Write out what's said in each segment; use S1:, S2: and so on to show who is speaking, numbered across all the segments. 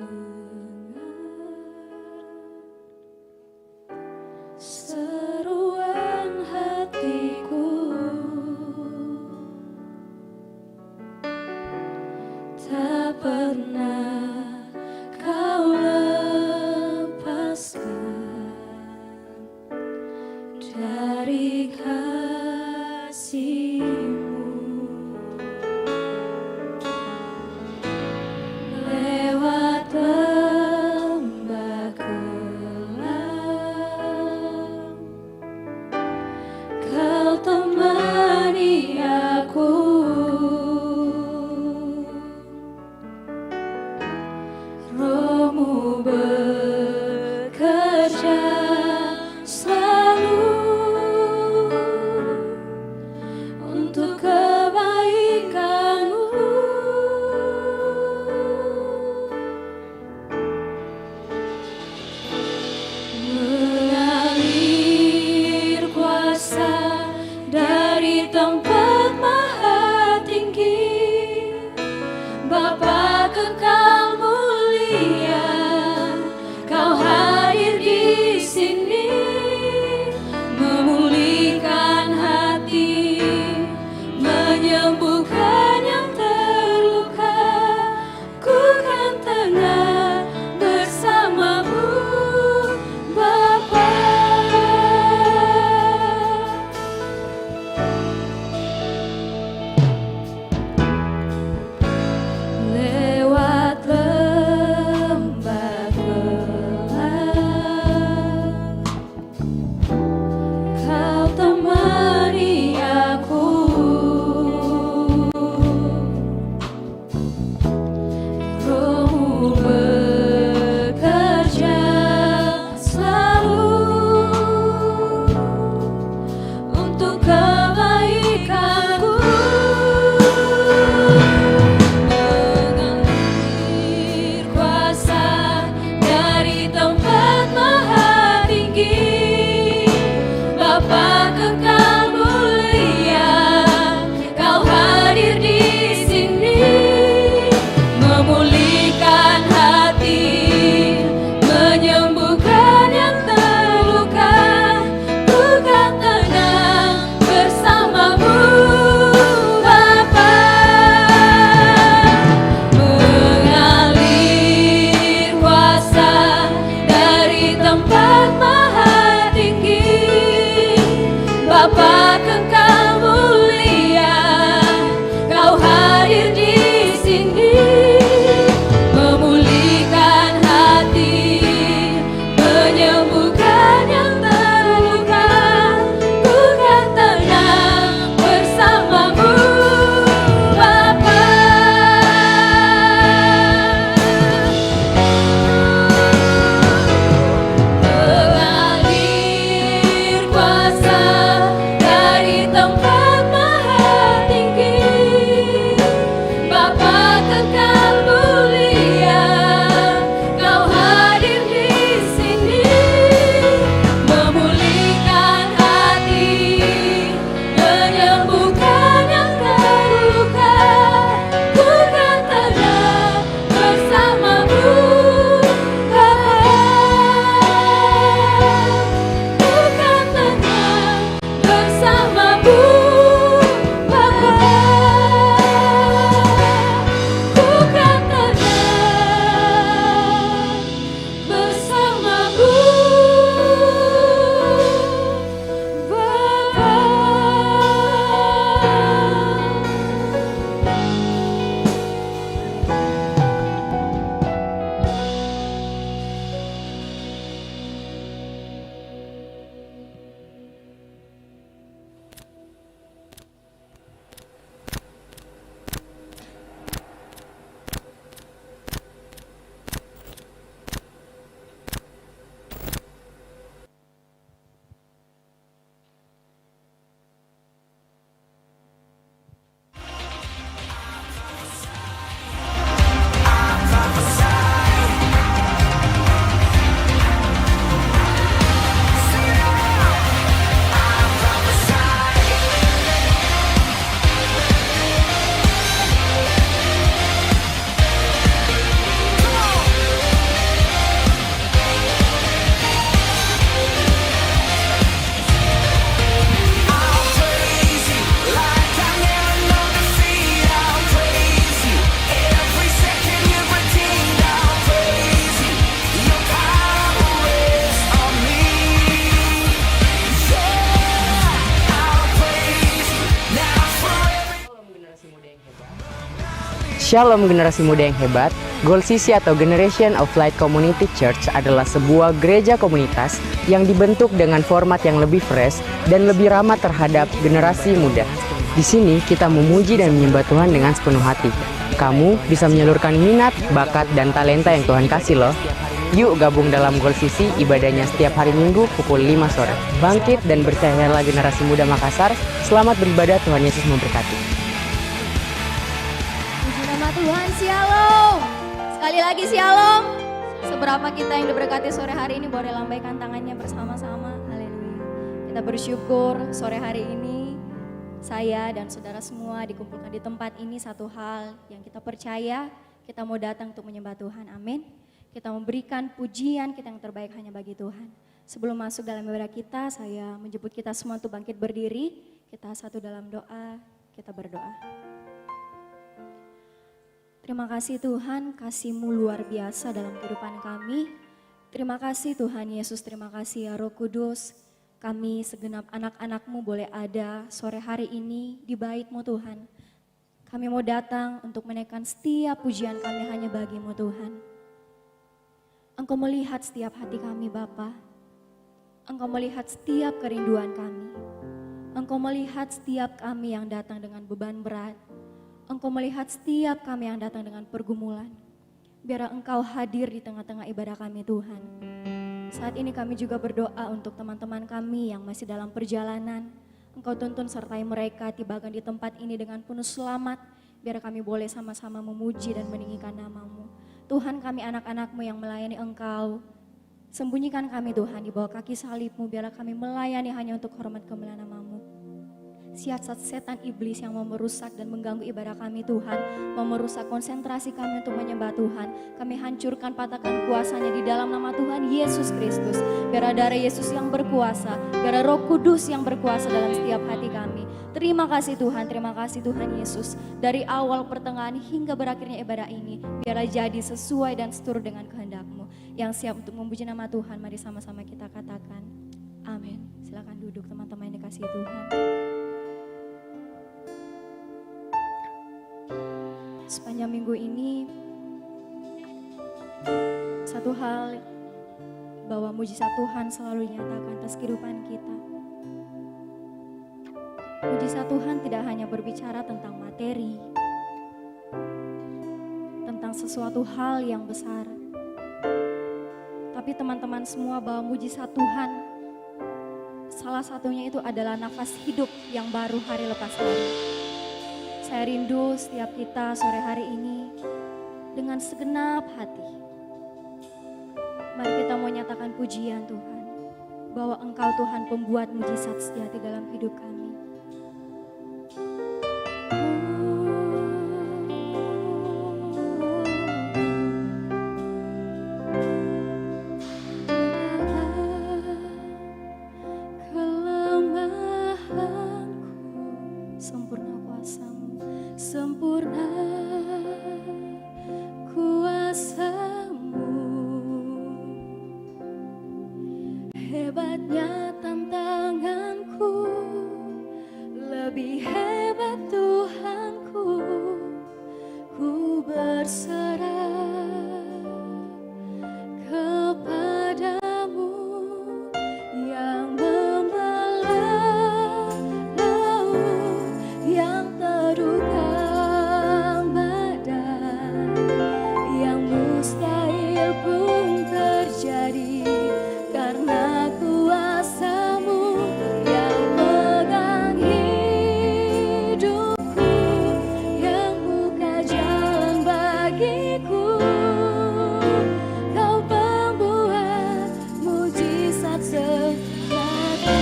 S1: dengar seruan hatiku, tak pernah kau lepaskan dari kasihmu. Lewat lembah kelam, kau temani aku. Rohmu bekerja selalu untuk kebaikanmu. Mengalir kuasa dari tempat maha tinggi, Bapa kekal mulia, kau hadir di sini, memulihkan hati, menyembuhkan yang terluka. Ku kan tenang bersamamu, Bapa. Lewat lembah gelap, kau temani aku. Rohmu bekerja selalu untuk kebaikanku. Mengalir kuasa dari tempat maha tinggi, Bapa kekal mulia, kau hadir di sini, memulihkan hati, menyembuhkan yang terluka. Ku kan tenang bersamamu, Bapa. Mengalir kuasa dari tempat maha tinggi, Bapa kekal mulia, kau hadir di sini, memulihkan hati, menyembuhkan yang terluka. Ku kan tenang bersamamu, Bapa. Mengalir kuasa dari tempat
S2: Shalom generasi muda yang hebat, Goal CC atau Generation of Light Community Church adalah sebuah gereja komunitas yang dibentuk dengan format yang lebih fresh dan lebih ramah terhadap generasi muda. Di sini kita memuji dan menyembah Tuhan dengan sepenuh hati. Kamu bisa menyalurkan minat, bakat, dan talenta yang Tuhan kasih loh. Yuk gabung dalam Goal CC, ibadahnya setiap hari Minggu pukul 5 sore. Bangkit dan percayalah generasi muda Makassar. Selamat beribadah, Tuhan Yesus memberkati.
S1: Tuhan, shalom. Sekali lagi shalom. Seberapa kita yang diberkati sore hari ini boleh lambaikan tangannya bersama-sama. Haleluya. Kita bersyukur sore hari ini saya dan saudara semua dikumpulkan di tempat ini. Satu hal yang kita percaya, kita mau datang untuk menyembah Tuhan. Amin. Kita memberikan pujian kita yang terbaik hanya bagi Tuhan. Sebelum masuk dalam ibadah kita, saya menjemput kita semua untuk bangkit berdiri. Kita satu dalam doa, kita berdoa. Terima kasih Tuhan, kasih-Mu luar biasa dalam kehidupan kami. Terima kasih Tuhan Yesus, terima kasih ya Roh Kudus. Kami segenap anak-anak-Mu boleh ada sore hari ini di bait-Mu Tuhan. Kami mau datang untuk menaikkan setiap pujian kami hanya bagi-Mu Tuhan. Engkau melihat setiap hati kami Bapa. Engkau melihat setiap kerinduan kami. Engkau melihat setiap kami yang datang dengan beban berat. Engkau melihat setiap kami yang datang dengan pergumulan. Biar Engkau hadir di tengah-tengah ibadah kami Tuhan. Saat ini kami juga berdoa untuk teman-teman kami yang masih dalam perjalanan. Engkau tuntun sertai mereka tibakan di tempat ini dengan penuh selamat. Biar kami boleh sama-sama memuji dan meninggikan nama-Mu. Tuhan, kami anak-anak-Mu yang melayani Engkau. Sembunyikan kami Tuhan di bawah kaki salib-Mu. Biarlah kami melayani hanya untuk hormat kemuliaan nama-Mu. Siasat setan iblis yang mau merusak dan mengganggu ibadah kami Tuhan, mau merusak konsentrasi kami untuk menyembah Tuhan, kami hancurkan, patahkan kuasanya di dalam nama Tuhan Yesus Kristus. Biar darah Yesus yang berkuasa, biar Roh Kudus yang berkuasa dalam setiap hati kami. Terima kasih Tuhan Yesus. Dari awal pertengahan hingga berakhirnya ibadah ini, biarlah jadi sesuai dan seturut dengan kehendak-Mu. Yang siap untuk memuji nama Tuhan, mari sama-sama kita katakan amin. Silakan duduk teman-teman yang dikasihi Tuhan. Sepanjang minggu ini, satu hal bahwa mujizat Tuhan selalu dinyatakan atas kehidupan kita. Mujizat Tuhan tidak hanya berbicara tentang materi, tentang sesuatu hal yang besar. Tapi teman-teman semua, bahwa mujizat Tuhan salah satunya itu adalah nafas hidup yang baru hari lepas hari. Saya rindu setiap kita sore hari ini dengan segenap hati. Mari kita mau nyatakan pujian Tuhan, bahwa Engkau Tuhan pembuat mujizat sejati dalam hidup kami.
S3: Hebatnya tantanganku, lebih hebat Tuhanku. Ku berserah kepadamu yang membelah laut, yang terukam badan, yang mustahil pun terjadi karena kuasa-Mu yang pegang hidupku, yang buka jalan bagiku. Kau pembuat mujizat sejati.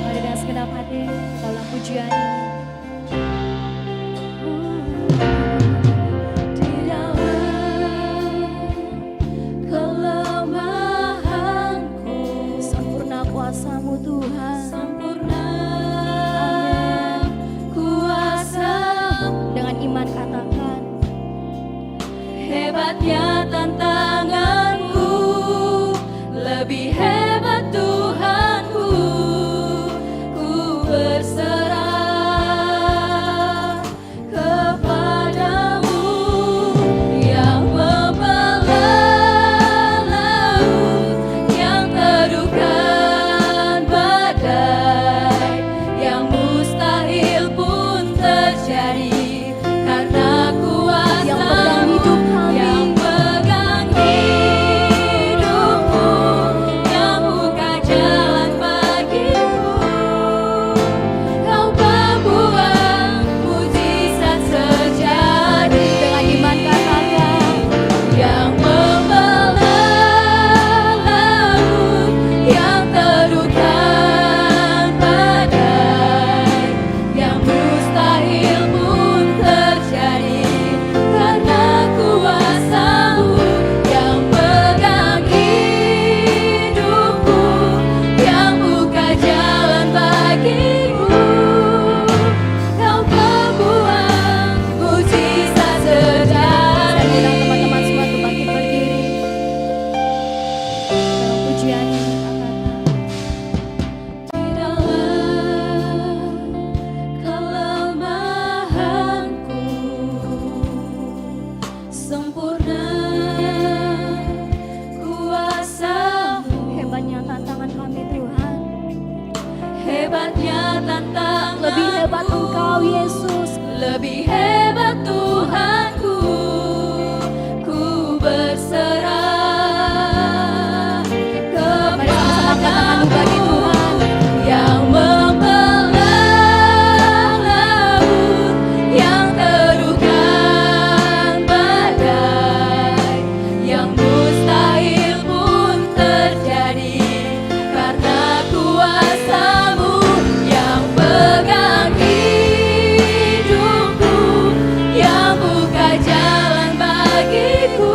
S1: Mari dengan segenap hati dalam pujian ini.
S3: Di dalam kelemahanku,
S1: Sempurna kuasa-Mu Tuhan.
S3: sempurna kuasa-Mu.
S1: Dengan iman katakan,
S3: Hebatnya tantanganku, lebih hebat Tuhanku. Ku berserah kepadamu
S1: hebat Engkau Yesus.
S3: lebih hebat Tuhanku, ku berserah
S1: Mari sama-sama katakan bagi Tuhan.
S3: yang membelah laut, yang teduhkan badai, yang mustahil pun terjadi karena kuasa-Mu, yang pegang hidupku, yang buka jalan bagiku.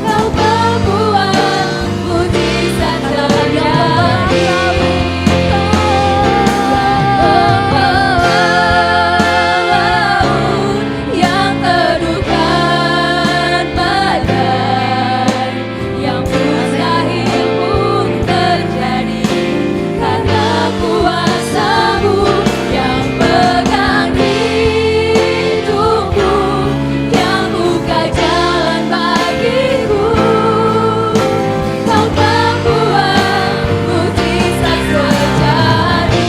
S3: Kau membuat mujizat terjadi. Yang teduhkan badai, yang mustahil pun terjadi karena kuasa-Mu, yang pegang hidupku, yang buka jalan bagiku. Kau membuat mujizat terjadi.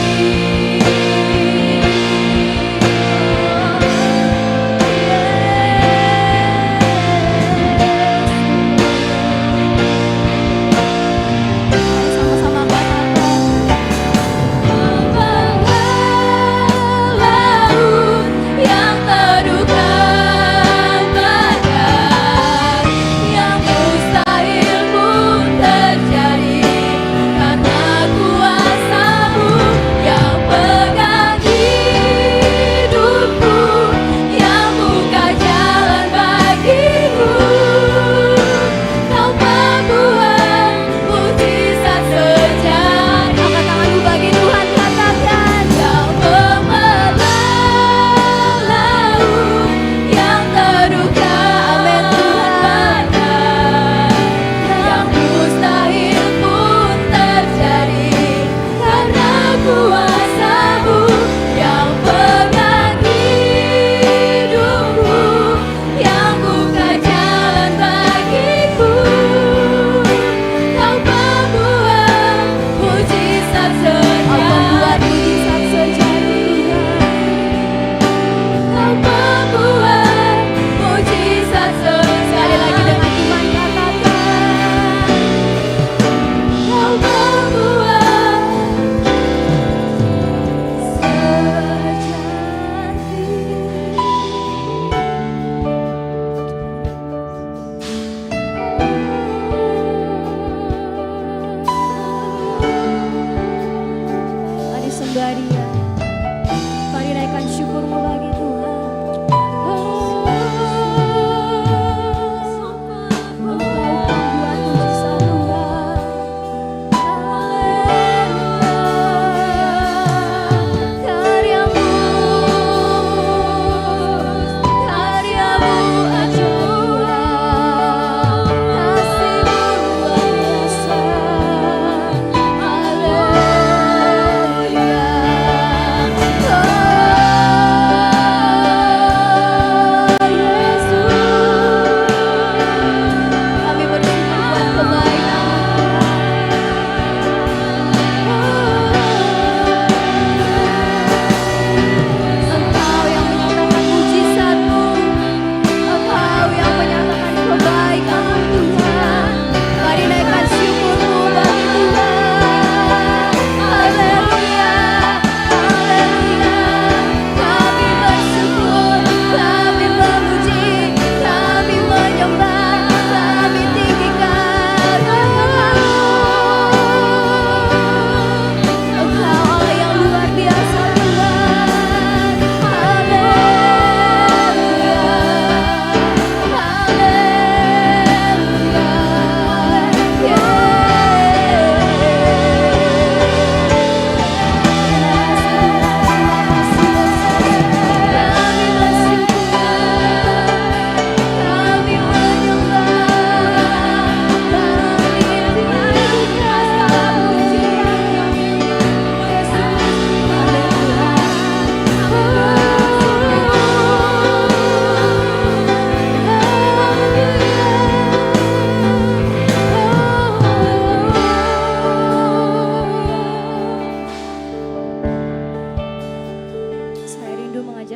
S1: Sama-sama katakan.
S3: Laut yang teduhkan badai, yang mustahil pun terjadi karena kuasa-Mu, yang pegang hidupku, yang buka jalan bagiku. Kau membuat mujizat terjadi.
S1: Angkat tanganmu bagi Tuhan, katakan.
S3: Kau membelah laut, yang teduhkan badai, yang mustahil pun terjadi karena kuasa-Mu, yang pegang hidupku, yang buka jalan bagiku. Kau membuat mujizat
S1: Membuat
S3: terjadi.
S1: mujizat terjadi.
S3: Kau membuat mujizat
S1: Sekali lagi dengan iman katakan.
S3: Kau membuat
S1: Mari sembah Dia. Mari naikkan syukurmu bagi Tuhan. Engkau pembuat mujizat Tuhan.
S3: Karya-Mu ajaib, kasih-Mu luar biasa. Haleluya.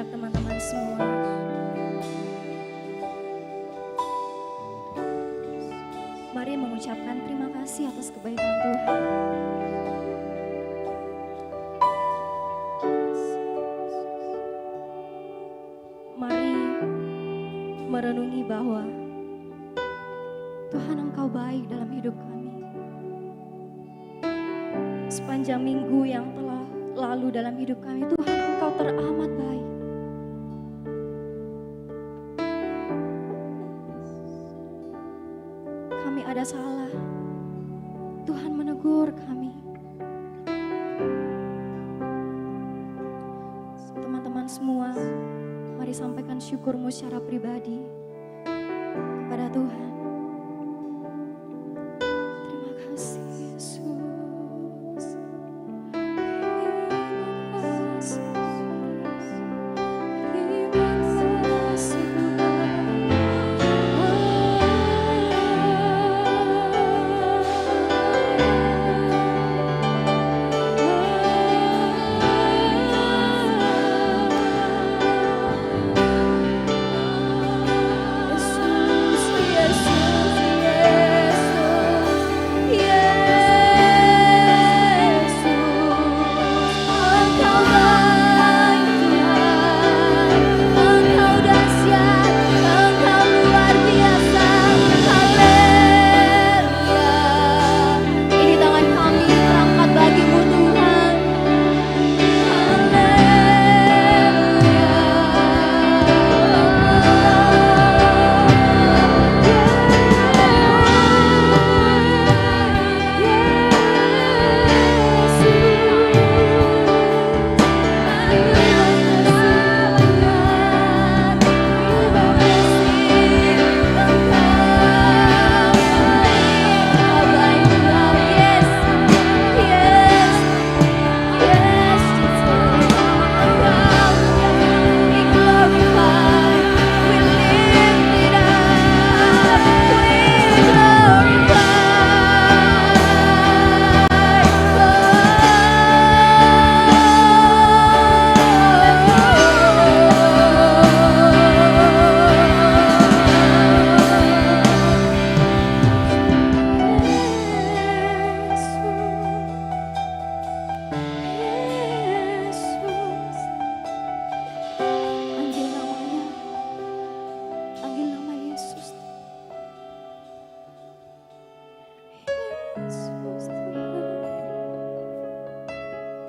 S1: mengajak teman-teman semua mari mengucapkan terima kasih atas kebaikan Tuhan. Mari merenungi bahwa Tuhan Engkau baik dalam hidup kami. Sepanjang minggu yang telah lalu dalam hidup kami, Tuhan Engkau teramat baik. Kami ada salah, Tuhan menegur kami. Teman-teman semua, mari sampaikan syukurmu secara pribadi kepada Tuhan. Terima kasih Yesus. Terima kasih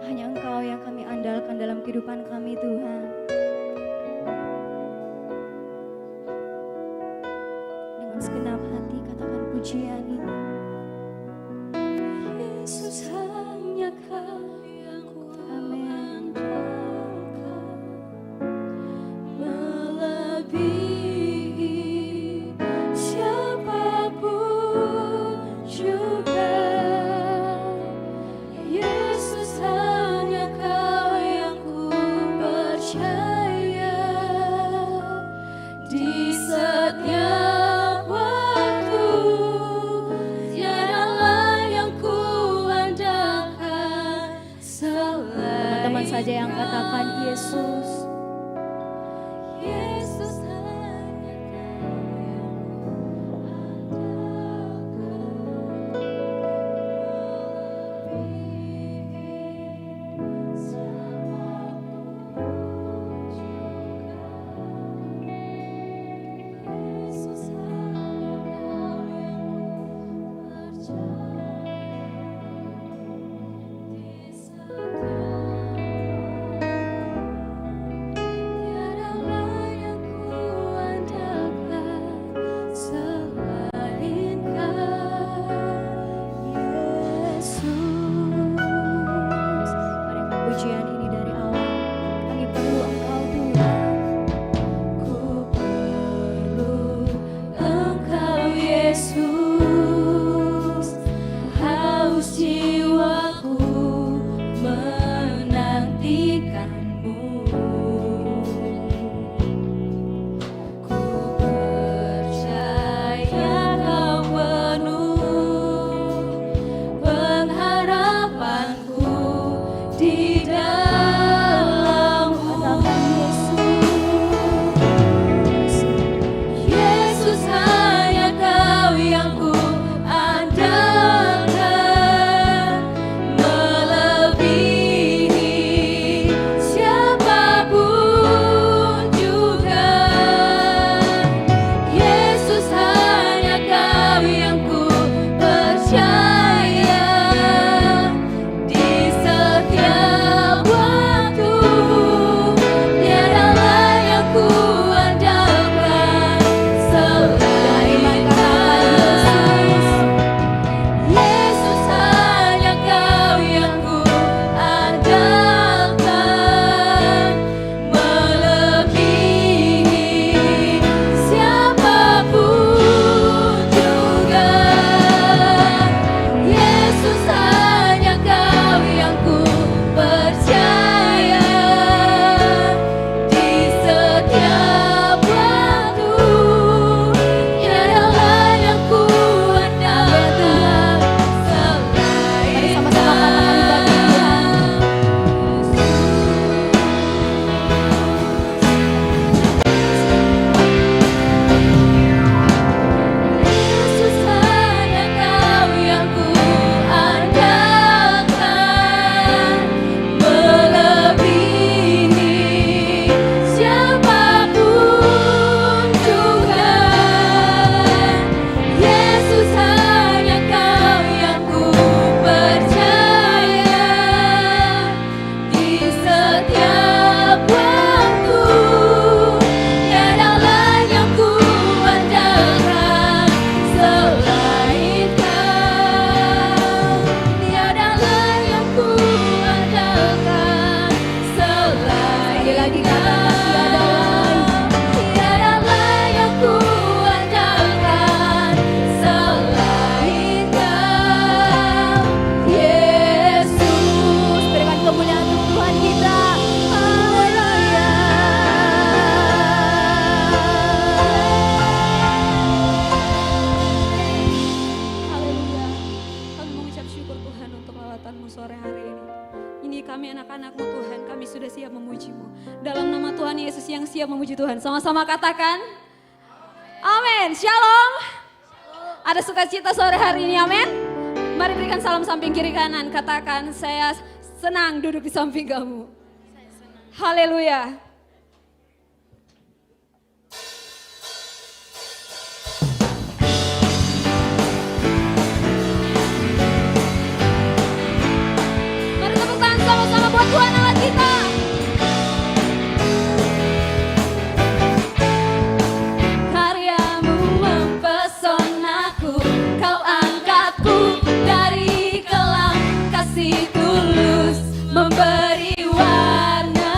S1: hanya Engkau yang kami andalkan dalam kehidupan kami Tuhan. Dengan segenap hati katakan pujian ini. Yesus hanya Kau yang ku andalkan, melebihi siapapun juga. Yesus hanya Kau yang ku percaya, di setiap waktu tiada lain yang ku andalkan selain. Teman-teman saja yang katakan Yesus. Yesus hanya Kau yang ku andalkan, siapapun juga. Yesus hanya Kau yang ku percaya, di setiap
S3: setiap waktu. Tiada lain yang ku andalkan selain Kau. Tiada lain yang ku andalkan selain
S1: Sekali lagi katakan
S3: tiada lain yang ku andalkan selain Kau, Yesus.
S1: Berikan kemuliaan untuk Tuhan kita. Haleluya.
S4: Haleluya. Kami mengucap syukur Tuhan untuk lawatan-Mu sore hari ini. Ini kami anak-anak-Mu Tuhan, kami sudah siap memuji-Mu. Dalam nama Tuhan Yesus yang siap memuji Tuhan. Sama-sama katakan. Amin. Shalom. Ada sukacita sore hari ini, amin. Mari berikan salam samping kiri kanan. Katakan, saya senang duduk di samping kamu. Haleluya. Mari tepuk tangan sama-sama buat Tuhan Allah kita.
S3: Karyamu mempesonaku, Kau angkatku dari kelam, kasih tulus memberi warna.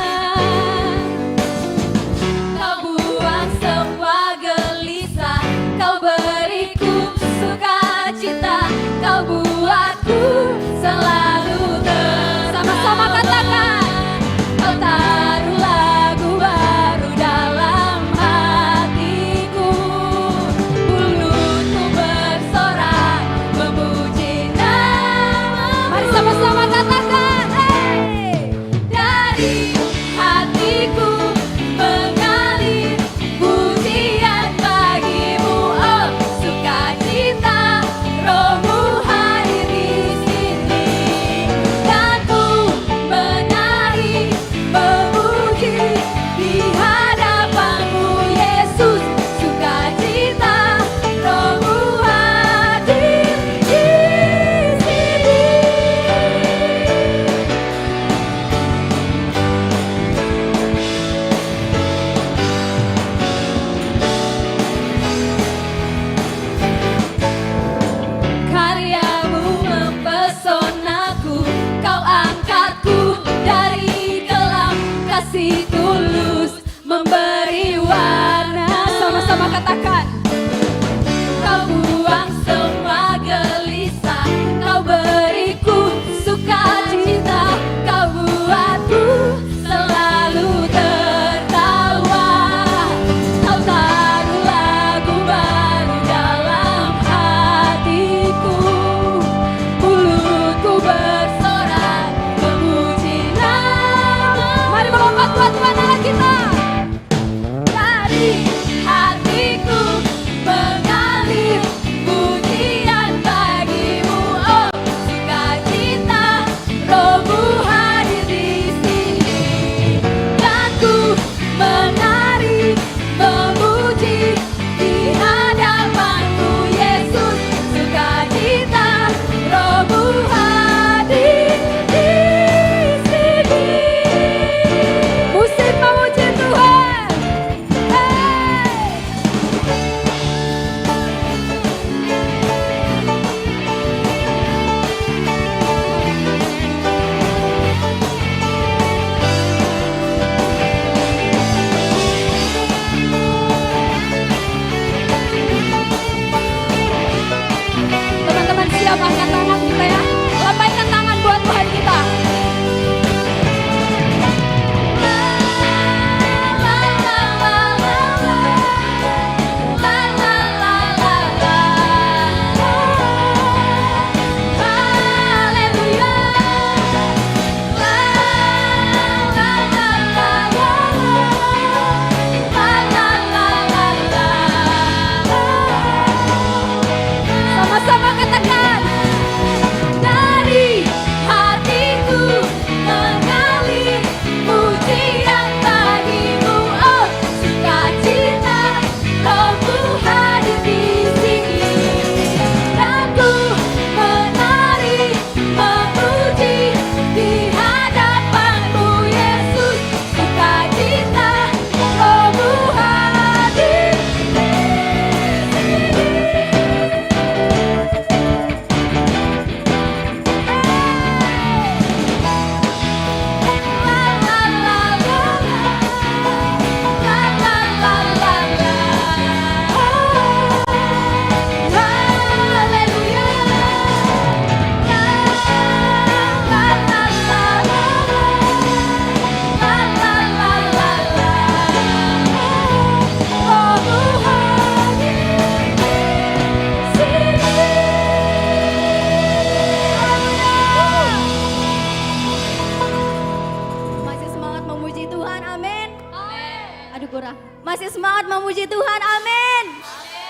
S1: aduh kurang. Masih semangat memuji Tuhan, amin.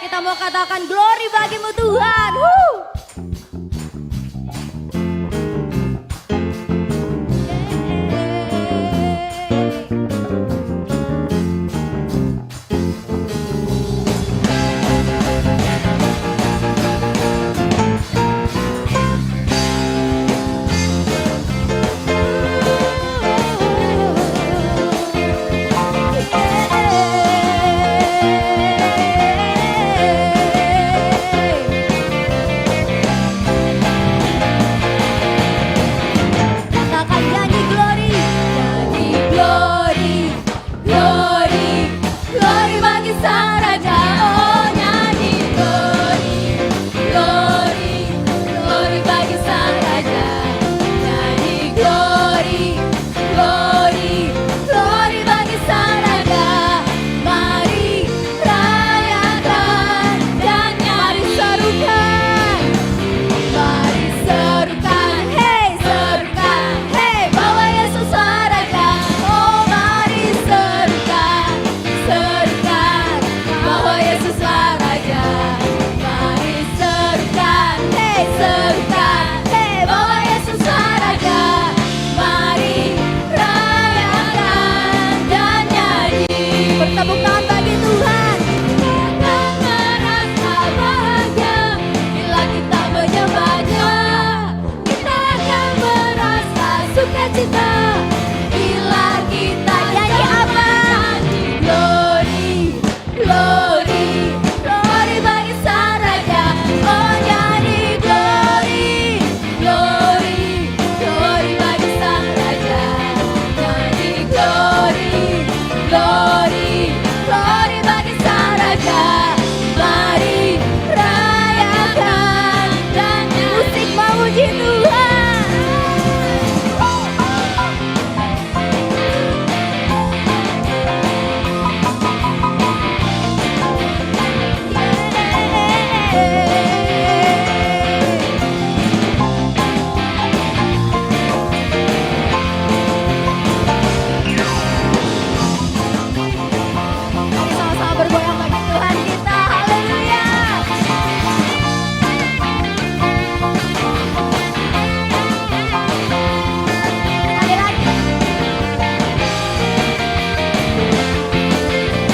S1: Kita mau katakan glory bagimu Tuhan. Woo. Katakan nyanyi glory.
S3: Nyanyi glory, glory, glory bagi Sang Raja. Oh nyanyi glory, glory, glory bagi Sang Raja. Nyanyi glory, glory, glory bagi Sang Raja. Mari rayakan dan nyanyi. Mari serukan, hey serukan, hey bahwa Yesus Raja. Oh mari serukan, serukan bahwa Yesus Raja. Mari serukan, hey bahwa Yesus Raja. Mari rayakan dan nyanyi.
S1: Bertepuk tangan bagi Tuhan.
S3: Kita merasa bahagia bila kita menyembahnya. Kita akan merasa sukacita bila kita
S1: Nyanyi apa?
S3: nyanyi glory, glory, glory bagi Sang Raja. Oh nyanyi glory, glory, glory bagi Sang Raja. Nyanyi glory, glory, glory bagi Sang Raja. Mari rayakan dan
S1: Musik memuji Tuhan. Mari sama-sama bergoyang bagi Tuhan kita. Haleluya. Sekali lagi.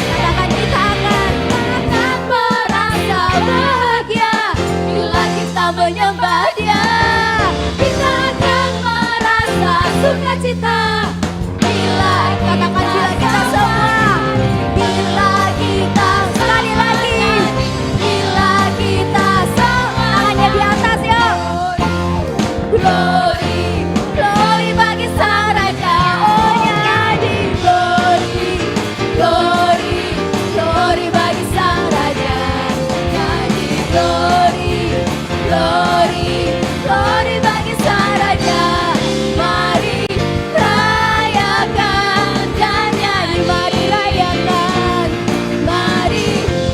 S1: Katakan kita akan
S3: merasa bahagia bila kita menyembah Dia. Kita akan merasa sukacita bila
S1: katakan bila kita semua.
S3: bila kita
S1: Sekali lagi.
S3: bila kita semua
S1: Tangannya di atas yuk.
S3: glory, glory bagi Sang Raja. Oh nyanyi glory, glory, glory bagi Sang Raja. Nyanyi glory, glory, glory bagi Sang Raja. Mari rayakan dan nyanyi. Mari rayakan, mari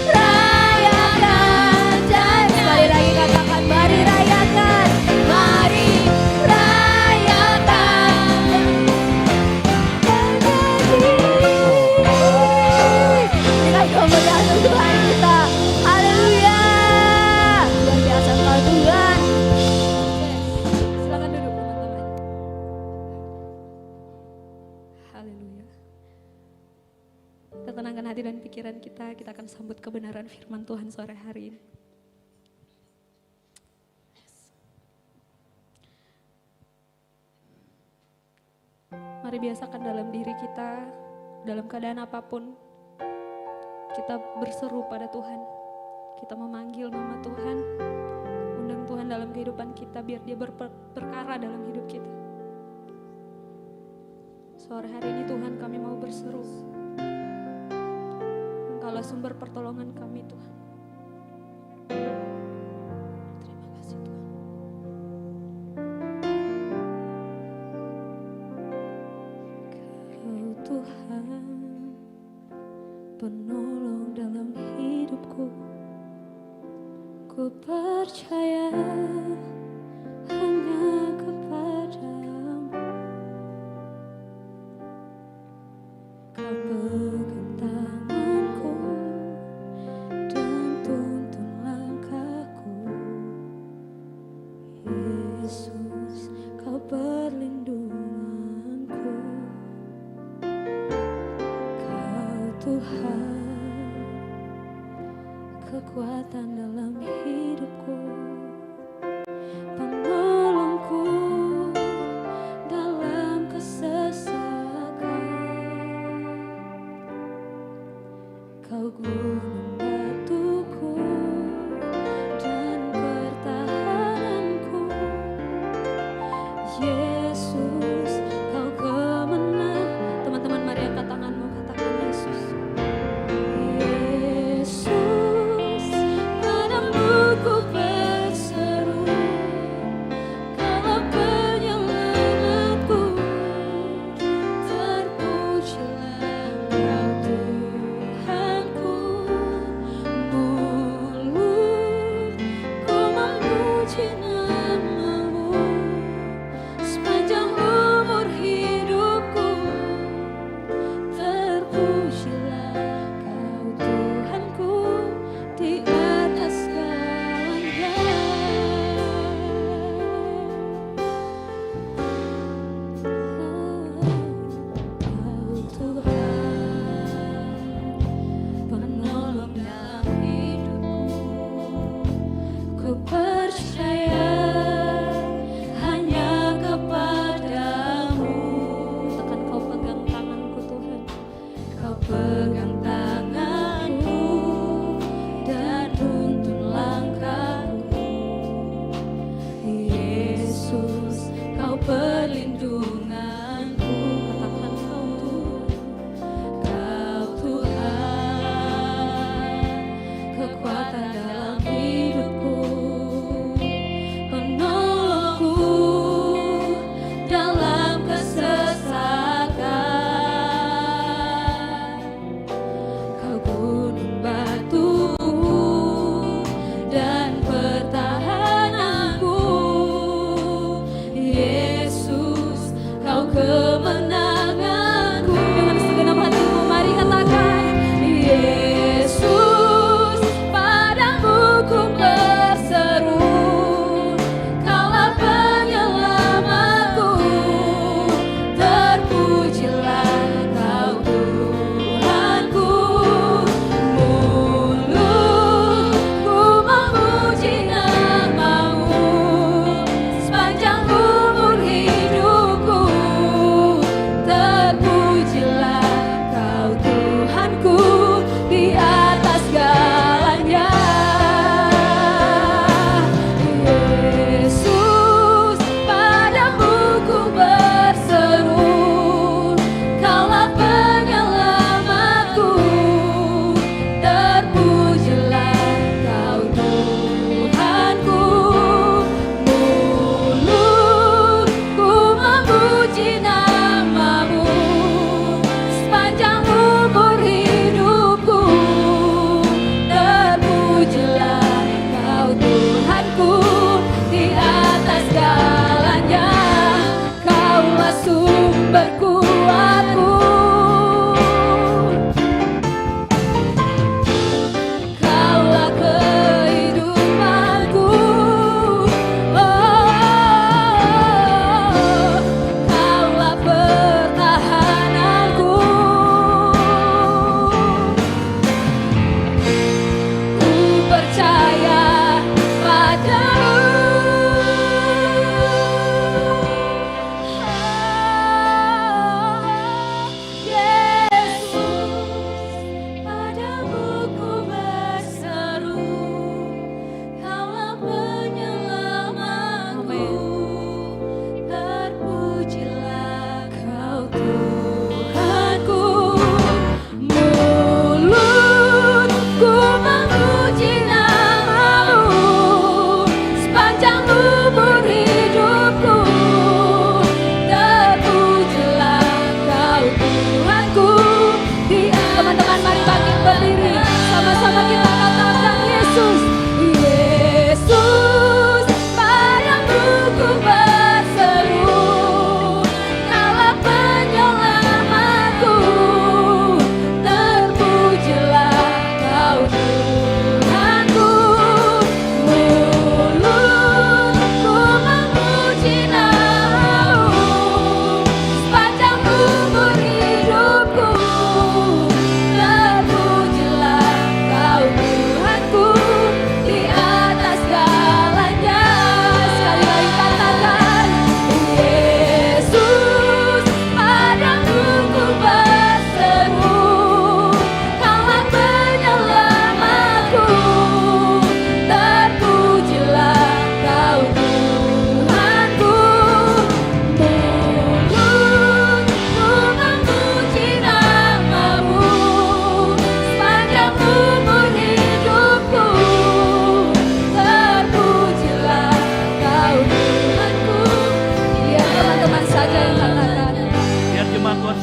S3: rayakan dan nyanyi.
S1: Sekali lagi katakan mari rayakan.
S3: Mari rayakan
S1: Dengan kemuliaan Tuhan kita. Haleluya. Luar biasa engkau Tuhan.
S4: Silakan duduk teman-teman. Haleluya. Kita tenangkan hati dan pikiran kita akan sambut kebenaran firman Tuhan sore hari ini. Mari biasakan dalam diri kita, dalam keadaan apapun, kita berseru pada Tuhan. Kita memanggil nama Tuhan, undang Tuhan dalam kehidupan kita biar dia berperkara dalam hidup kita. Sore hari ini Tuhan kami mau berseru, Engkaulah sumber pertolongan kami Tuhan. Terima kasih Tuhan. Kau Tuhan, penolong dalam hidupku. Ku percaya hanya kepadamu. Kau pegang Tuhan, kekuatan dalam hidupku, penolongku dalam kesesakan. Kau gunung batuku dan pertahananku, Yesus, kau kemenang. Teman-teman, mari angkat tanganmu, katakan Yesus. Yesus, padamu ku berseru, Kau penyelamatku, terpujilah Kau Tuhanku,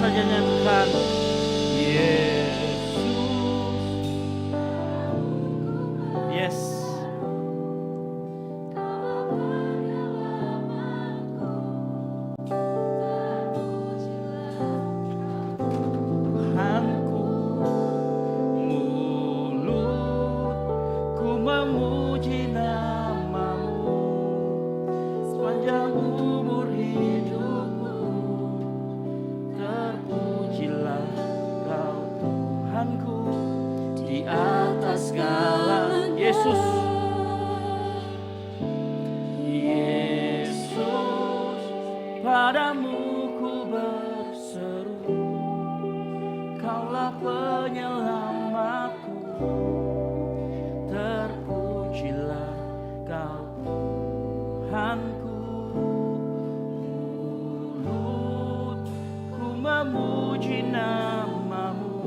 S5: saja nyanyikan Yesus. Yes. Tuhanku, mulutku memuji namamu sepanjang umur hidupku. Terpujilah kau Tuhanku di atas segala. Yesus, Yesus, padamu ku berseru, Kaulah penyelamatku. Terpujilah kau Tuhanku, mulutku memuji namamu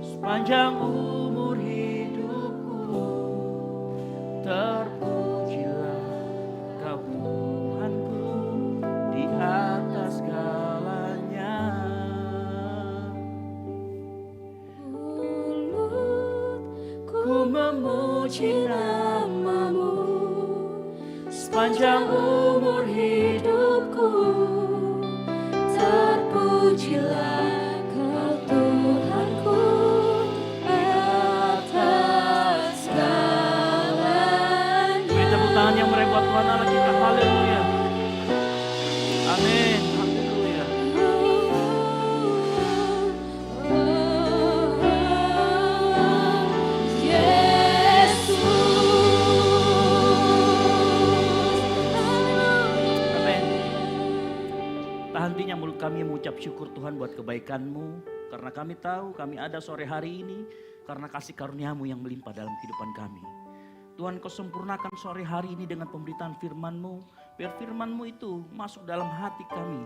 S5: sepanjang umur hidupku. Terpujilah kau Tuhanku di atas segalanya. Ku memuji namamu sepanjang umur hidupku. Terpujilah kau Tuhanku di atas segalanya. Beri tepuk tangan yang meriah buat Tuhan Allah kita. Haleluya. Amin. Haleluya. Amin. Tak hentinya mulut kami mengucap syukur Tuhan buat kebaikan-Mu. Karena kami tahu kami ada sore hari ini karena kasih karunia-Mu yang melimpah dalam kehidupan kami. Tuhan, Kau sempurnakan sore hari ini dengan pemberitaan firman-Mu. Biar firman-Mu itu masuk dalam hati kami.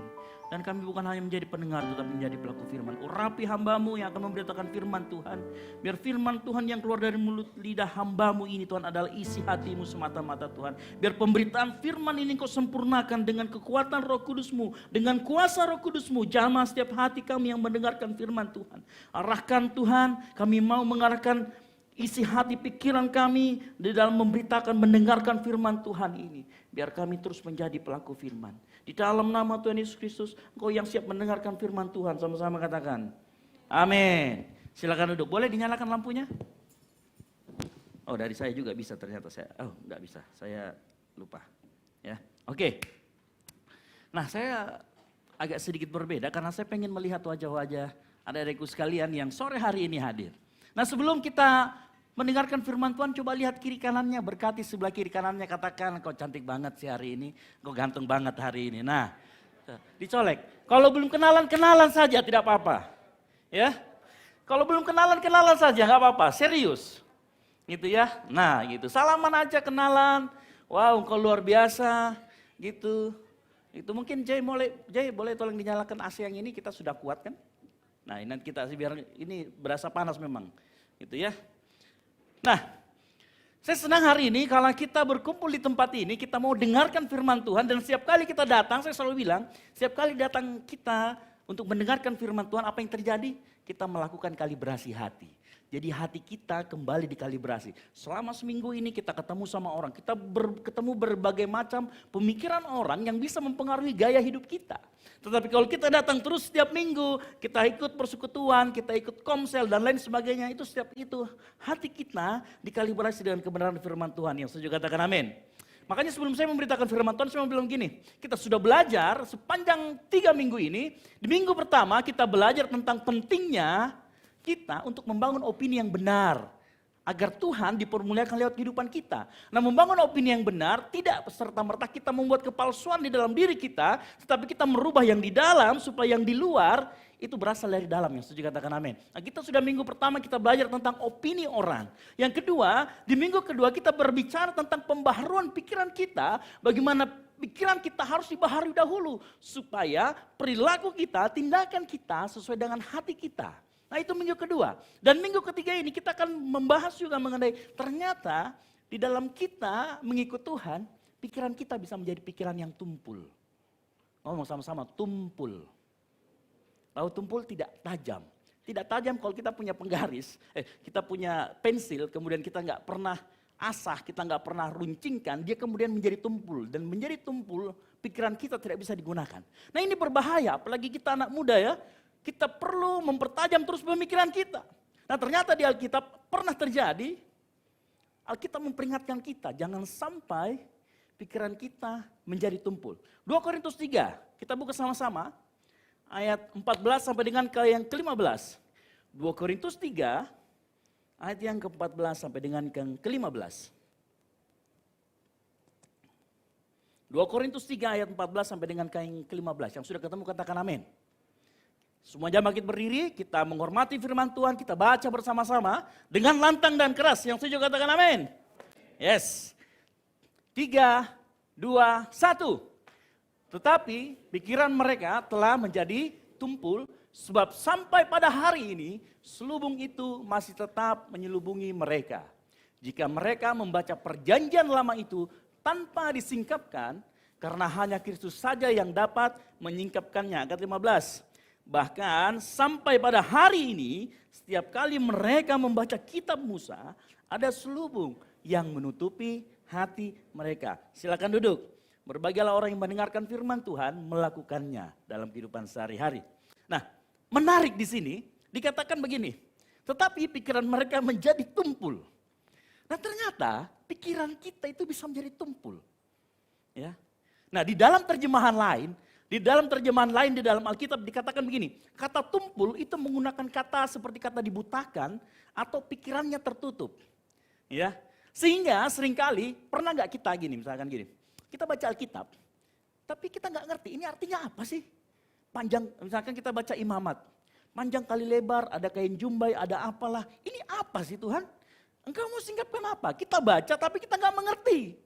S5: Dan kami bukan hanya menjadi pendengar tetapi menjadi pelaku firman. Urapi hamba-Mu yang akan memberitakan firman Tuhan. Biar firman Tuhan yang keluar dari mulut lidah hamba-Mu ini Tuhan adalah isi hati-Mu semata-mata Tuhan. Biar pemberitaan firman ini Kau sempurnakan dengan kekuatan Roh Kudus-Mu. Dengan kuasa Roh Kudus-Mu. Jamah setiap hati kami yang mendengarkan firman Tuhan. Arahkan Tuhan, kami mau mengarahkan isi hati pikiran kami di dalam memberitakan, mendengarkan firman Tuhan ini. Biar kami terus menjadi pelaku firman. Di dalam nama Tuhan Yesus Kristus, Engkau yang siap mendengarkan firman Tuhan. Sama-sama katakan, amin. Silakan duduk. Boleh dinyalakan lampunya? Oh, dari saya juga bisa ternyata saya. Oh, enggak bisa. Saya lupa. Ya, oke. Nah, saya agak sedikit berbeda karena saya pengen melihat wajah-wajah adik-adikku sekalian yang sore hari ini hadir. Nah, sebelum kita mendengarkan firman Tuhan, coba lihat kiri kanannya, berkati sebelah kiri kanannya, katakan, kau cantik banget sih hari ini, kau ganteng banget hari ini. Nah, dicolek. Kalau belum kenalan, kenalan saja, tidak apa-apa. Ya, kalau belum kenalan, kenalan saja, nggak apa-apa, serius. Gitu ya, nah gitu, salaman aja kenalan, wow kau luar biasa, gitu. Itu mungkin Jay boleh tolong dinyalakan AC yang ini, kita sudah kuat kan? Nah, ini nanti kita biar ini berasa panas memang, gitu ya. Nah, saya senang hari ini kalau kita berkumpul di tempat ini, kita mau dengarkan firman Tuhan dan setiap kali kita datang, saya selalu bilang, setiap kali datang kita untuk mendengarkan firman Tuhan, apa yang terjadi? Kita melakukan kalibrasi hati. Jadi hati kita kembali dikalibrasi. Selama seminggu ini kita ketemu sama orang, kita ketemu berbagai macam pemikiran orang yang bisa mempengaruhi gaya hidup kita. Tetapi kalau kita datang terus setiap minggu, kita ikut persekutuan, kita ikut komsel dan lain sebagainya, itu setiap itu hati kita dikalibrasi dengan kebenaran firman Tuhan. Yang setuju katakan amin. Makanya sebelum saya memberitakan firman Tuhan, saya mau bilang gini, kita sudah belajar sepanjang 3 minggu ini. Di minggu pertama kita belajar tentang pentingnya kita untuk membangun opini yang benar. Agar Tuhan dipermuliakan lewat kehidupan kita. Nah, membangun opini yang benar tidak serta-merta kita membuat kepalsuan di dalam diri kita. Tetapi kita merubah yang di dalam supaya yang di luar itu berasal dari dalam. Yang setuju katakan amin. Nah, kita sudah minggu pertama kita belajar tentang opini orang. Yang kedua, di minggu kedua kita berbicara tentang pembaharuan pikiran kita. Bagaimana pikiran kita harus dibaharui dahulu. Supaya perilaku kita, tindakan kita sesuai dengan hati kita. Nah, itu minggu kedua. Dan minggu ketiga ini kita akan membahas juga mengenai ternyata di dalam kita mengikut Tuhan, pikiran kita bisa menjadi pikiran yang tumpul. Ngomong sama-sama, tumpul. Lalu tumpul tidak tajam. Tidak tajam kalau kita punya penggaris, kita punya pensil, kemudian kita nggak pernah asah, kita nggak pernah runcingkan, dia kemudian menjadi tumpul. Dan menjadi tumpul, pikiran kita tidak bisa digunakan. Nah ini berbahaya, apalagi kita anak muda ya. Kita perlu mempertajam terus pemikiran kita. Nah ternyata di Alkitab pernah terjadi, Alkitab memperingatkan kita, jangan sampai pikiran kita menjadi tumpul. 2 Korintus 3, kita buka sama-sama. Ayat 14 sampai dengan yang ke-15. 2 Korintus 3 ayat yang ke-14 sampai dengan yang ke-15. 2 Korintus 3 ayat 14 sampai dengan yang ke-15. Yang sudah ketemu katakan amin. Semua jamaah kita berdiri, kita menghormati firman Tuhan, kita baca bersama-sama dengan lantang dan keras. Yang setuju katakan amin. Yes. 3, 2, 1. Tetapi pikiran mereka telah menjadi tumpul sebab sampai pada hari ini selubung itu masih tetap menyelubungi mereka. Jika mereka membaca perjanjian lama itu tanpa disingkapkan karena hanya Kristus saja yang dapat menyingkapkannya. Ayat 15. Bahkan sampai pada hari ini setiap kali mereka membaca kitab Musa ada selubung yang menutupi hati mereka. Silakan duduk. Berbahagialah orang yang mendengarkan firman Tuhan melakukannya dalam kehidupan sehari-hari. Nah, menarik di sini dikatakan begini, tetapi pikiran mereka menjadi tumpul. Nah, ternyata pikiran kita itu bisa menjadi tumpul. Ya. Nah, di dalam terjemahan lain di dalam Alkitab dikatakan begini, kata tumpul itu menggunakan kata seperti kata dibutakan atau pikirannya tertutup. Ya. Sehingga seringkali pernah nggak kita gini, misalkan gini. Kita baca Alkitab, tapi kita nggak ngerti ini artinya apa sih? Panjang, misalkan kita baca imamat, panjang kali lebar, ada kain jumbai, ada apalah. Ini apa sih Tuhan? Engkau mau singkapkan apa? Kita baca tapi kita nggak mengerti.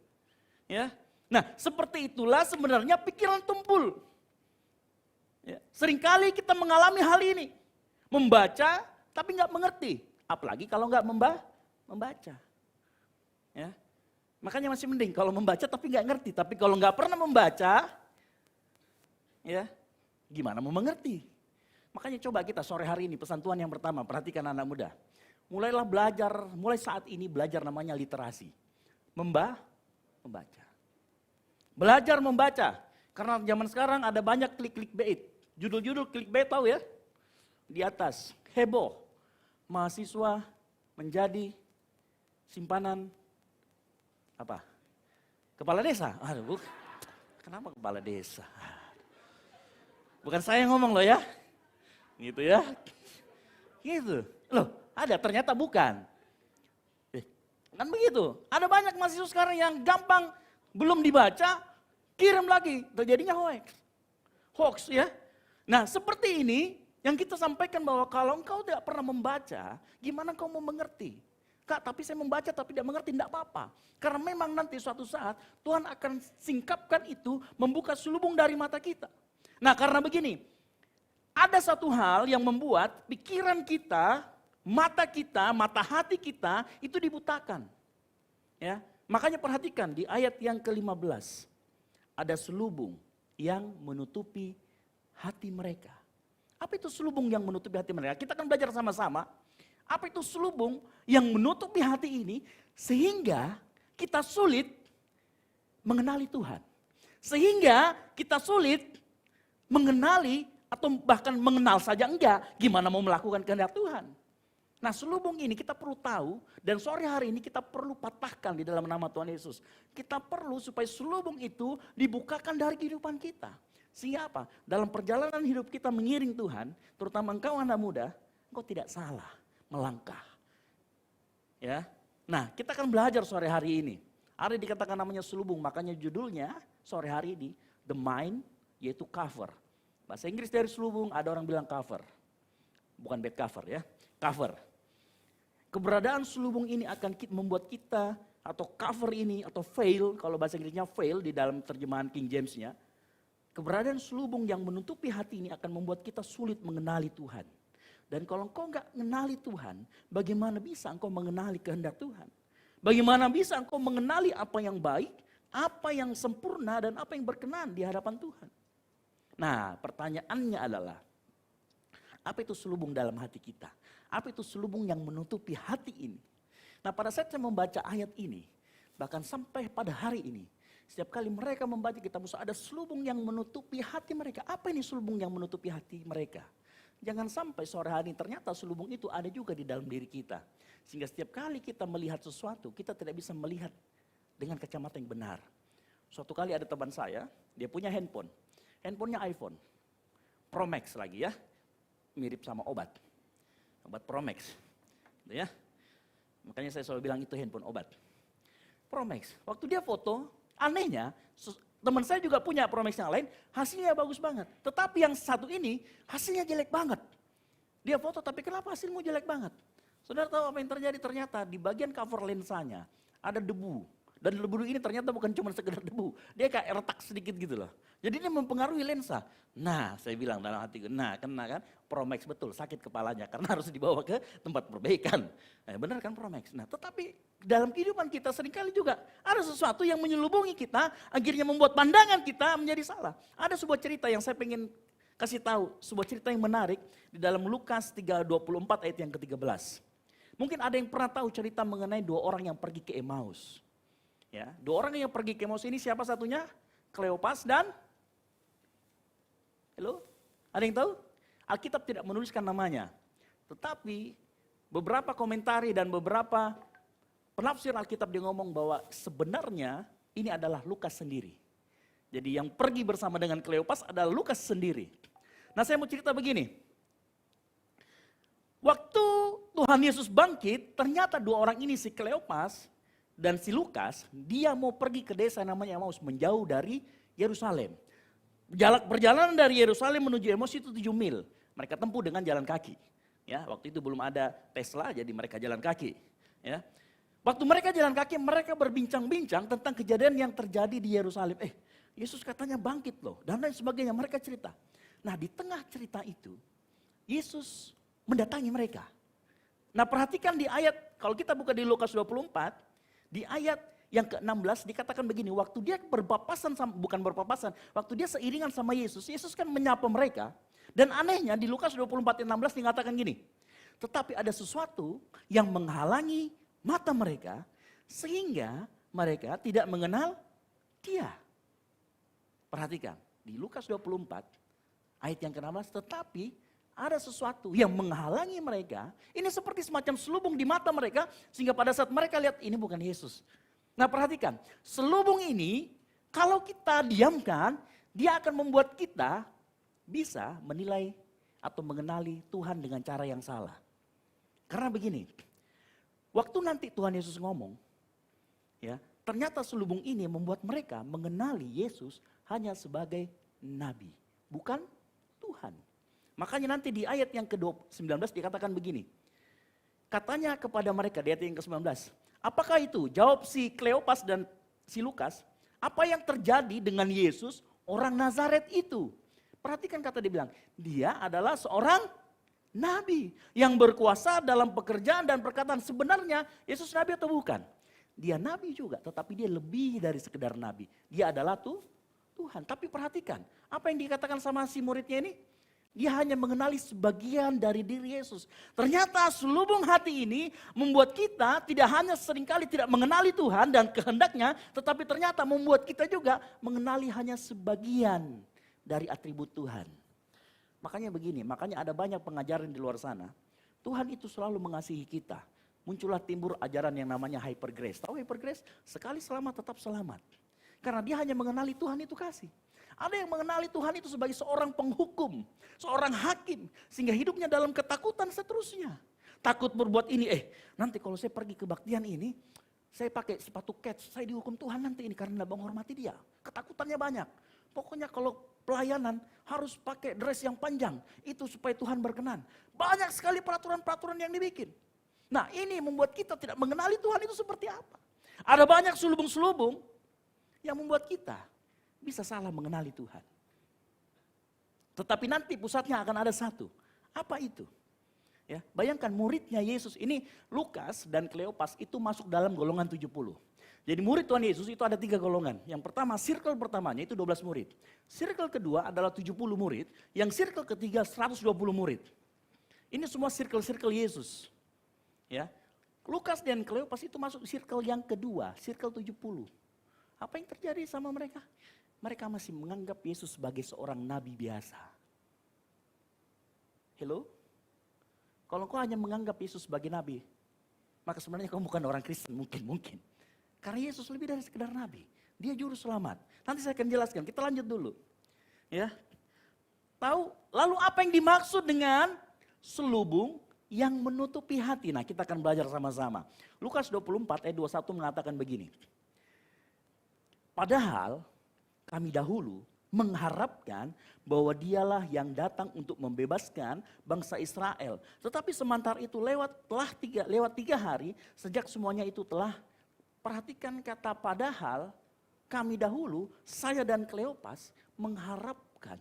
S5: Ya, nah seperti itulah sebenarnya pikiran tumpul. Ya, seringkali kita mengalami hal ini, membaca tapi nggak mengerti, apalagi kalau nggak membaca. Ya. Makanya masih mending kalau membaca tapi nggak ngerti. Tapi kalau nggak pernah membaca, ya gimana mau mengerti? Makanya coba kita sore hari ini pesan Tuhan yang pertama, perhatikan anak muda. Mulailah belajar, mulai saat ini belajar namanya literasi. Membaca. Belajar membaca. Karena zaman sekarang ada banyak clickbait. Judul-judul clickbait tahu ya? Di atas, heboh. Mahasiswa menjadi simpanan apa? Kepala desa? Aduh, kenapa kepala desa? Bukan saya yang ngomong loh ya. Gitu ya. Gitu. Loh, ada ternyata bukan. Kan begitu. Ada banyak mahasiswa sekarang yang gampang belum dibaca, kirim lagi. Terjadinya hoax ya. Nah seperti ini yang kita sampaikan bahwa kalau engkau tidak pernah membaca, gimana engkau mau mengerti? Kak, tapi saya membaca tapi tidak mengerti, tidak apa-apa. Karena memang nanti suatu saat Tuhan akan singkapkan itu, membuka selubung dari mata kita. Nah karena begini, ada satu hal yang membuat pikiran kita, mata hati kita itu dibutakan. Ya, makanya perhatikan di ayat yang ke-15. Ada selubung yang menutupi hati mereka. Apa itu selubung yang menutupi hati mereka? Kita akan belajar sama-sama. Apa itu selubung yang menutupi hati ini sehingga kita sulit mengenali Tuhan. Sehingga kita sulit mengenali atau bahkan mengenal saja enggak, gimana mau melakukan kehendak Tuhan. Nah selubung ini kita perlu tahu dan sore hari ini kita perlu patahkan di dalam nama Tuhan Yesus. Kita perlu supaya selubung itu dibukakan dari kehidupan kita. Sehingga apa? Dalam perjalanan hidup kita mengiring Tuhan, terutama engkau anak muda, engkau tidak salah melangkah. Ya. Nah, kita akan belajar sore hari ini. Ada dikatakan namanya selubung, makanya judulnya sore hari ini The Mind, yaitu cover. Bahasa Inggris dari selubung ada orang bilang cover. Bukan bed cover ya, cover. Keberadaan selubung ini akan membuat kita atau cover ini atau veil, kalau bahasa Inggrisnya veil di dalam terjemahan King James-nya. Keberadaan selubung yang menutupi hati ini akan membuat kita sulit mengenali Tuhan. Dan kalau engkau enggak mengenali Tuhan, bagaimana bisa engkau mengenali kehendak Tuhan? Bagaimana bisa engkau mengenali apa yang baik, apa yang sempurna, dan apa yang berkenan di hadapan Tuhan? Nah pertanyaannya adalah, Apa itu selubung dalam hati kita? Apa itu selubung yang menutupi hati ini? Nah pada saat saya membaca ayat ini, bahkan sampai pada hari ini, setiap kali mereka membaca kitab Musa ada selubung yang menutupi hati mereka. Apa ini selubung yang menutupi hati mereka? Jangan sampai sore hari ini ternyata selubung itu ada juga di dalam diri kita. Sehingga setiap kali kita melihat sesuatu, kita tidak bisa melihat dengan kacamata yang benar. Suatu kali ada teman saya, dia punya handphone. Handphonenya iPhone. Pro Max lagi ya. Mirip sama obat Pro Max, gitu ya. Makanya saya selalu bilang itu handphone obat. Pro Max, waktu dia foto, anehnya teman saya juga punya Pro Max yang lain, hasilnya bagus banget. Tetapi yang satu ini hasilnya jelek banget. Dia foto tapi kenapa hasilmu jelek banget? Saudara tahu apa yang terjadi? Ternyata di bagian cover lensanya ada debu. Dan debu ini ternyata bukan cuma sekedar debu, dia kayak retak sedikit gitu loh. Jadi ini mempengaruhi lensa. Nah saya bilang dalam hatiku, nah kena kan Pro Max betul sakit kepalanya karena harus dibawa ke tempat perbaikan. Benar kan Pro Max? Nah tetapi dalam kehidupan kita seringkali juga ada sesuatu yang menyelubungi kita, akhirnya membuat pandangan kita menjadi salah. Ada sebuah cerita yang saya pengen kasih tahu, sebuah cerita yang menarik di dalam Lukas 3:24 ayat yang ke-13. Mungkin ada yang pernah tahu cerita mengenai 2 orang yang pergi ke Emmaus. Ya, 2 orang yang pergi ke Emmaus ini siapa satunya? Kleopas dan halo? Ada yang tahu? Alkitab tidak menuliskan namanya. Tetapi beberapa komentari dan beberapa penafsir Alkitab dia ngomong bahwa sebenarnya ini adalah Lukas sendiri. Jadi yang pergi bersama dengan Kleopas adalah Lukas sendiri. Nah saya mau cerita begini. Waktu Tuhan Yesus bangkit, ternyata 2 orang ini si Kleopas dan si Lukas, dia mau pergi ke desa namanya Emmaus, menjauh dari Yerusalem. Perjalanan dari Yerusalem menuju Emmaus itu 7 mil. Mereka tempuh dengan jalan kaki. Ya, waktu itu belum ada Tesla, jadi mereka jalan kaki. Ya. Waktu mereka jalan kaki, mereka berbincang-bincang tentang kejadian yang terjadi di Yerusalem. Yesus katanya bangkit loh, dan lain sebagainya. Mereka cerita. Nah di tengah cerita itu, Yesus mendatangi mereka. Nah perhatikan di ayat, kalau kita buka di Lukas 24, di ayat yang ke-16 dikatakan begini, waktu dia waktu dia seiringan sama Yesus, Yesus kan menyapa mereka. Dan anehnya di Lukas 24 ayat 16 dikatakan gini, tetapi ada sesuatu yang menghalangi mata mereka, sehingga mereka tidak mengenal dia. Perhatikan, di Lukas 24 ayat yang ke-16, tetapi ada sesuatu yang menghalangi mereka, ini seperti semacam selubung di mata mereka, sehingga pada saat mereka lihat ini bukan Yesus. Nah perhatikan, selubung ini kalau kita diamkan, dia akan membuat kita bisa menilai atau mengenali Tuhan dengan cara yang salah. Karena begini, waktu nanti Tuhan Yesus ngomong, ya ternyata selubung ini membuat mereka mengenali Yesus hanya sebagai nabi, bukan Tuhan. Makanya nanti di ayat yang ke-19 dikatakan begini. Katanya kepada mereka di ayat yang ke-19. Apakah itu? Jawab si Kleopas dan si Lukas. Apa yang terjadi dengan Yesus orang Nazaret itu? Perhatikan kata dia bilang. Dia adalah seorang nabi yang berkuasa dalam pekerjaan dan perkataan. Sebenarnya Yesus nabi atau bukan? Dia nabi juga, tetapi dia lebih dari sekedar nabi. Dia adalah Tuhan. Tapi perhatikan, apa yang dikatakan sama si muridnya ini? Dia hanya mengenali sebagian dari diri Yesus. Ternyata selubung hati ini membuat kita tidak hanya seringkali tidak mengenali Tuhan dan kehendaknya, tetapi ternyata membuat kita juga mengenali hanya sebagian dari atribut Tuhan. Makanya begini, makanya ada banyak pengajaran di luar sana. Tuhan itu selalu mengasihi kita. Muncullah timbul ajaran yang namanya hyper grace. Tahu hyper grace? Sekali selamat tetap selamat. Karena dia hanya mengenali Tuhan itu kasih. Ada yang mengenali Tuhan itu sebagai seorang penghukum, seorang hakim. Sehingga hidupnya dalam ketakutan seterusnya. Takut berbuat ini, nanti kalau saya pergi kebaktian ini, saya pakai sepatu kets, saya dihukum Tuhan nanti ini karena tidak menghormati dia. Ketakutannya banyak. Pokoknya kalau pelayanan harus pakai dress yang panjang, itu supaya Tuhan berkenan. Banyak sekali peraturan-peraturan yang dibikin. Nah ini membuat kita tidak mengenali Tuhan itu seperti apa. Ada banyak selubung-selubung yang membuat kita bisa salah mengenali Tuhan. Tetapi nanti pusatnya akan ada satu. Apa itu? Ya, bayangkan muridnya Yesus ini Lukas dan Kleopas itu masuk dalam golongan 70. Jadi murid Tuhan Yesus itu ada 3 golongan. Yang pertama, circle pertamanya itu 12 murid. Circle kedua adalah 70 murid. Yang circle ketiga 120 murid. Ini semua circle-circle Yesus. Ya. Lukas dan Kleopas itu masuk circle yang kedua, circle 70. Apa yang terjadi sama mereka? Mereka masih menganggap Yesus sebagai seorang nabi biasa. Hello? Kalau kau hanya menganggap Yesus sebagai nabi, maka sebenarnya kau bukan orang Kristen, mungkin. Karena Yesus lebih dari sekedar nabi. Dia juru selamat. Nanti saya akan jelaskan, kita lanjut dulu. Ya. Tahu, lalu apa yang dimaksud dengan selubung yang menutupi hati? Nah, kita akan belajar sama-sama. Lukas 24 ayat 21 mengatakan begini. Padahal kami dahulu mengharapkan bahwa dialah yang datang untuk membebaskan bangsa Israel. Tetapi sementara itu lewat 3 hari sejak semuanya itu telah, perhatikan kata padahal, kami dahulu, saya dan Kleopas mengharapkan.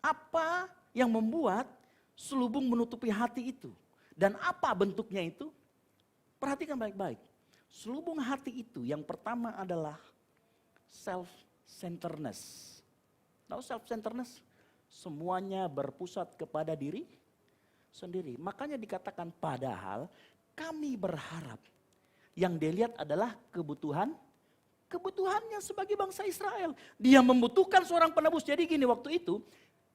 S5: Apa yang membuat selubung menutupi hati itu? Dan apa bentuknya itu? Perhatikan baik-baik. Selubung hati itu yang pertama adalah self-centeredness. Tahu self-centeredness? Semuanya berpusat kepada diri sendiri. Makanya dikatakan padahal kami berharap. Yang dilihat adalah kebutuhannya sebagai bangsa Israel. Dia membutuhkan seorang penebus. Jadi gini, waktu itu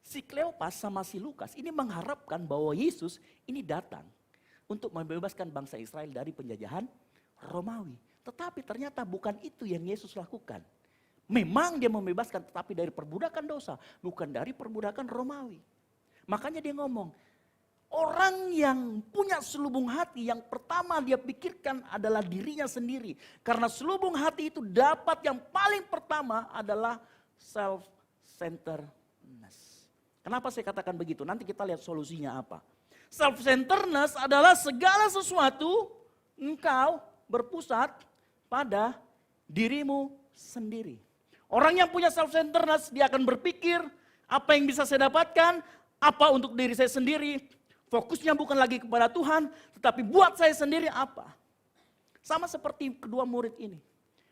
S5: si Kleopas sama si Lukas ini mengharapkan bahwa Yesus ini datang untuk membebaskan bangsa Israel dari penjajahan Romawi. Tetapi ternyata bukan itu yang Yesus lakukan. Memang dia membebaskan, tetapi dari perbudakan dosa, bukan dari perbudakan Romawi. Makanya dia ngomong, orang yang punya selubung hati yang pertama dia pikirkan adalah dirinya sendiri. Karena selubung hati itu dapat yang paling pertama adalah self-centeredness. Kenapa saya katakan begitu? Nanti kita lihat solusinya apa. Self-centeredness adalah segala sesuatu engkau berpusat pada dirimu sendiri. Orang yang punya self-centeredness, dia akan berpikir apa yang bisa saya dapatkan, apa untuk diri saya sendiri. Fokusnya bukan lagi kepada Tuhan, tetapi buat saya sendiri apa. Sama seperti kedua murid ini.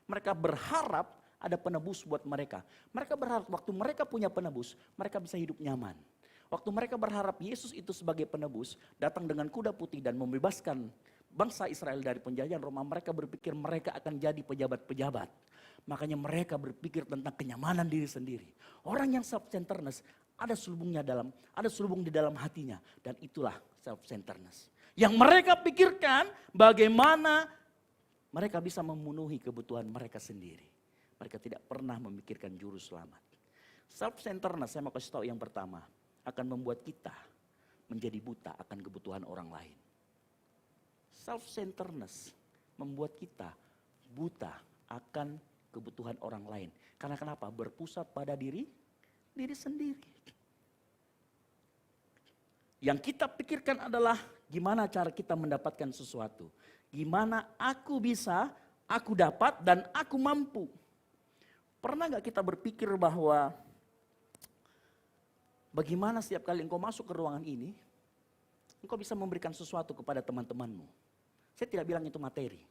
S5: Mereka berharap ada penebus buat mereka. Mereka berharap waktu mereka punya penebus, mereka bisa hidup nyaman. Waktu mereka berharap Yesus itu sebagai penebus, datang dengan kuda putih dan membebaskan bangsa Israel dari penjajahan Roma, mereka berpikir mereka akan jadi pejabat-pejabat. Makanya mereka berpikir tentang kenyamanan diri sendiri. Orang yang self-centeredness ada selubung di dalam hatinya, dan itulah self-centeredness. Yang mereka pikirkan bagaimana mereka bisa memenuhi kebutuhan mereka sendiri. Mereka tidak pernah memikirkan juru selamat. Self-centeredness, saya mau kasih tahu yang pertama, akan membuat kita menjadi buta akan kebutuhan orang lain. Self-centeredness membuat kita buta akan kebutuhan orang lain. Karena kenapa? Berpusat pada diri sendiri. Yang kita pikirkan adalah gimana cara kita mendapatkan sesuatu. Gimana aku bisa, aku dapat dan aku mampu. Pernah gak kita berpikir bahwa bagaimana setiap kali engkau masuk ke ruangan ini, engkau bisa memberikan sesuatu kepada teman-temanmu. Saya tidak bilang itu materi.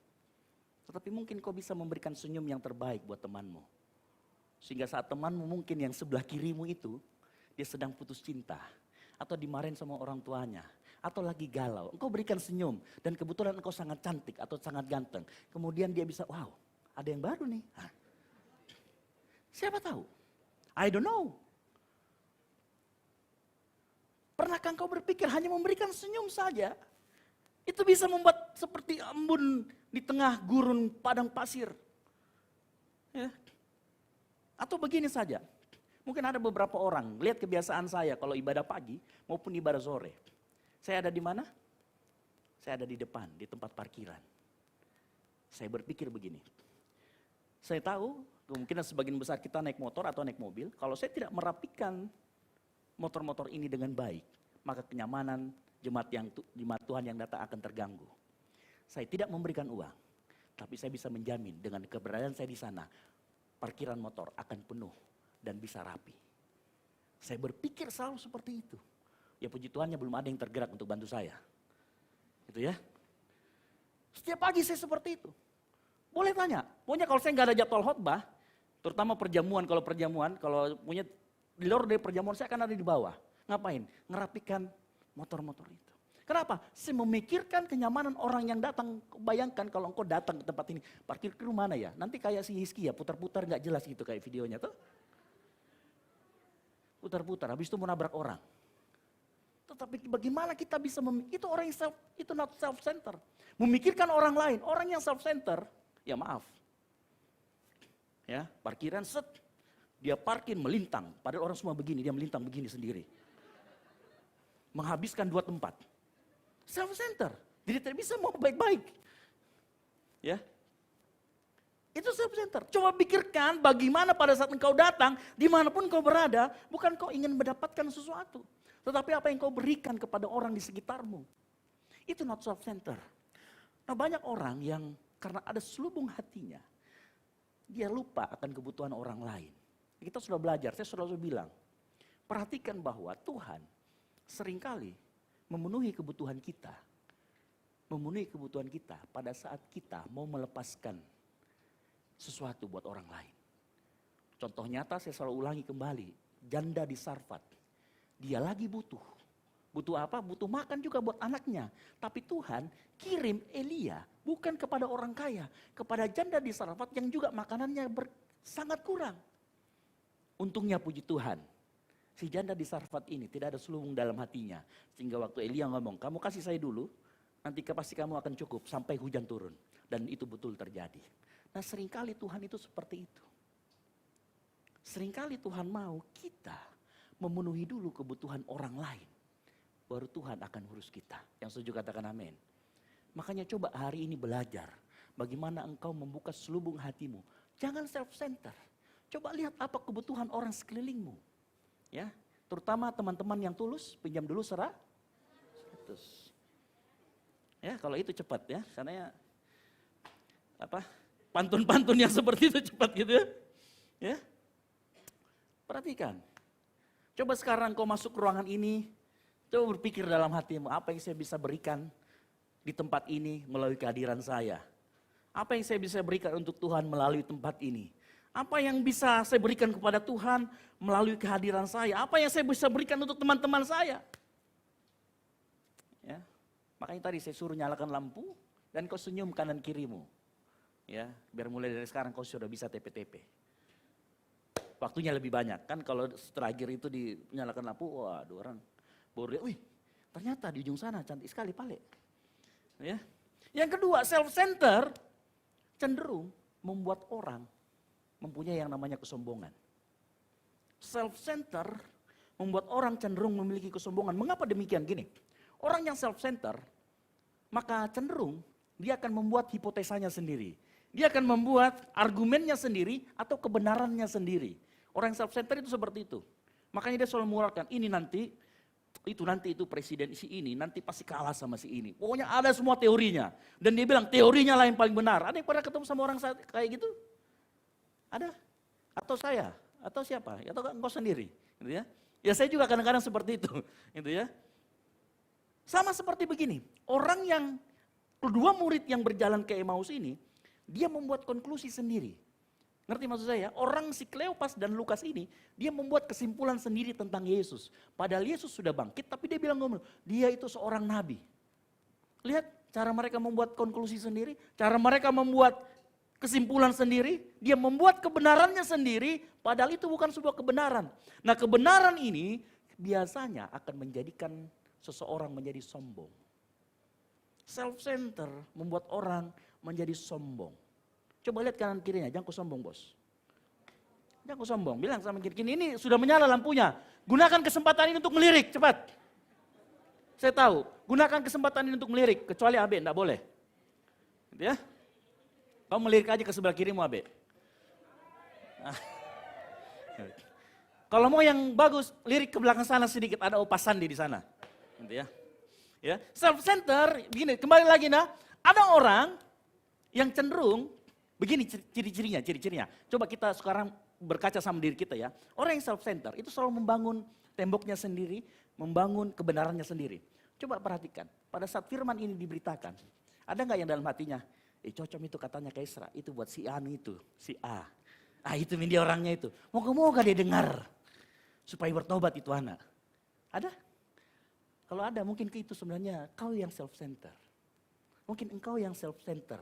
S5: Tetapi mungkin kau bisa memberikan senyum yang terbaik buat temanmu. Sehingga saat temanmu mungkin yang sebelah kirimu itu, dia sedang putus cinta. Atau dimarahin sama orang tuanya. Atau lagi galau. Engkau berikan senyum. Dan kebetulan engkau sangat cantik atau sangat ganteng. Kemudian dia bisa, wow, ada yang baru nih. Hah? Siapa tahu? I don't know. Pernahkah engkau berpikir hanya memberikan senyum saja? Itu bisa membuat seperti embun di tengah gurun padang pasir. Ya. Atau begini saja, mungkin ada beberapa orang, lihat kebiasaan saya kalau ibadah pagi maupun ibadah sore. Saya ada di mana? Saya ada di depan, di tempat parkiran. Saya berpikir begini, saya tahu kemungkinan sebagian besar kita naik motor atau naik mobil, kalau saya tidak merapikan motor-motor ini dengan baik, maka kenyamanan jemaat Tuhan yang datang akan terganggu. Saya tidak memberikan uang, tapi saya bisa menjamin dengan keberadaan saya di sana, parkiran motor akan penuh dan bisa rapi. Saya berpikir selalu seperti itu. Ya puji Tuhannya belum ada yang tergerak untuk bantu saya. Gitu ya. Setiap pagi saya seperti itu. Boleh tanya, pokoknya kalau saya nggak ada jadwal khotbah, terutama perjamuan, kalau punya di luar dari perjamuan saya akan ada di bawah. Ngapain? Ngerapikan motor-motor itu. Kenapa? Saya memikirkan kenyamanan orang yang datang. Bayangkan kalau engkau datang ke tempat ini, parkir ke mana ya? Nanti kayak si Hizkia, putar-putar nggak jelas gitu kayak videonya tuh. Putar-putar, habis itu mau nabrak orang. Tetapi bagaimana kita bisa itu orang yang itu not self-center. Memikirkan orang lain, orang yang self-center, ya maaf. Ya, parkiran set, dia parkir melintang, padahal orang semua begini, dia melintang begini sendiri. Menghabiskan 2 tempat. Self-center, jadi tidak bisa mau baik-baik. Ya, itu self-center. Coba pikirkan bagaimana pada saat engkau datang, dimanapun kau berada, bukan kau ingin mendapatkan sesuatu. Tetapi apa yang kau berikan kepada orang di sekitarmu. Itu not self-center. Nah banyak orang yang karena ada selubung hatinya, dia lupa akan kebutuhan orang lain. Kita sudah belajar, saya selalu bilang, perhatikan bahwa Tuhan seringkali memenuhi kebutuhan kita. Memenuhi kebutuhan kita pada saat kita mau melepaskan sesuatu buat orang lain. Contoh nyata saya selalu ulangi kembali, janda di Sarfat. Dia lagi butuh. Butuh apa? Butuh makan juga buat anaknya. Tapi Tuhan kirim Elia bukan kepada orang kaya, kepada janda di Sarfat yang juga makanannya sangat kurang. Untungnya puji Tuhan, si janda di Sarfat ini tidak ada selubung dalam hatinya. Sehingga waktu Elia ngomong, kamu kasih saya dulu, nanti pasti kamu akan cukup sampai hujan turun. Dan itu betul terjadi. Nah seringkali Tuhan itu seperti itu. Seringkali Tuhan mau kita memenuhi dulu kebutuhan orang lain. Baru Tuhan akan urus kita. Yang setuju katakan amin. Makanya coba hari ini belajar. Bagaimana engkau membuka selubung hatimu. Jangan self-center. Coba lihat apa kebutuhan orang sekelilingmu. Ya, terutama teman-teman yang tulus, pinjam dulu 100. Ya, kalau itu cepat ya, karena ya pantun-pantun yang seperti itu cepat gitu ya. Ya. Perhatikan. Coba sekarang kau masuk ke ruangan ini, coba berpikir dalam hatimu, apa yang saya bisa berikan di tempat ini melalui kehadiran saya? Apa yang saya bisa berikan untuk Tuhan melalui tempat ini? Apa yang bisa saya berikan kepada Tuhan melalui kehadiran saya? Apa yang saya bisa berikan untuk teman-teman saya? Ya, makanya tadi saya suruh nyalakan lampu dan kau senyum kanan kirimu. Ya, biar mulai dari sekarang kau sudah bisa TP-TP. Waktunya lebih banyak kan kalau terakhir itu dinyalakan lampu, wah 2 orang baru lihat, wih ternyata di ujung sana cantik sekali Pale. Ya. Yang kedua, self-center cenderung membuat orang mempunyai yang namanya kesombongan. Self-center membuat orang cenderung memiliki kesombongan. Mengapa demikian? Gini, orang yang self-center maka cenderung dia akan membuat hipotesanya sendiri. Dia akan membuat argumennya sendiri atau kebenarannya sendiri. Orang yang self-center itu seperti itu. Makanya dia selalu mengeluarkan ini nanti itu presiden si ini nanti pasti kalah sama si ini. Pokoknya ada semua teorinya. Dan dia bilang teorinya lah yang paling benar. Ada yang pernah ketemu sama orang kayak gitu? Ada? Atau saya? Atau siapa? Atau engkau sendiri? Gitu ya. Ya saya juga kadang-kadang seperti itu. Gitu ya. Sama seperti begini. Orang yang kedua murid yang berjalan ke Emmaus ini, dia membuat konklusi sendiri. Ngerti maksud saya? Orang si Kleopas dan Lukas ini, dia membuat kesimpulan sendiri tentang Yesus. Padahal Yesus sudah bangkit, tapi dia bilang ngomong, dia itu seorang nabi. Lihat cara mereka membuat konklusi sendiri, cara mereka membuat kesimpulan sendiri, dia membuat kebenarannya sendiri, padahal itu bukan sebuah kebenaran. Nah kebenaran ini biasanya akan menjadikan seseorang menjadi sombong. Self-center membuat orang menjadi sombong. Coba lihat kanan kirinya, jangan kau sombong bos. Jangan kau sombong, bilang sama kiri ini sudah menyala lampunya. Gunakan kesempatan ini untuk melirik, cepat. Saya tahu, gunakan kesempatan ini untuk melirik, kecuali Abe, enggak boleh. Gitu ya. Kau melirik aja ke sebelah kirimu Abe. Nah. Kalau mau yang bagus, lirik ke belakang sana sedikit, ada Opa Sandi di sana. Gitu ya. Ya, self-center, begini, kembali lagi ada orang yang cenderung, begini ciri-cirinya. Coba kita sekarang berkaca sama diri kita ya. Orang yang self-center itu selalu membangun temboknya sendiri, membangun kebenarannya sendiri. Coba perhatikan, pada saat firman ini diberitakan, ada nggak yang dalam hatinya, cocok itu katanya ke Esra, itu buat si Anu itu, si A. Itu dia orangnya itu. Moga-moga dia dengar, supaya bertobat itu anak. Ada? Kalau ada mungkin itu sebenarnya kau yang self-center. Mungkin engkau yang self-center.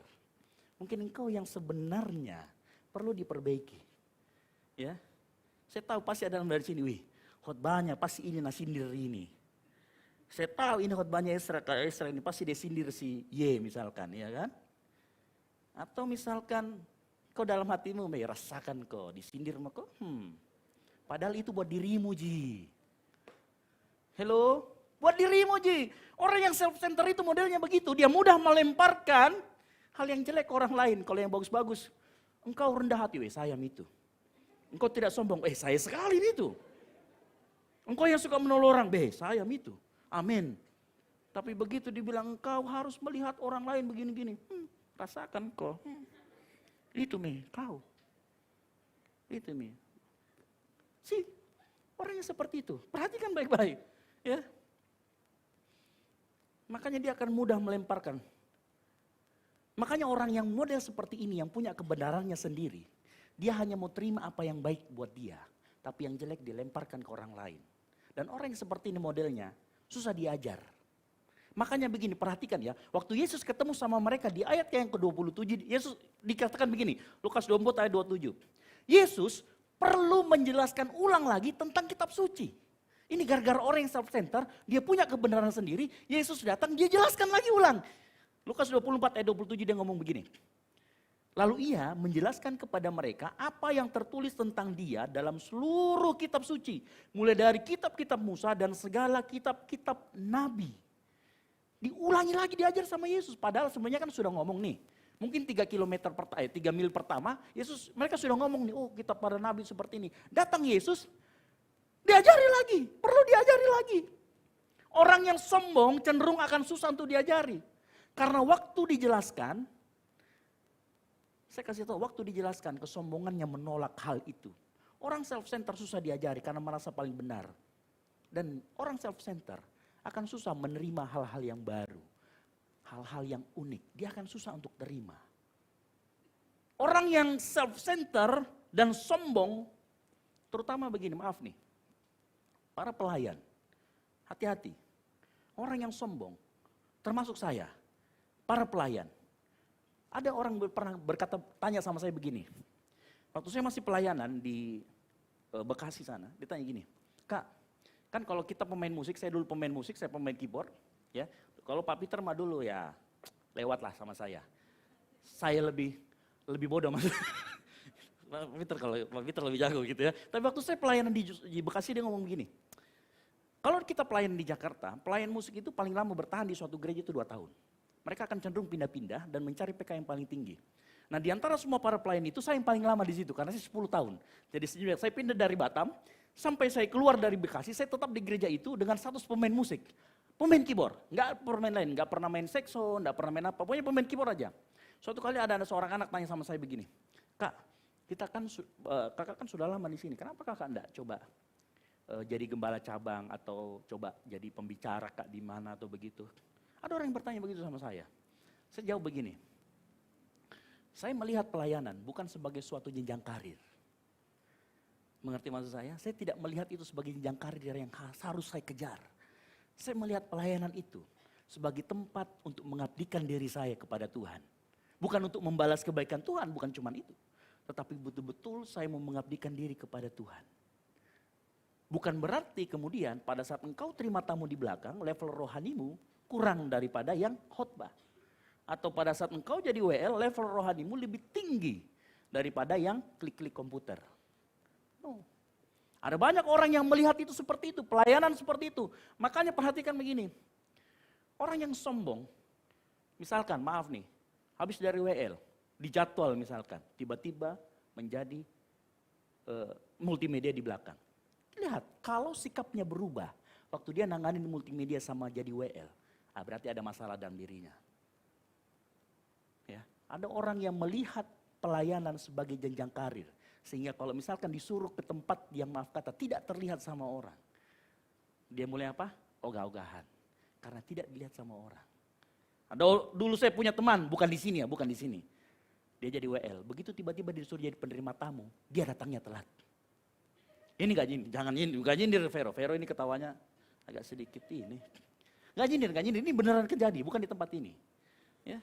S5: Mungkin engkau yang sebenarnya perlu diperbaiki. Ya, saya tahu pasti ada dari sini, wih, khotbahnya pasti ini sindir ini. Saya tahu ini khotbahnya Esra ini pasti dia sindir si Y misalkan, ya kan? Atau misalkan kau dalam hatimu, rasakan kau disindir sama kau, padahal itu buat dirimu, Ji. Hello? Buat dirimu, Ji. Orang yang self-center itu modelnya begitu. Dia mudah melemparkan hal yang jelek ke orang lain. Kalau yang bagus-bagus, engkau rendah hati, sayang itu. Engkau tidak sombong, saya sekali itu. Engkau yang suka menolong orang, sayang itu. Amin. Tapi begitu dibilang engkau harus melihat orang lain begini-gini. Rasakan kau. Itu kau. Itu orang yang seperti itu. Perhatikan baik-baik. Ya. Makanya dia akan mudah melemparkan. Makanya orang yang model seperti ini, yang punya kebenarannya sendiri, dia hanya mau terima apa yang baik buat dia, tapi yang jelek dilemparkan ke orang lain. Dan orang yang seperti ini modelnya, susah diajar. Makanya begini, perhatikan ya, waktu Yesus ketemu sama mereka di ayat yang ke-27, Yesus dikatakan begini, Lukas 24 ayat 27. Yesus perlu menjelaskan ulang lagi tentang kitab suci. Ini gara-gara orang yang self-center, dia punya kebenaran sendiri, Yesus datang, dia jelaskan lagi ulang. Lukas 24 ayat 27 dia ngomong begini. Lalu ia menjelaskan kepada mereka apa yang tertulis tentang dia dalam seluruh kitab suci. Mulai dari kitab-kitab Musa dan segala kitab-kitab Nabi. Diulangi lagi diajar sama Yesus. Padahal sebenarnya kan sudah ngomong nih. Mungkin 3 mil pertama, mereka sudah ngomong nih, kitab para Nabi seperti ini. Datang Yesus, diajari lagi, perlu diajari lagi. Orang yang sombong cenderung akan susah untuk diajari. Karena waktu dijelaskan, saya kasih tahu, waktu dijelaskan kesombongannya menolak hal itu. Orang self-center susah diajari karena merasa paling benar. Dan orang self-center akan susah menerima hal-hal yang baru. Hal-hal yang unik, dia akan susah untuk terima. Orang yang self-center dan sombong, terutama begini, maaf nih. Para pelayan, hati-hati. Orang yang sombong, termasuk saya, para pelayan. Ada orang pernah tanya sama saya begini. Waktu saya masih pelayanan di Bekasi sana, dia tanya gini, Kak, kan kalau kita pemain musik, saya dulu pemain musik, saya pemain keyboard, ya. Kalau Pak Peter mah dulu ya lewatlah sama saya. Saya lebih bodoh mas. Pak Peter lebih jago gitu ya. Tapi waktu saya pelayanan di Bekasi dia ngomong begini. Kalau kita pelayanan di Jakarta, pelayan musik itu paling lama bertahan di suatu gereja itu 2 tahun. Mereka akan cenderung pindah-pindah dan mencari PK yang paling tinggi. Nah di antara semua para pelayan itu saya yang paling lama di situ karena saya 10 tahun. Jadi saya pindah dari Batam sampai saya keluar dari Bekasi, saya tetap di gereja itu dengan status pemain musik. Pemain keyboard, nggak pemain lain, nggak pernah main saxophone, nggak pernah main apa, pokoknya pemain keyboard aja. Suatu kali ada seorang anak tanya sama saya begini, Kak, kakak kan sudah lama di sini, kenapa kakak enggak coba jadi gembala cabang atau coba jadi pembicara Kak di mana atau begitu? Ada orang yang bertanya begitu sama saya. Saya jawab begini, saya melihat pelayanan bukan sebagai suatu jenjang karir. Mengerti maksud saya? Saya tidak melihat itu sebagai jenjang karir yang harus saya kejar. Saya melihat pelayanan itu sebagai tempat untuk mengabdikan diri saya kepada Tuhan. Bukan untuk membalas kebaikan Tuhan, bukan cuma itu. Tetapi betul-betul saya mau mengabdikan diri kepada Tuhan. Bukan berarti kemudian pada saat engkau terima tamu di belakang, level rohanimu kurang daripada yang khotbah. Atau pada saat engkau jadi WL, level rohanimu lebih tinggi daripada yang klik-klik komputer. No. Ada banyak orang yang melihat itu seperti itu, pelayanan seperti itu. Makanya perhatikan begini, orang yang sombong, misalkan maaf nih, habis dari WL, dijadwal misalkan, tiba-tiba menjadi multimedia di belakang. Lihat, kalau sikapnya berubah, waktu dia nanganin multimedia sama jadi WL, berarti ada masalah dalam dirinya. Ya, ada orang yang melihat pelayanan sebagai jenjang karir. Sehingga kalau misalkan disuruh ke tempat yang maaf kata tidak terlihat sama orang. Dia mulai apa? Ogah-ogahan. Karena tidak dilihat sama orang. Dulu saya punya teman, bukan di sini ya, bukan di sini. Dia jadi WL, begitu tiba-tiba disuruh jadi penerima tamu, dia datangnya telat. Ini gak nyindir, jangan nyindir, gak nyindir Vero ini ketawanya agak sedikit ini. Nggak nyindir, ini beneran terjadi, bukan di tempat ini. Ya.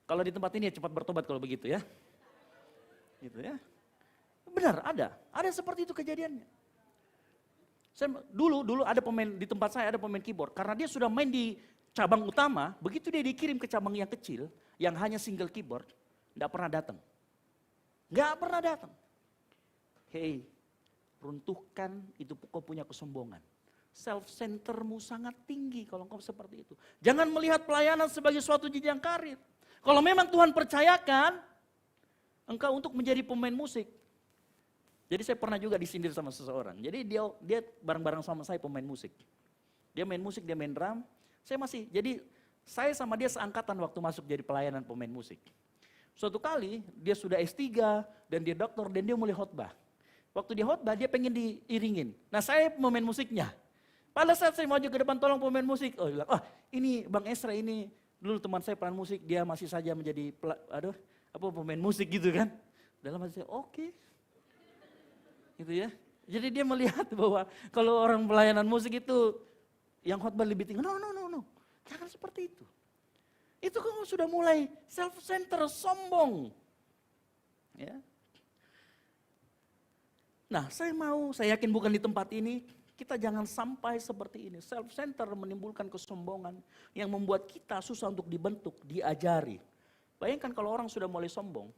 S5: Kalau di tempat ini ya cepat bertobat kalau begitu ya. Gitu ya. Benar, ada seperti itu kejadiannya. Dulu ada pemain di tempat saya, ada pemain keyboard. Karena dia sudah main di cabang utama, begitu dia dikirim ke cabang yang kecil, yang hanya single keyboard, nggak pernah datang. Nggak pernah datang. Hei, runtuhkan itu kau punya kesombongan. Self-centermu sangat tinggi kalau kau seperti itu. Jangan melihat pelayanan sebagai suatu jenjang karir. Kalau memang Tuhan percayakan engkau untuk menjadi pemain musik. Jadi saya pernah juga disindir sama seseorang. Jadi dia bareng-bareng sama saya pemain musik. Dia main musik, dia main drum. Saya sama dia seangkatan waktu masuk jadi pelayanan pemain musik. Suatu kali dia sudah S3 dan dia doktor dan dia mulai khotbah. Waktu dia khotbah dia pengen diiringin. Nah saya pemain musiknya. Pada saat saya maju ke depan tolong pemain musik. Oh bilang, ini Bang Esra ini dulu teman saya peran musik. Dia masih saja menjadi pemain musik gitu kan. Dalam hati saya oke. Gitu ya. Jadi dia melihat bahwa kalau orang pelayanan musik itu yang khotbah lebih tinggi. No. Jangan seperti itu. Itu kamu sudah mulai self-center, sombong. Ya. Nah, saya yakin bukan di tempat ini, kita jangan sampai seperti ini. Self-center menimbulkan kesombongan yang membuat kita susah untuk dibentuk, diajari. Bayangkan kalau orang sudah mulai sombong.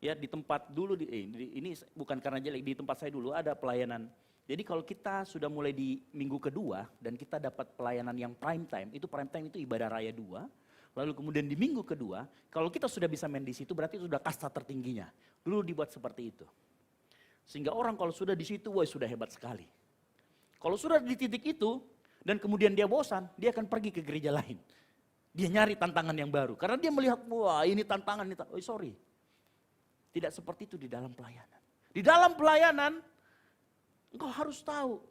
S5: Ya, di tempat dulu, ini bukan karena jelek, di tempat saya dulu ada pelayanan. Jadi kalau kita sudah mulai di minggu kedua dan kita dapat pelayanan yang prime time itu ibadah raya 2. Lalu kemudian di minggu kedua, kalau kita sudah bisa main di situ berarti itu sudah kasta tertingginya. Dulu dibuat seperti itu. Sehingga orang kalau sudah di situ, wah sudah hebat sekali. Kalau sudah di titik itu dan kemudian dia bosan, dia akan pergi ke gereja lain. Dia nyari tantangan yang baru. Karena dia melihat, wah ini tantangan. Sorry. Tidak seperti itu di dalam pelayanan. Di dalam pelayanan, engkau harus tahu.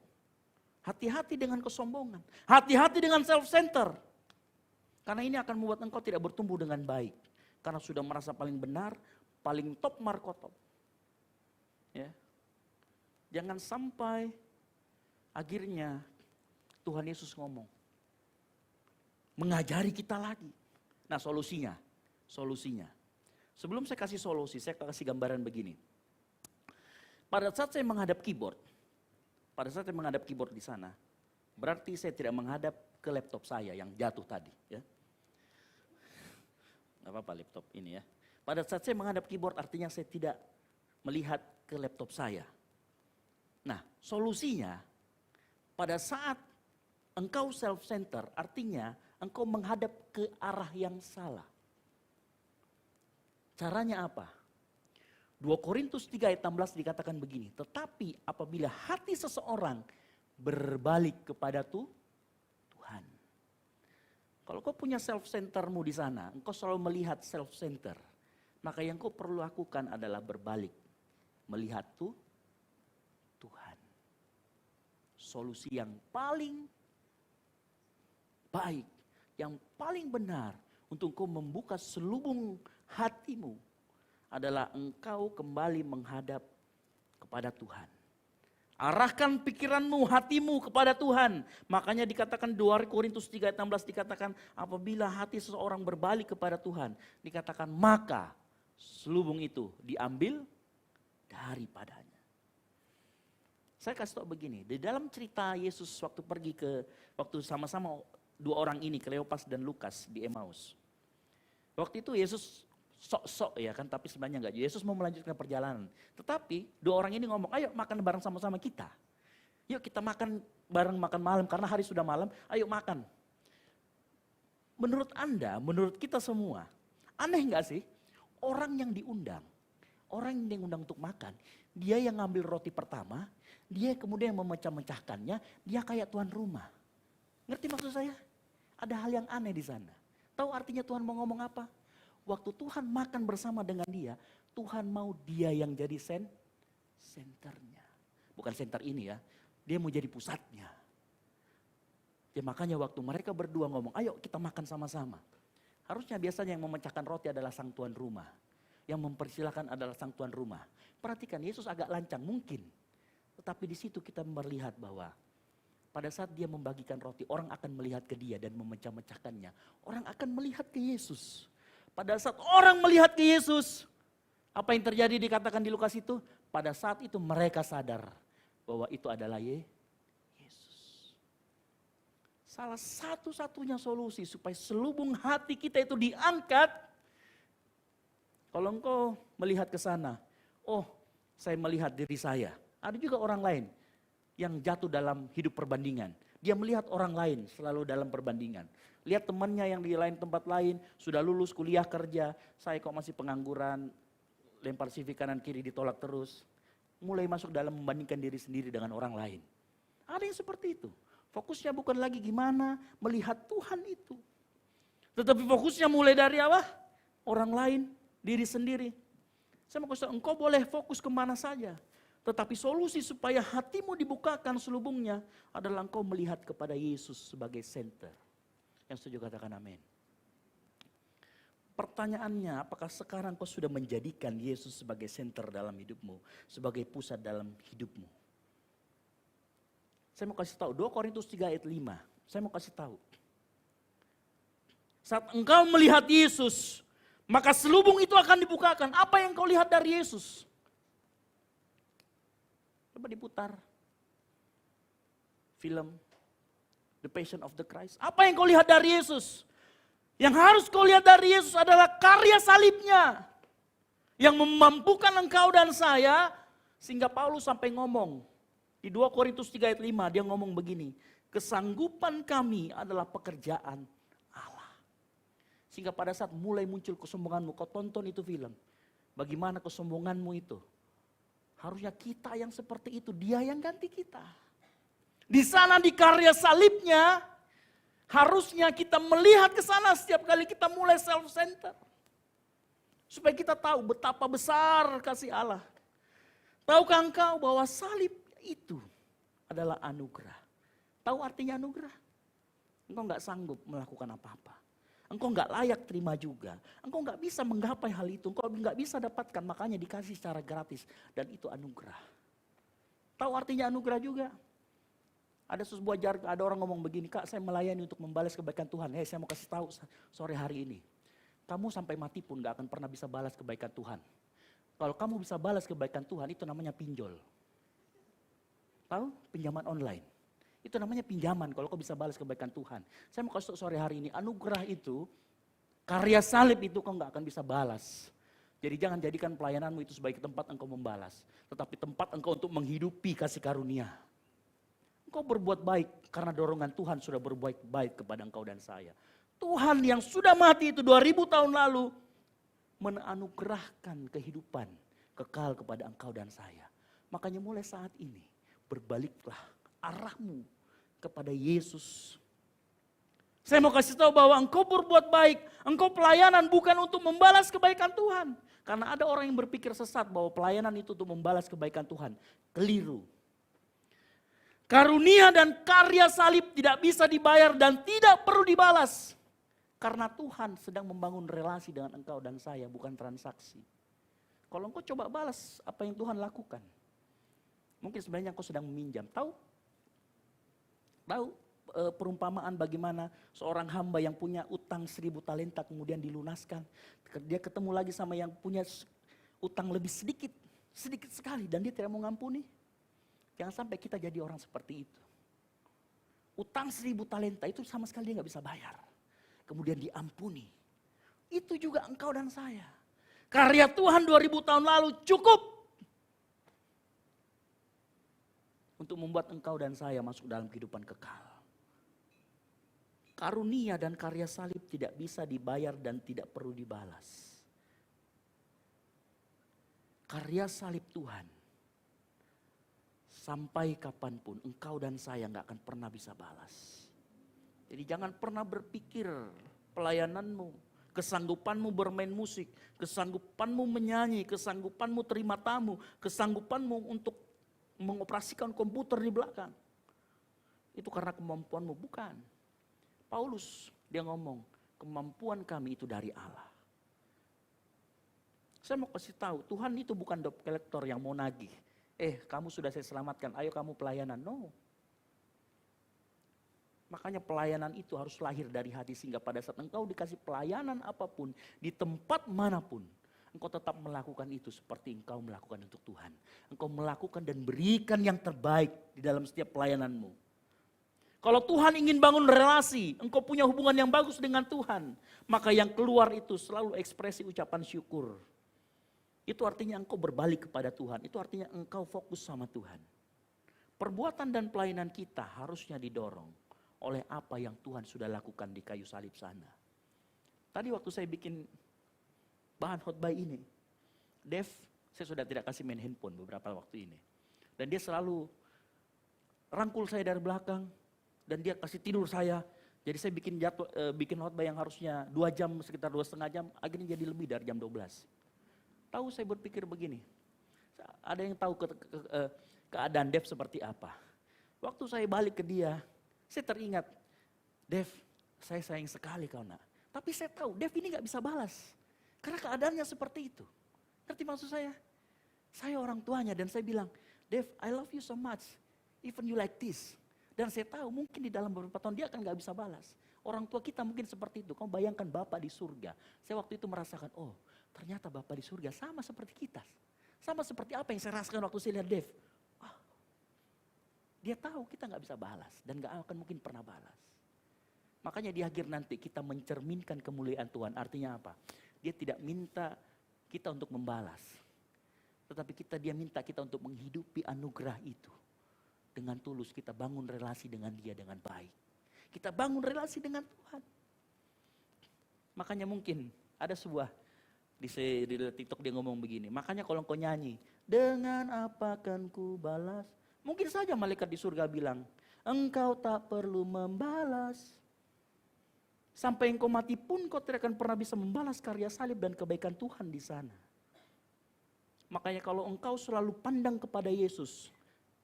S5: Hati-hati dengan kesombongan. Hati-hati dengan self-center. Karena ini akan membuat engkau tidak bertumbuh dengan baik. Karena sudah merasa paling benar, paling top markotop. Ya. Jangan sampai akhirnya Tuhan Yesus ngomong. Mengajari kita lagi. Nah solusinya. Sebelum saya kasih solusi, saya kasih gambaran begini. Pada saat saya menghadap keyboard di sana, berarti saya tidak menghadap ke laptop saya yang jatuh tadi. Ya. Gak apa-apa laptop ini ya. Pada saat saya menghadap keyboard artinya saya tidak melihat ke laptop saya. Nah solusinya, pada saat engkau self-center artinya engkau menghadap ke arah yang salah. Caranya apa? 2 Korintus 3 ayat 16 dikatakan begini. Tetapi apabila hati seseorang berbalik kepada Tuhan. Kalau kau punya self-centermu di sana, engkau selalu melihat self-center. Maka yang kau perlu lakukan adalah berbalik. Melihat Tuhan. Solusi yang paling baik, yang paling benar untuk kau membuka selubung hatimu adalah engkau kembali menghadap kepada Tuhan. Arahkan pikiranmu, hatimu kepada Tuhan. Makanya dikatakan 2 Korintus 3 ayat 16 dikatakan apabila hati seseorang berbalik kepada Tuhan, dikatakan maka selubung itu diambil daripadanya. Saya kasih tahu begini, di dalam cerita Yesus waktu sama-sama 2 orang ini, Kleopas dan Lukas di Emmaus. Waktu itu Yesus sok-sok ya kan, tapi sebenarnya enggak. Yesus mau melanjutkan perjalanan. Tetapi 2 orang ini ngomong, ayo makan bareng sama-sama kita. Yuk kita makan bareng makan malam, karena hari sudah malam, ayo makan. Menurut Anda, menurut kita semua, aneh enggak sih? Orang yang diundang untuk makan, dia yang ngambil roti pertama, dia kemudian memecah-mecahkannya, dia kayak tuan rumah. Ngerti maksud saya? Ada hal yang aneh di sana. Tahu artinya Tuhan mau ngomong apa? Waktu Tuhan makan bersama dengan dia, Tuhan mau dia yang jadi senternya. Bukan senter ini ya, dia mau jadi pusatnya. Ya makanya waktu mereka berdua ngomong, ayo kita makan sama-sama. Harusnya biasanya yang memecahkan roti adalah sang tuan rumah. Yang mempersilahkan adalah sang tuan rumah. Perhatikan Yesus agak lancang mungkin. Tetapi di situ kita melihat bahwa Pada saat dia membagikan roti, orang akan melihat ke dia dan memecah-mecahkannya. Orang akan melihat ke Yesus. Pada saat orang melihat ke Yesus, apa yang terjadi dikatakan di Lukas itu? Pada saat itu mereka sadar bahwa itu adalah Yesus. Salah satu-satunya solusi supaya selubung hati kita itu diangkat. Kalau engkau melihat ke sana, oh saya melihat diri saya. Ada juga orang lain yang jatuh dalam hidup perbandingan. Dia melihat orang lain selalu dalam perbandingan. Lihat temannya yang di lain tempat lain, sudah lulus kuliah kerja, saya kok masih pengangguran, lempar CV kanan kiri ditolak terus. Mulai masuk dalam membandingkan diri sendiri dengan orang lain. Ada yang seperti itu. Fokusnya bukan lagi gimana melihat Tuhan itu. Tetapi fokusnya mulai dari apa? Orang lain, diri sendiri. Saya mau kasih tahu, engkau boleh fokus kemana saja. Tetapi solusi supaya hatimu dibukakan selubungnya adalah engkau melihat kepada Yesus sebagai center. Yang setuju katakan amin. Pertanyaannya, apakah sekarang kau sudah menjadikan Yesus sebagai center dalam hidupmu, sebagai pusat dalam hidupmu? Saya mau kasih tahu 2 Korintus 3 ayat 5. Saya mau kasih tahu. Saat engkau melihat Yesus, maka selubung itu akan dibukakan. Apa yang kau lihat dari Yesus? Coba diputar. Film The Passion of the Christ. Apa yang kau lihat dari Yesus? Yang harus kau lihat dari Yesus adalah karya salibnya. Yang memampukan engkau dan saya. Sehingga Paulus sampai ngomong. Di 2 Korintus 3 ayat 5 dia ngomong begini. Kesanggupan kami adalah pekerjaan Allah. Sehingga pada saat mulai muncul kesombonganmu. Kau tonton itu film. Bagaimana kesombonganmu itu. Harusnya kita yang seperti itu. Dia yang ganti kita. Di sana di karya salibnya. Harusnya kita melihat ke sana setiap kali kita mulai self-center. Supaya kita tahu betapa besar kasih Allah. Tahukah engkau bahwa salib itu adalah anugerah. Tahu artinya anugerah? Engkau gak sanggup melakukan apa-apa. Engkau gak layak terima juga. Engkau gak bisa menggapai hal itu. Engkau gak bisa dapatkan, makanya dikasih secara gratis. Dan itu anugerah. Tahu artinya anugerah juga? Ada sebuah jargon, ada orang ngomong begini, Kak saya melayani untuk membalas kebaikan Tuhan. Saya mau kasih tahu sore hari ini. Kamu sampai mati pun gak akan pernah bisa balas kebaikan Tuhan. Kalau kamu bisa balas kebaikan Tuhan, itu namanya pinjol. Tahu? Pinjaman online. Itu namanya pinjaman kalau kau bisa balas kebaikan Tuhan. Saya mau kasih tahu sore hari ini, anugerah itu, karya salib itu kau gak akan bisa balas. Jadi jangan jadikan pelayananmu itu sebagai tempat engkau membalas. Tetapi tempat engkau untuk menghidupi kasih karunia. Engkau berbuat baik karena dorongan Tuhan sudah berbuat baik kepada engkau dan saya. Tuhan yang sudah mati itu 2000 tahun lalu menanugerahkan kehidupan kekal kepada engkau dan saya. Makanya mulai saat ini berbaliklah arahmu kepada Yesus. Saya mau kasih tahu bahwa engkau berbuat baik, engkau pelayanan bukan untuk membalas kebaikan Tuhan. Karena ada orang yang berpikir sesat bahwa pelayanan itu untuk membalas kebaikan Tuhan. Keliru. Karunia dan karya salib tidak bisa dibayar dan tidak perlu dibalas. Karena Tuhan sedang membangun relasi dengan engkau dan saya, bukan transaksi. Kalau engkau coba balas apa yang Tuhan lakukan, mungkin sebenarnya engkau sedang meminjam. Tahu perumpamaan bagaimana seorang hamba yang punya utang 1000 talenta kemudian dilunaskan. Dia ketemu lagi sama yang punya utang lebih sedikit sekali dan dia tidak mau ngampuni. Jangan sampai kita jadi orang seperti itu. Utang 1000 talenta itu sama sekali dia gak bisa bayar. Kemudian diampuni. Itu juga engkau dan saya. Karya Tuhan 2000 tahun lalu cukup. Untuk membuat engkau dan saya masuk dalam kehidupan kekal. Karunia dan karya salib tidak bisa dibayar dan tidak perlu dibalas. Karya salib Tuhan. Sampai kapanpun engkau dan saya gak akan pernah bisa balas. Jadi jangan pernah berpikir pelayananmu, kesanggupanmu bermain musik, kesanggupanmu menyanyi, kesanggupanmu terima tamu, kesanggupanmu untuk mengoperasikan komputer di belakang. Itu karena kemampuanmu, bukan. Paulus dia ngomong, kemampuan kami itu dari Allah. Saya mau kasih tahu, Tuhan itu bukan debt collector yang mau nagih. Kamu sudah saya selamatkan, ayo kamu pelayanan. No. Makanya pelayanan itu harus lahir dari hati sehingga pada saat engkau dikasih pelayanan apapun di tempat manapun, engkau tetap melakukan itu seperti engkau melakukan untuk Tuhan. Engkau melakukan dan berikan yang terbaik di dalam setiap pelayananmu. Kalau Tuhan ingin bangun relasi, engkau punya hubungan yang bagus dengan Tuhan, maka yang keluar itu selalu ekspresi ucapan syukur. Itu artinya engkau berbalik kepada Tuhan, itu artinya engkau fokus sama Tuhan. Perbuatan dan pelayanan kita harusnya didorong oleh apa yang Tuhan sudah lakukan di kayu salib sana. Tadi waktu saya bikin bahan khotbah ini, Dev, saya sudah tidak kasih main handphone beberapa waktu ini. Dan dia selalu rangkul saya dari belakang, dan dia kasih tidur saya. Jadi saya bikin khotbah yang harusnya 2 jam, sekitar 2,5 jam, akhirnya jadi lebih dari jam 12. Tahu saya berpikir begini, ada yang tahu keadaan Dev seperti apa. Waktu saya balik ke dia, saya teringat, Dev, saya sayang sekali kau nak. Tapi saya tahu Dev ini gak bisa balas. Karena keadaannya seperti itu. Ngerti maksud saya? Saya orang tuanya dan saya bilang, Dev, I love you so much. Even you like this. Dan saya tahu mungkin di dalam beberapa tahun dia akan gak bisa balas. Orang tua kita mungkin seperti itu. Kamu bayangkan Bapak di surga. Saya waktu itu merasakan, oh ternyata Bapak di surga sama seperti kita. Sama seperti apa yang saya rasakan waktu saya lihat Dev. Dia tahu kita gak bisa balas dan gak akan mungkin pernah balas. Makanya di akhir nanti kita mencerminkan kemuliaan Tuhan. Artinya apa? Dia tidak minta kita untuk membalas. Tetapi dia minta kita untuk menghidupi anugerah itu. Dengan tulus kita bangun relasi dengan dia dengan baik. Kita bangun relasi dengan Tuhan. Makanya mungkin ada sebuah di TikTok dia ngomong begini. Makanya kalau engkau nyanyi, dengan apa akan ku balas? Mungkin saja malaikat di surga bilang, engkau tak perlu membalas. Sampai engkau mati pun kau tidak akan pernah bisa membalas karya salib dan kebaikan Tuhan di sana. Makanya kalau engkau selalu pandang kepada Yesus,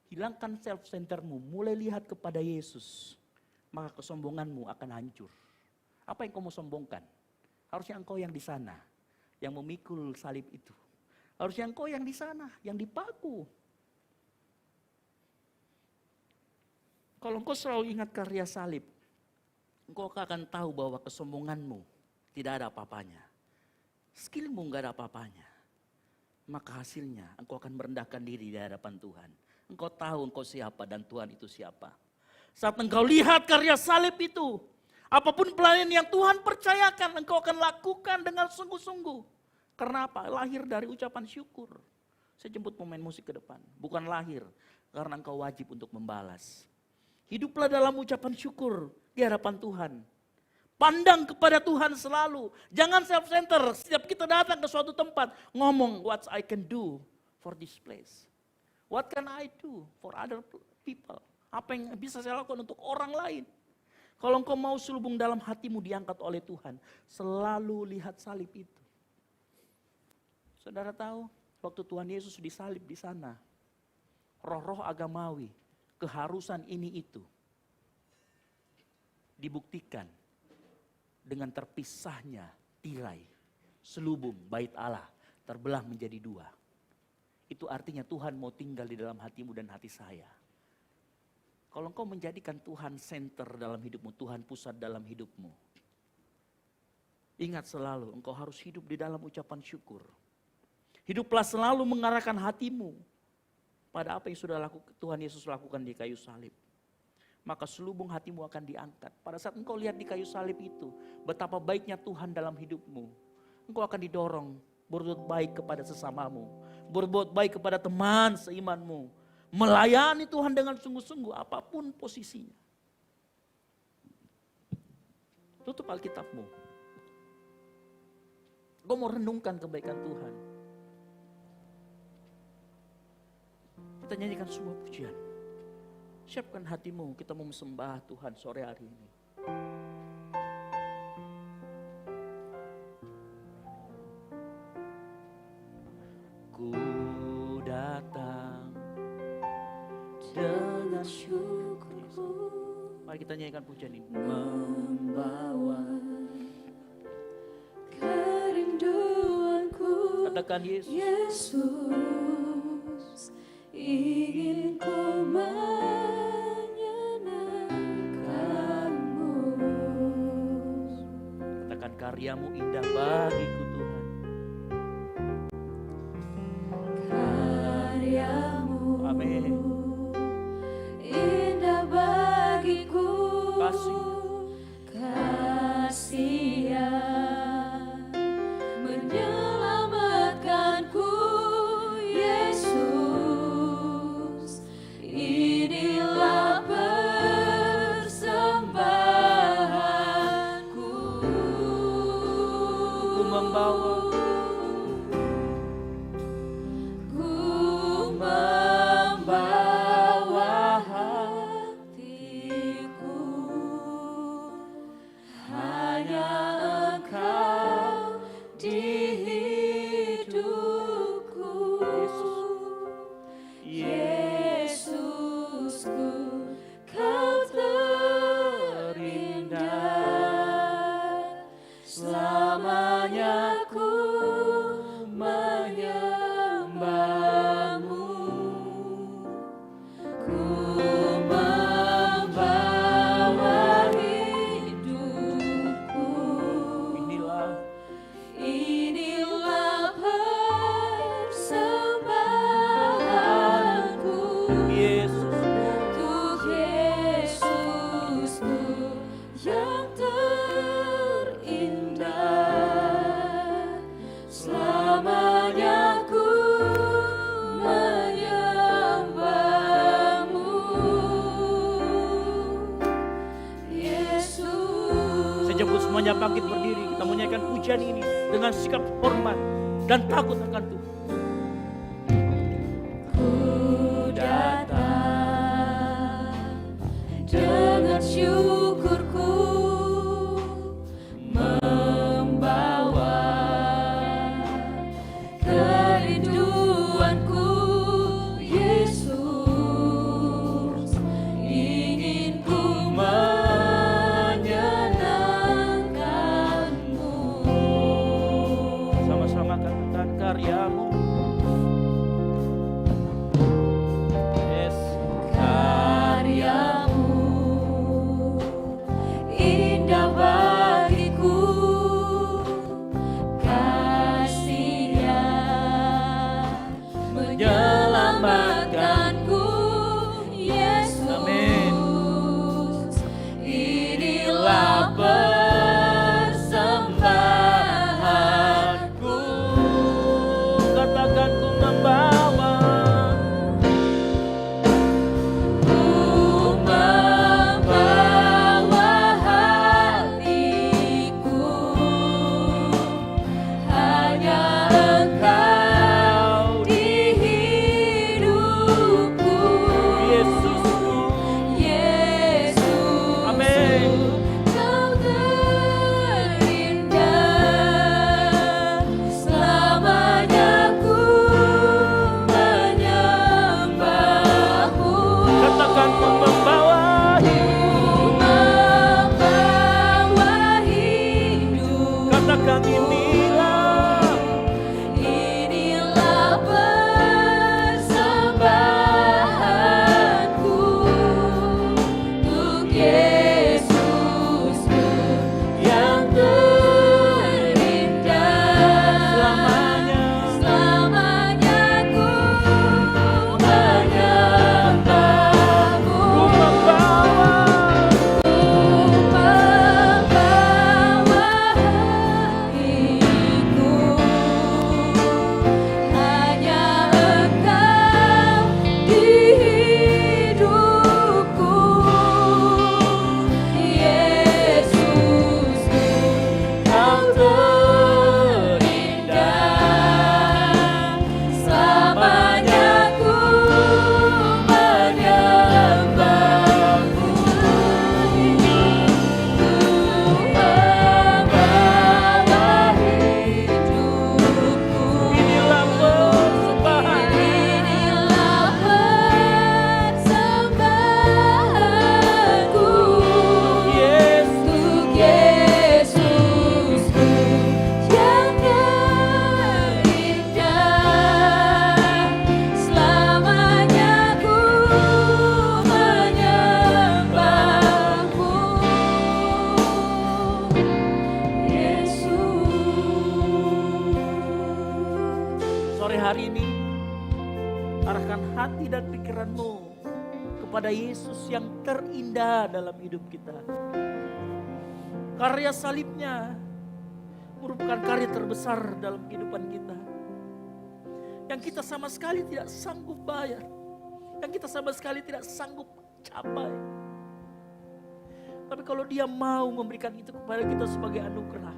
S5: hilangkan self-centermu, mulai lihat kepada Yesus, maka kesombonganmu akan hancur. Apa yang kau mau sombongkan? Harusnya engkau yang di sana, yang memikul salib itu. Harusnya engkau yang di sana, yang dipaku. Kalau engkau selalu ingat karya salib, engkau akan tahu bahwa kesombonganmu tidak ada apa-apanya. Skillmu enggak ada apa-apanya. Maka hasilnya engkau akan merendahkan diri di hadapan Tuhan. Engkau tahu engkau siapa dan Tuhan itu siapa. Saat engkau lihat karya salib itu, apapun pelayanan yang Tuhan percayakan, engkau akan lakukan dengan sungguh-sungguh. Karena apa? Lahir dari ucapan syukur. Saya jemput pemain musik ke depan. Bukan lahir karena engkau wajib untuk membalas. Hiduplah dalam ucapan syukur di hadapan Tuhan. Pandang kepada Tuhan selalu. Jangan self-center. Setiap kita datang ke suatu tempat, ngomong what I can do for this place. What can I do for other people? Apa yang bisa saya lakukan untuk orang lain? Kalau engkau mau selubung dalam hatimu diangkat oleh Tuhan, selalu lihat salib itu. Saudara tahu, waktu Tuhan Yesus disalib di sana, roh-roh agamawi, keharusan ini itu dibuktikan dengan terpisahnya tirai, selubung bait Allah terbelah menjadi 2. Itu artinya Tuhan mau tinggal di dalam hatimu dan hati saya. Kalau engkau menjadikan Tuhan center dalam hidupmu, Tuhan pusat dalam hidupmu, ingat selalu engkau harus hidup di dalam ucapan syukur. Hiduplah selalu mengarahkan hatimu pada apa yang sudah Tuhan Yesus lakukan di kayu salib. Maka selubung hatimu akan diangkat. Pada saat engkau lihat di kayu salib itu, betapa baiknya Tuhan dalam hidupmu. Engkau akan didorong berbuat baik kepada sesamamu. Berbuat baik kepada teman seimanmu. Melayani Tuhan dengan sungguh-sungguh apapun posisinya. Tutup Alkitabmu. Engkau mau renungkan kebaikan Tuhan. Kita nyanyikan sebuah pujian. Siapkan hatimu, kita mau sembah Tuhan sore hari ini. Ku datang dengan syukurku. Mari kita nyanyikan pujian ini.
S3: Membawa kerinduanku.
S5: Katakan Yesus.
S3: Yesus, ingin ku menyenangkan
S5: karyamu indah bagiku Tuhan.
S3: Karyamu
S5: Amin.
S3: indah bagiku,
S5: Kasih.
S3: kasih yang menyelamatkanku, Yesus. Inilah persembahanku.
S5: Ku membawa
S3: Ku membawa hatiku, hanya Engkau di hidupku, Yesusku, Kau terindah. Selamanya ku menyembahmu, ku membawa hidupku. Inilah persembahanku,
S5: Yesus.
S3: untuk Yesusku yang terindah. Selamanya ku menyembahmu, Yesus.
S5: Sejemput semuanya bangkit berdiri, kita menyanyikan pujian ini dengan sikap hormat dan takut akan Tuhan.
S3: Ku datang dengan syukurku, membawa kerinduanku, Yesus. Ingin ku menyenangkanmu.
S5: Sama-sama katakan karyamu hari ini arahkan hati dan pikiranmu kepada Yesus yang terindah dalam hidup kita. Karya salibnya merupakan karya terbesar dalam kehidupan kita. Yang kita sama sekali tidak sanggup bayar. Yang kita sama sekali tidak sanggup capai. Tapi kalau Dia mau memberikan itu kepada kita sebagai anugerah,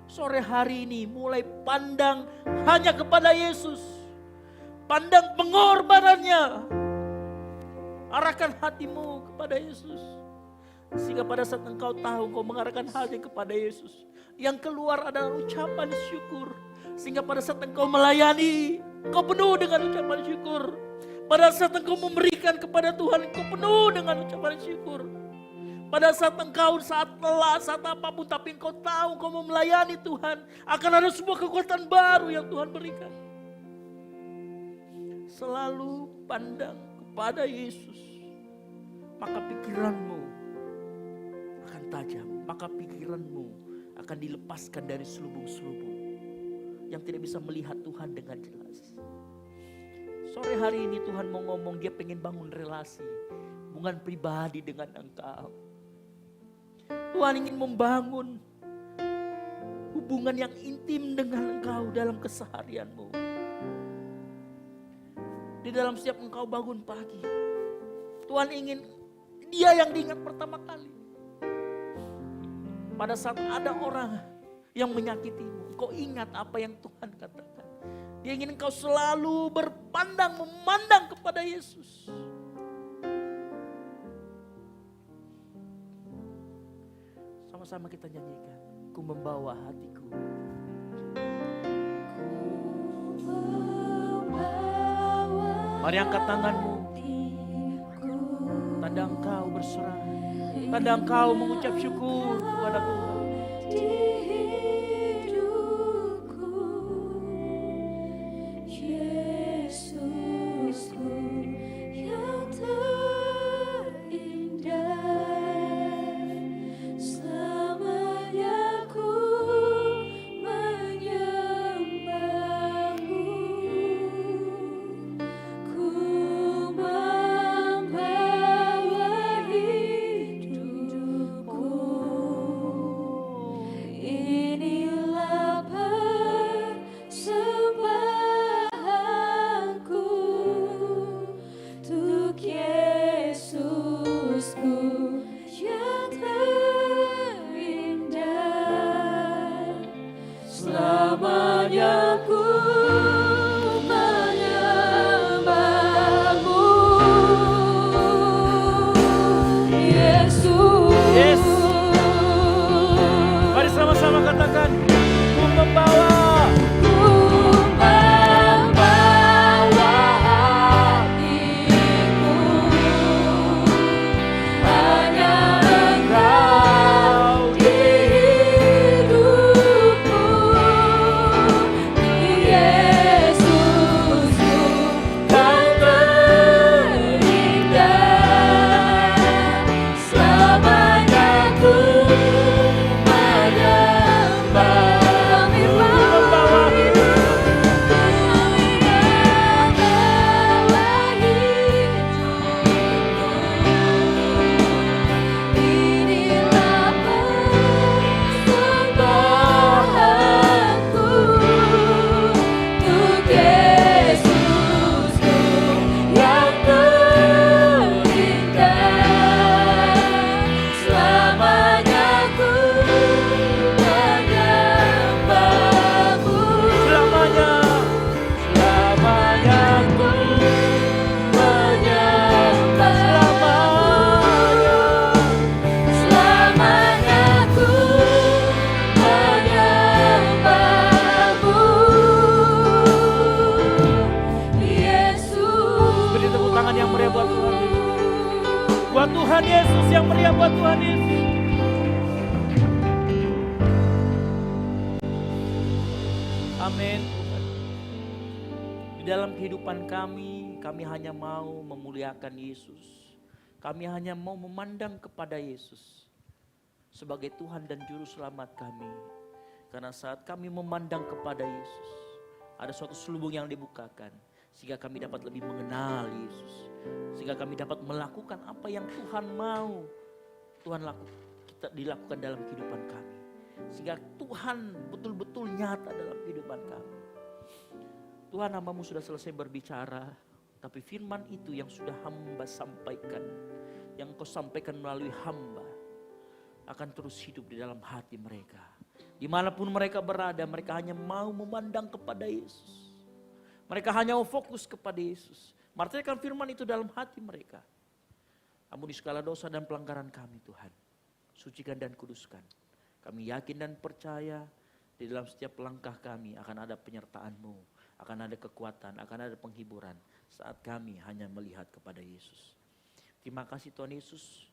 S5: sore hari ini mulai pandang hanya kepada Yesus. Pandang pengorbanannya. Arahkan hatimu kepada Yesus. Sehingga pada saat engkau tahu engkau mengarahkan hati kepada Yesus, yang keluar adalah ucapan syukur. Sehingga pada saat engkau melayani, engkau penuh dengan ucapan syukur. Pada saat engkau memberikan kepada Tuhan, engkau penuh dengan ucapan syukur. Pada saat engkau saat lelah, saat apapun, tapi engkau tahu engkau mau melayani Tuhan, akan ada sebuah kekuatan baru yang Tuhan berikan. Selalu pandang kepada Yesus, maka pikiranmu akan tajam, maka pikiranmu akan dilepaskan dari selubung-selubung yang tidak bisa melihat Tuhan dengan jelas. Sore hari ini Tuhan mau ngomong, Dia pengen bangun relasi, hubungan pribadi dengan engkau. Tuhan ingin membangun hubungan yang intim dengan engkau dalam keseharianmu. Di dalam setiap engkau bangun pagi, Tuhan ingin Dia yang diingat pertama kali. Pada saat ada orang yang menyakitimu, engkau ingat apa yang Tuhan katakan. Dia ingin engkau selalu berpandang, memandang kepada Yesus. Sama-sama kita nyanyikan, ku membawa hatiku. Mari angkat tanganmu, tanda engkau berserah, tanda engkau mengucap syukur kepada Tuhan.
S3: Di hidupku, Yesusku yang terindah, selamanya ku menyembahmu, ku membawa hidupku. Inilah persembahanku untuk Yesusku yang terindah. Selamanya ku menyembahmu, Yesus.
S5: Yes. Mari sama-sama katakan, ku membawa.
S3: Ku membawa hatiku, hanya Engkau di hidupku, Yesusku yang terindah. Selamanya ku
S5: Buat Tuhan Yesus yang meriah, buat Tuhan Yesus. Amin. Di dalam kehidupan kami hanya mau memuliakan Yesus. Kami hanya mau memandang kepada Yesus sebagai Tuhan dan Juru Selamat kami. Karena saat kami memandang kepada Yesus, Ada suatu selubung yang dibukakan sehingga kami dapat lebih mengenal Yesus. Sehingga kami dapat melakukan apa yang Tuhan mau kita dilakukan dalam kehidupan kami. Sehingga Tuhan betul-betul nyata dalam kehidupan kami. Tuhan, hamba-Mu sudah selesai berbicara, tapi firman itu yang sudah hamba sampaikan, yang Kau sampaikan melalui hamba, akan terus hidup di dalam hati mereka. Dimanapun mereka berada, mereka hanya mau memandang kepada Yesus. Mereka hanya mau fokus kepada Yesus. Martakan firman itu dalam hati mereka. Ampuni segala dosa dan pelanggaran kami Tuhan. Sucikan dan kuduskan. Kami yakin dan percaya di dalam setiap langkah kami akan ada penyertaan-Mu. Akan ada kekuatan, akan ada penghiburan saat kami hanya melihat kepada Yesus. Terima kasih Tuhan Yesus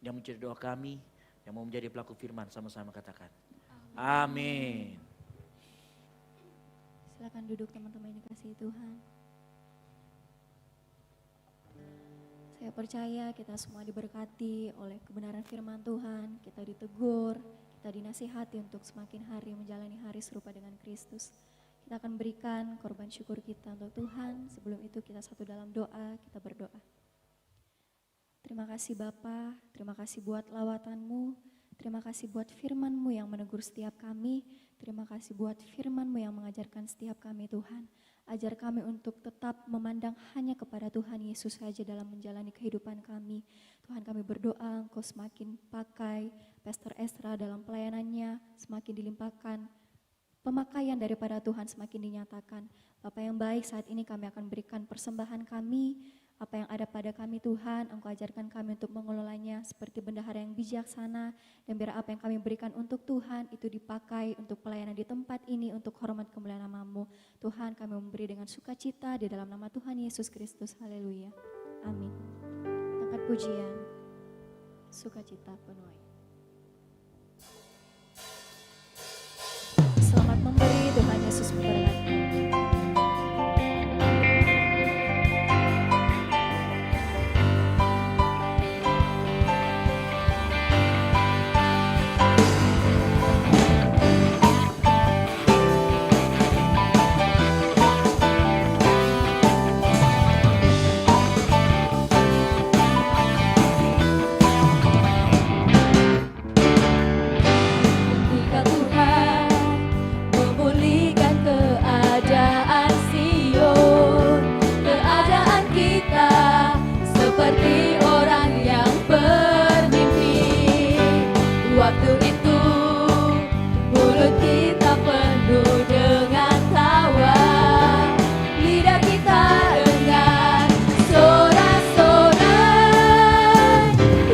S5: yang menjadi doa kami, yang mau menjadi pelaku firman, sama-sama katakan. Amin.
S1: Silakan duduk teman-teman yang dikasihi Tuhan. Saya percaya kita semua diberkati oleh kebenaran firman Tuhan, kita ditegur, kita dinasihati untuk semakin hari menjalani hari serupa dengan Kristus. Kita akan berikan korban syukur kita untuk Tuhan. Sebelum itu kita satu dalam doa, kita berdoa. Terima kasih Bapa, terima kasih buat lawatan-Mu, terima kasih buat firman-Mu yang menegur setiap kami, terima kasih buat firman-Mu yang mengajarkan setiap kami Tuhan. Ajar kami untuk tetap memandang hanya kepada Tuhan Yesus saja dalam menjalani kehidupan kami. Tuhan, kami berdoa Engkau semakin pakai Pastor Esra dalam pelayanannya, semakin dilimpahkan pemakaian daripada Tuhan semakin dinyatakan. Bapa yang baik, saat ini kami akan berikan persembahan kami, apa yang ada pada kami Tuhan, Engkau ajarkan kami untuk mengelolanya seperti bendahara yang bijaksana, dan biar apa yang kami berikan untuk Tuhan itu dipakai untuk pelayanan di tempat ini, untuk hormat kemuliaan nama-Mu. Tuhan, kami memberi dengan sukacita di dalam nama Tuhan Yesus Kristus. Haleluya. Amin. Angkat pujian, sukacita penuhi. Selamat memberi, Tuhan Yesus memberkati.
S3: Ketika Tuhan memulihkan keadaan Sion, keadaan kita seperti orang yang bermimpi. Waktu itu mulut kita penuh dengan tawa, lidah kita dengan sorak-sorai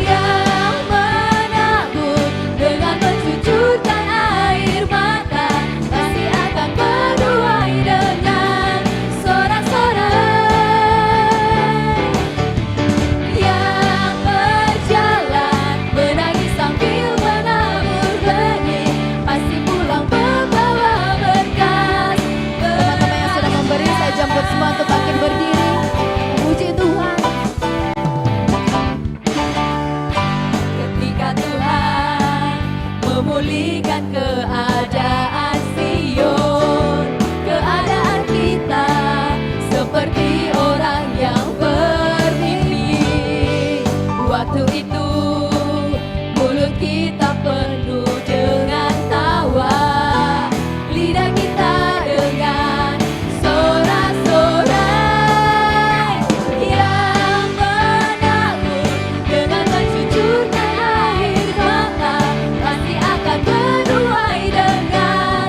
S3: yang menabur dengan mencucurkan air mata, pasti akan menuai dengan sorak-sorai yang berjalan menangis sambil menabur benih, pasti pulang membawa berkat. Teman-teman yang sudah memberi, saya jemput semua untuk bangkit berdiri, puji Tuhan. Ketika Tuhan memulihkan keadaan Sion, keadaan kita seperti orang yang bermimpi. Waktu itu mulut kita penuh dengan tawa, lidah kita dengan sorak-sorai yang menabur dengan mencucurkan air mata, pasti akan menuai dengan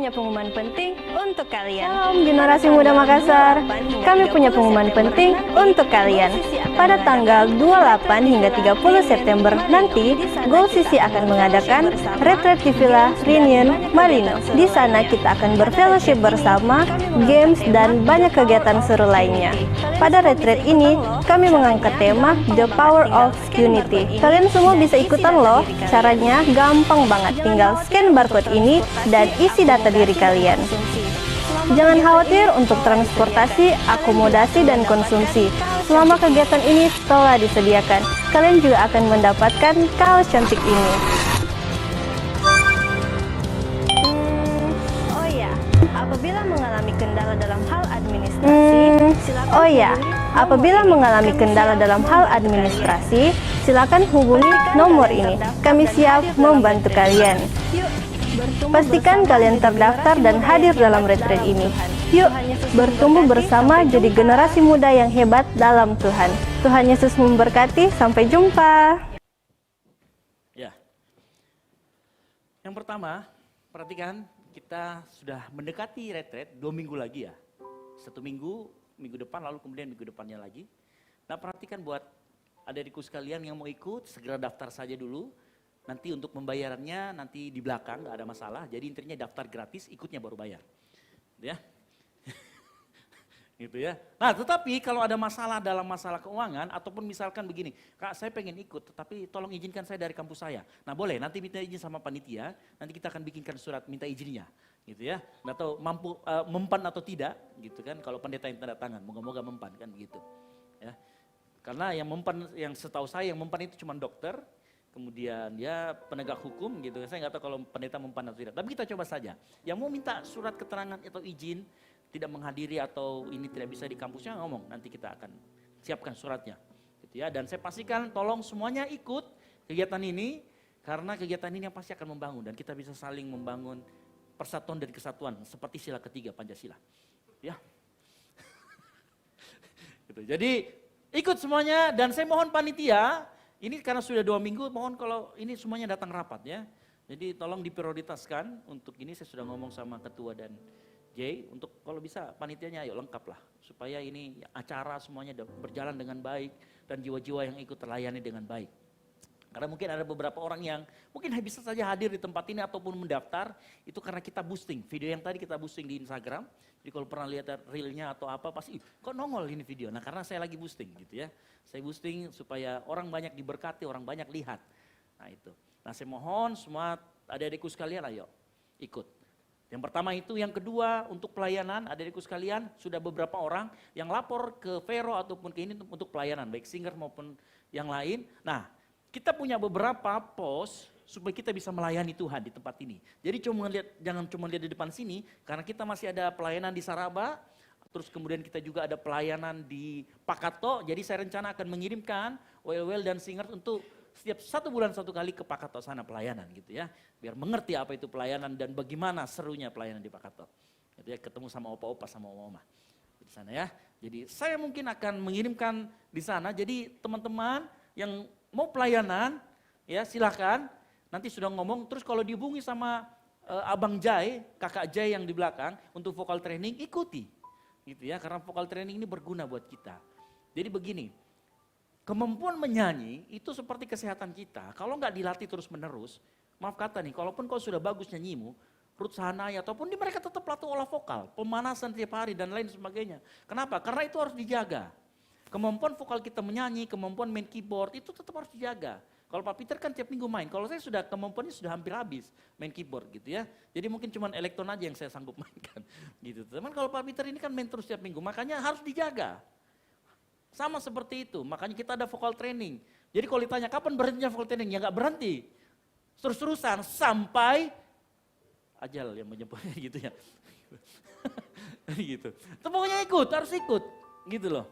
S6: punya pengumuman penting untuk kalian. Salam Generasi Muda Makassar. Kami punya pengumuman penting untuk kalian. Pada tanggal 28 hingga 30 September nanti, Goal Sisi akan mengadakan retreat di Villa Reunion Malino. Di sana kita akan berfellowship bersama, games dan banyak kegiatan seru lainnya. Pada retreat ini, kami mengangkat tema The Power of Unity. Kalian semua bisa ikutan loh. Caranya gampang banget, tinggal scan barcode ini dan isi data diri kalian. Jangan khawatir untuk transportasi, akomodasi, dan konsumsi. Selama kegiatan ini telah disediakan, kalian juga akan mendapatkan kaos cantik ini. Oh ya, apabila mengalami kendala dalam hal administrasi, silakan hubungi nomor ini. Kami siap membantu kalian. Pastikan kalian terdaftar dan hadir dalam retreat ini. Yuk, bertumbuh bersama jadi generasi muda yang hebat dalam Tuhan. Tuhan Yesus memberkati, sampai jumpa.
S5: Ya. Yang pertama, perhatikan kita sudah mendekati retreat 2 minggu lagi ya. 1 minggu, minggu depan lalu kemudian minggu depannya lagi. Nah perhatikan buat adik-adikku sekalian yang mau ikut, segera daftar saja dulu. Nanti untuk pembayarannya nanti di belakang, nggak ada masalah. Jadi intinya daftar gratis, ikutnya baru bayar. Ya. Gitu ya. Nah tetapi kalau ada masalah dalam masalah keuangan ataupun misalkan begini, Kak saya pengen ikut tetapi tolong izinkan saya dari kampus saya. Nah boleh nanti minta izin sama panitia, nanti kita akan bikinkan surat minta izinnya. Gitu ya. Nggak tahu mampu mempan atau tidak gitu kan, kalau pendeta yang tanda tangan, moga-moga mempan kan begitu. Ya. Karena yang mempan, yang setahu saya yang mempan itu cuma dokter, kemudian ya penegak hukum gitu. Saya nggak tahu kalau pendeta mempan atau tidak. Tapi kita coba saja. Yang mau minta surat keterangan atau izin tidak menghadiri atau ini tidak bisa di kampusnya ngomong. Nanti kita akan siapkan suratnya. Gitu ya. Dan saya pastikan tolong semuanya ikut kegiatan ini. Karena kegiatan ini yang pasti akan membangun. Dan kita bisa saling membangun persatuan dan kesatuan. Seperti sila ketiga Pancasila. Ya. Gitu. Jadi ikut semuanya dan saya mohon panitia. Ini karena sudah 2 minggu, mohon kalau ini semuanya datang rapat ya. Jadi tolong diprioritaskan untuk ini saya sudah ngomong sama ketua dan Jay untuk kalau bisa panitianya ayo lengkap lah. Supaya ini acara semuanya berjalan dengan baik dan jiwa-jiwa yang ikut terlayani dengan baik. Karena mungkin ada beberapa orang yang mungkin bisa saja hadir di tempat ini ataupun mendaftar. Itu karena kita boosting, video yang tadi kita boosting di Instagram. Jadi kalau pernah lihat reelnya atau apa pasti kok nongol ini video. Nah karena saya lagi boosting gitu ya. Saya boosting supaya orang banyak diberkati, orang banyak lihat. Nah itu. Nah saya mohon semua adik-adikku sekalian ayo ikut. Yang pertama itu, yang kedua untuk pelayanan adik-adikku sekalian sudah beberapa orang yang lapor ke Vero ataupun ke ini untuk pelayanan baik singer maupun yang lain. Nah kita punya beberapa pos supaya kita bisa melayani Tuhan di tempat ini. Jadi jangan cuma lihat di depan sini karena kita masih ada pelayanan di Saraba. Terus kemudian kita juga ada pelayanan di Pakato, jadi saya rencana akan mengirimkan well dan singer untuk setiap 1 bulan 1 kali ke Pakato sana pelayanan gitu ya. Biar mengerti apa itu pelayanan dan bagaimana serunya pelayanan di Pakato. Gitu ya, ketemu sama opa-opa sama oma-oma di sana ya. Jadi saya mungkin akan mengirimkan di sana, jadi teman-teman yang mau pelayanan ya silakan. Nanti sudah ngomong, terus kalau dihubungi sama Abang Jai, kakak Jai yang di belakang untuk vokal training ikuti. Gitu ya, karena vokal training ini berguna buat kita. Jadi begini, kemampuan menyanyi itu seperti kesehatan kita. Kalau nggak dilatih terus menerus, maaf kata nih, kalaupun kau sudah bagus nyanyimu, Ruth Sahanaya ataupun di mereka tetap latih olah vokal, pemanasan tiap hari dan lain sebagainya. Kenapa? Karena itu harus dijaga. Kemampuan vokal kita menyanyi, kemampuan main keyboard itu tetap harus dijaga. Kalau Pak Peter kan tiap minggu main, kalau saya sudah kemampuannya sudah hampir habis main keyboard gitu ya. Jadi mungkin cuma elektron aja yang saya sanggup mainkan gitu. Teman kalau Pak Peter ini kan main terus tiap minggu, makanya harus dijaga. Sama seperti itu, makanya kita ada vocal training. Jadi kalau ditanya kapan berhentinya vocal training, ya nggak berhenti. Terus-terusan sampai ajal yang menyebutnya gitu ya. Gitu. Pokoknya ikut, harus ikut gitu loh.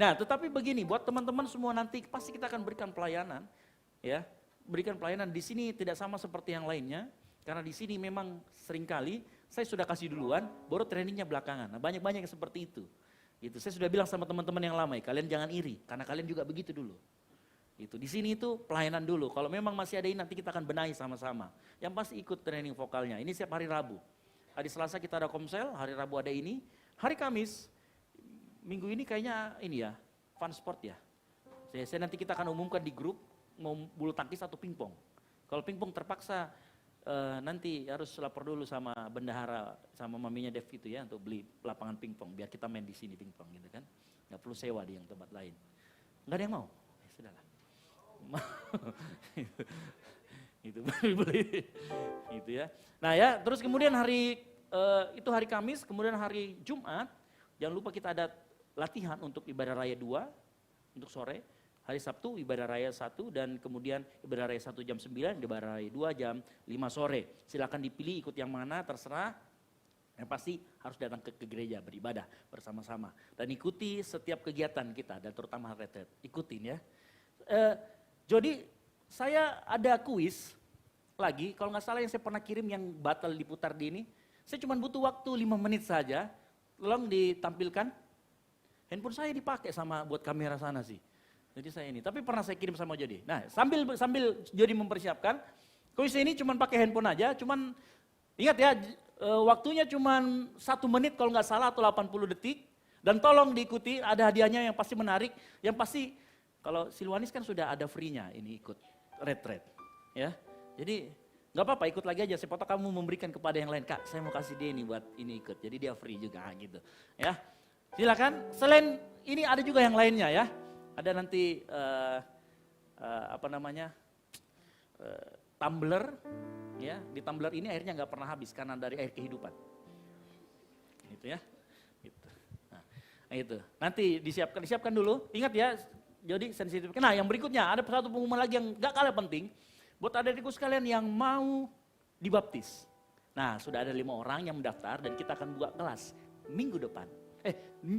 S5: Nah tetapi begini, buat teman-teman semua nanti pasti kita akan berikan pelayanan. Ya, berikan pelayanan di sini tidak sama seperti yang lainnya, karena di sini memang seringkali saya sudah kasih duluan, baru trainingnya belakangan. Nah, banyak-banyak yang seperti itu. Gitu. Saya sudah bilang sama teman-teman yang lama, kalian jangan iri, karena kalian juga begitu dulu. Gitu. Di sini itu pelayanan dulu. Kalau memang masih ada ini nanti kita akan benahi sama-sama. Yang pasti ikut training vokalnya. Ini setiap hari Rabu. Hari Selasa kita ada komsel, hari Rabu ada ini. Hari Kamis, minggu ini kayaknya ini ya, fun sport ya. Saya nanti kita akan umumkan di grup, mau bulu tangkis atau pingpong. Kalau pingpong terpaksa nanti harus lapor dulu sama bendahara, sama maminya Dev itu ya, untuk beli lapangan pingpong, biar kita main di sini pingpong gitu kan. Nggak perlu sewa di yang tempat lain. Nggak ada yang mau? Ya, sudahlah. Itu beli gitu ya. Nah ya, terus kemudian itu hari Kamis, kemudian hari Jumat, jangan lupa kita ada latihan untuk ibadah raya 2 untuk sore. Hari Sabtu ibadah raya 1 dan kemudian ibadah raya 1 jam 9, ibadah raya 2 jam 5 sore. Silakan dipilih ikut yang mana terserah. Yang pasti harus datang ke gereja beribadah bersama-sama dan ikuti setiap kegiatan kita dan terutama retret. Ikutin ya. Jadi saya ada kuis lagi, kalau nggak salah yang saya pernah kirim yang batal diputar di ini, saya cuma butuh waktu 5 menit saja, tolong ditampilkan. Handphone saya dipakai sama buat kamera sana sih. Jadi saya ini, tapi pernah saya kirim sama Jody. Nah sambil Jody mempersiapkan, kuis ini cuma pakai handphone aja, cuman ingat ya waktunya cuma 1 menit kalau nggak salah atau 80 detik. Dan tolong diikuti, ada hadiahnya yang pasti menarik, yang pasti kalau Silwanis kan sudah ada free-nya ini ikut retret ya. Jadi nggak apa-apa ikut lagi aja, siapa tahu kamu memberikan kepada yang lain, Kak saya mau kasih dia ini buat ini ikut, jadi dia free juga gitu ya. Silakan, selain ini ada juga yang lainnya ya, ada nanti tumbler ya, di tumbler ini airnya nggak pernah habis karena dari air kehidupan gitu ya gitu. Nah itu nanti disiapkan dulu, ingat ya. Jadi sensitif. Nah yang berikutnya ada satu pengumuman lagi yang gak kalah penting. Buat adik-adikku sekalian yang mau dibaptis. Nah sudah ada 5 orang yang mendaftar dan kita akan buka kelas minggu depan.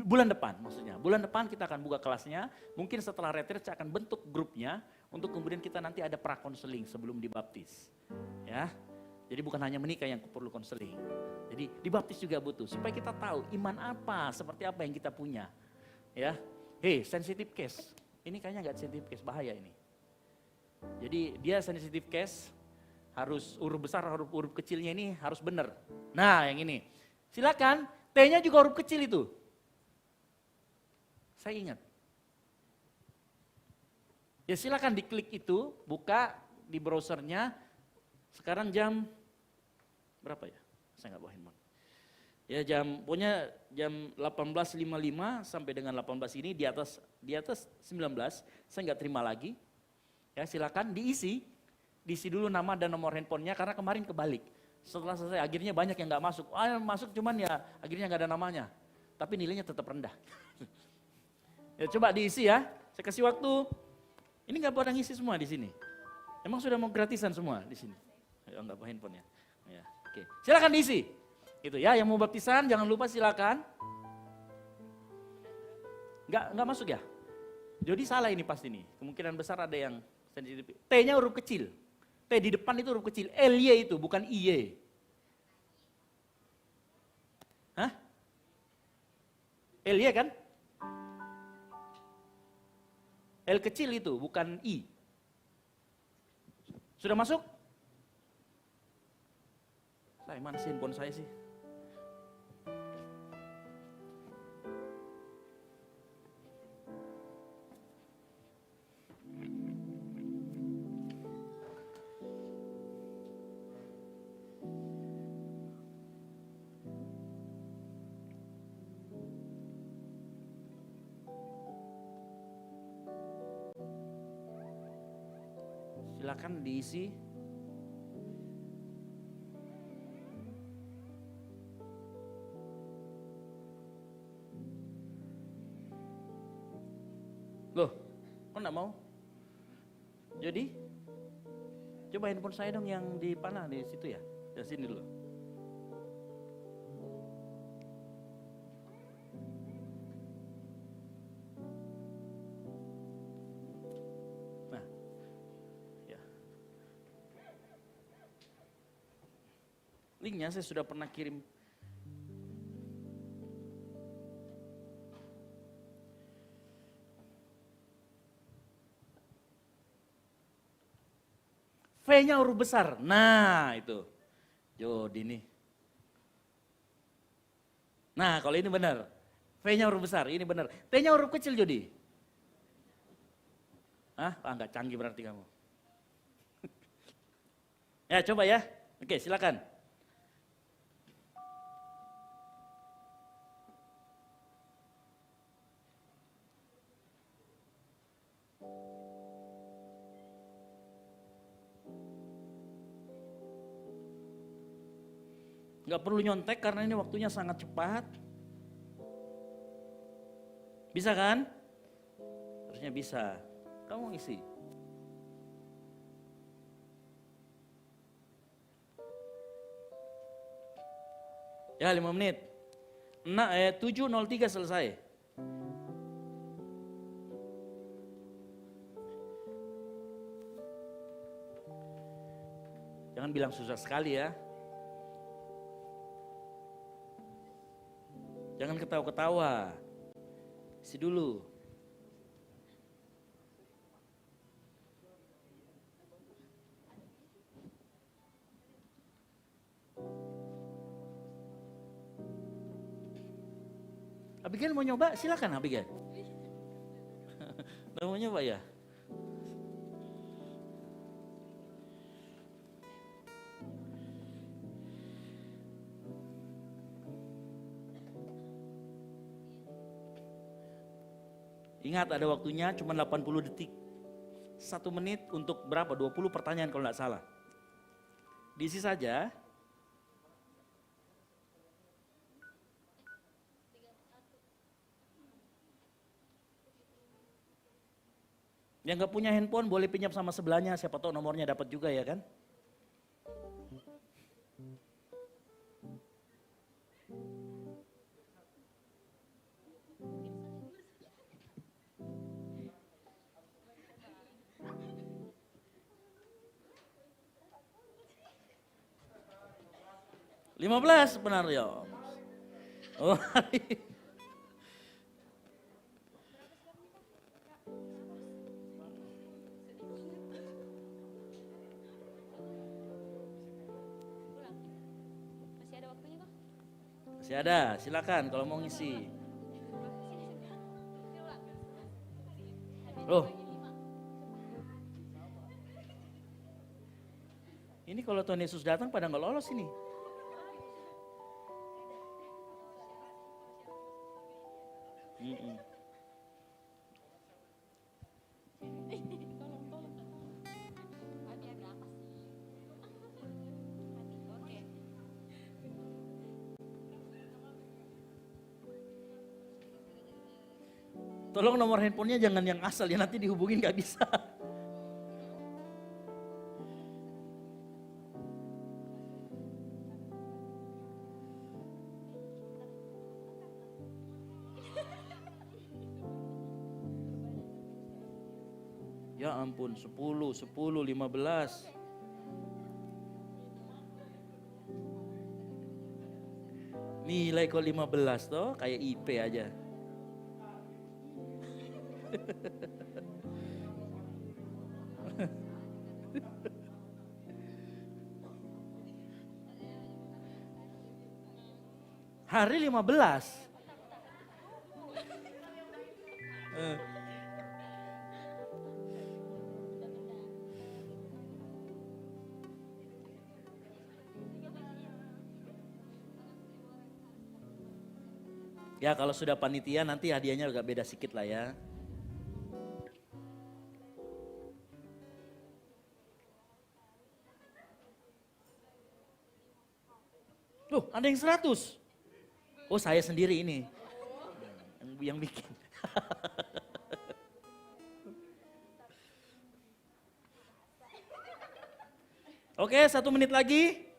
S5: Bulan depan maksudnya. Bulan depan kita akan buka kelasnya. Mungkin setelah retreat saya akan bentuk grupnya. Untuk kemudian kita nanti ada prakonseling sebelum dibaptis. Ya. Jadi bukan hanya menikah yang perlu konseling. Jadi dibaptis juga butuh. Supaya kita tahu iman apa, seperti apa yang kita punya. Ya. Sensitive case. Ini kayaknya nggak sensitive case, bahaya ini. Jadi dia sensitive case, harus huruf besar, huruf kecilnya ini harus benar. Nah yang ini, silakan T-nya juga huruf kecil itu. Saya ingat. Ya silakan diklik itu, buka di browsernya. Sekarang jam berapa ya? Saya nggak bawa handphone. Ya pokoknya jam 18.55 sampai dengan 18 ini di atas 19, saya nggak terima lagi. Ya silakan diisi dulu nama dan nomor handphonenya karena kemarin kebalik. Setelah selesai akhirnya banyak yang nggak masuk. Masuk cuman ya akhirnya nggak ada namanya. Tapi nilainya tetap rendah. Ya coba diisi ya, saya kasih waktu. Ini nggak pada ngisi semua di sini. Emang sudah mau gratisan semua di sini? Nggak bawa handphone ya. Ya oke. Silakan diisi. Itu ya, yang mau baptisan jangan lupa silakan. Enggak masuk ya? Jadi salah ini pasti nih. Kemungkinan besar ada yang sensitif. T-nya huruf kecil. T di depan itu huruf kecil. L-Y itu bukan I-Y. Hah? L-Y kan? L kecil itu bukan I. Sudah masuk? Mana sih handphone saya sih? Silakan diisi. Loh, kok enggak mau? Jadi, coba handphone saya dong yang di panah di situ ya, dari sini dulu. Nah, ya. Linknya saya sudah pernah kirim. V-nya huruf besar. Nah, itu. Jodi nih. Nah kalau ini benar. V-nya huruf besar, ini benar. T-nya huruf kecil Jody. Enggak canggih berarti kamu. Ya coba ya. Oke silakan. Nggak perlu nyontek karena ini waktunya sangat cepat. Bisa kan? Harusnya bisa. Kamu isi. Ya 5 menit. 7:03 selesai. Jangan bilang susah sekali ya. Jangan ketawa-ketawa. Isi dulu. Abigail mau nyoba? Silakan Abigail. Mau nyoba ya? Ingat ada waktunya cuma 80 detik. 1 menit untuk berapa? 20 pertanyaan kalau nggak salah. Diisi saja. Yang nggak punya handphone boleh pinjam sama sebelahnya, siapa tahu nomornya dapat juga ya kan? Lima 15 benar ya. Oh, masih ada, silakan kalau mau ngisi. Loh. Ini kalau Tuhan Yesus datang pada nggak lolos ini. Tolong nomor handphonenya jangan yang asal ya, nanti dihubungin gak bisa. Ya ampun, 10, 15. Nilai kok 15 toh, kayak IP aja. Hari 15. Ya kalau sudah panitia nanti hadiahnya agak beda sedikit lah ya. Loh ada yang 100. Oh saya sendiri ini. Yang bikin. Oke 1 menit lagi.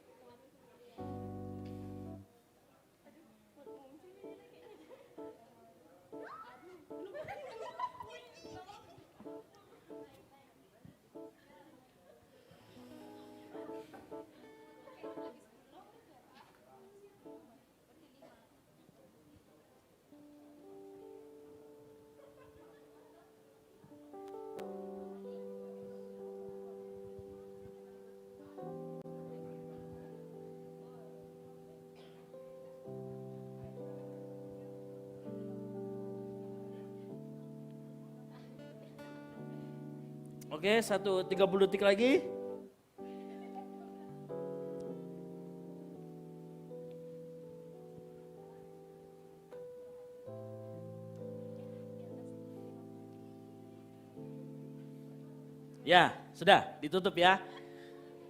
S5: Oke, 30 detik lagi. Ya, sudah ditutup ya.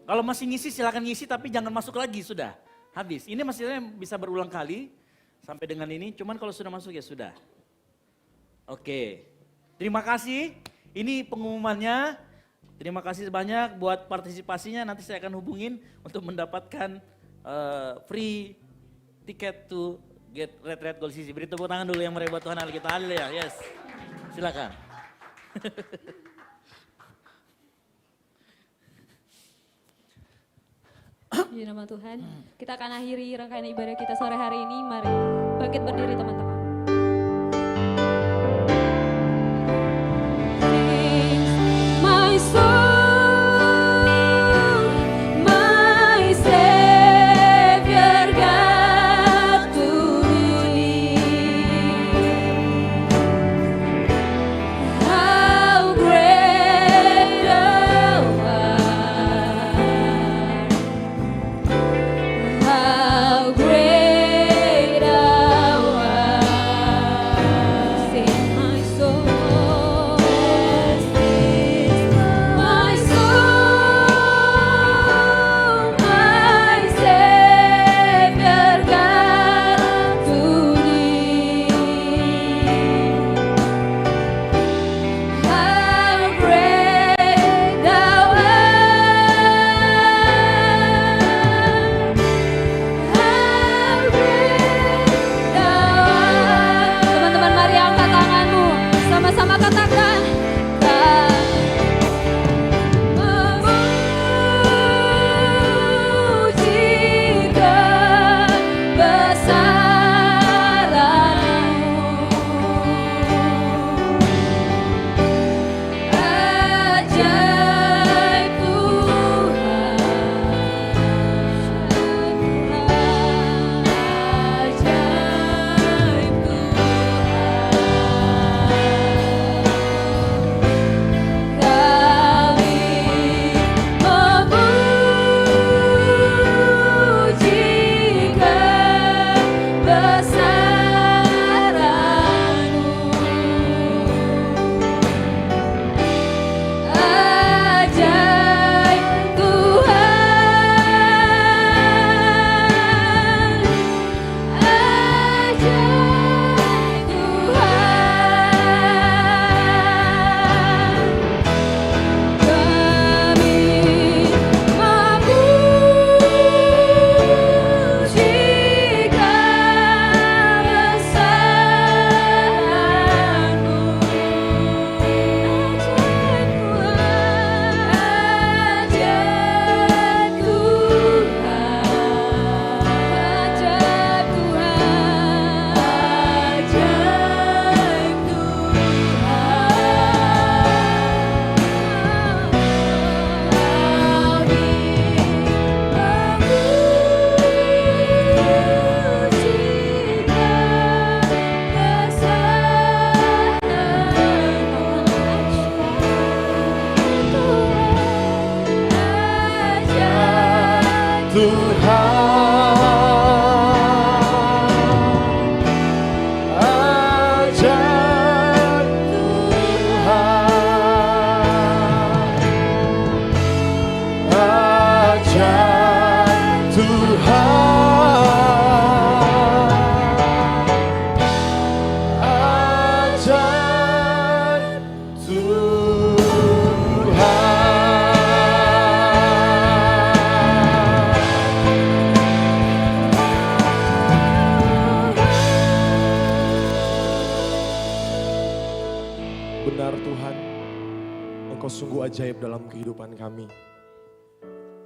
S5: Kalau masih ngisi silakan ngisi tapi jangan masuk lagi, sudah. Habis. Ini masih bisa berulang kali sampai dengan ini, cuman kalau sudah masuk ya sudah. Oke. Terima kasih. Ini pengumumannya. Terima kasih banyak buat partisipasinya. Nanti saya akan hubungin untuk mendapatkan free tiket to get Red Gold CC. Beri tepuk tangan dulu yang meriah buat Tuhan Allah kita. Haleluya. Yes. Silakan.
S4: Di nama Tuhan, kita akan akhiri rangkaian ibadah kita sore hari ini. Mari bangkit berdiri teman-teman. My soul, my Savior God to thee. How great thou art. How great thou art. Sing my soul, my soul, my Savior God to thee. How great thou art. Teman-teman mari angkat tanganmu, sama-sama katakan memuji kebesaranmu, ajaib
S7: Benar Tuhan, Engkau sungguh ajaib dalam kehidupan kami.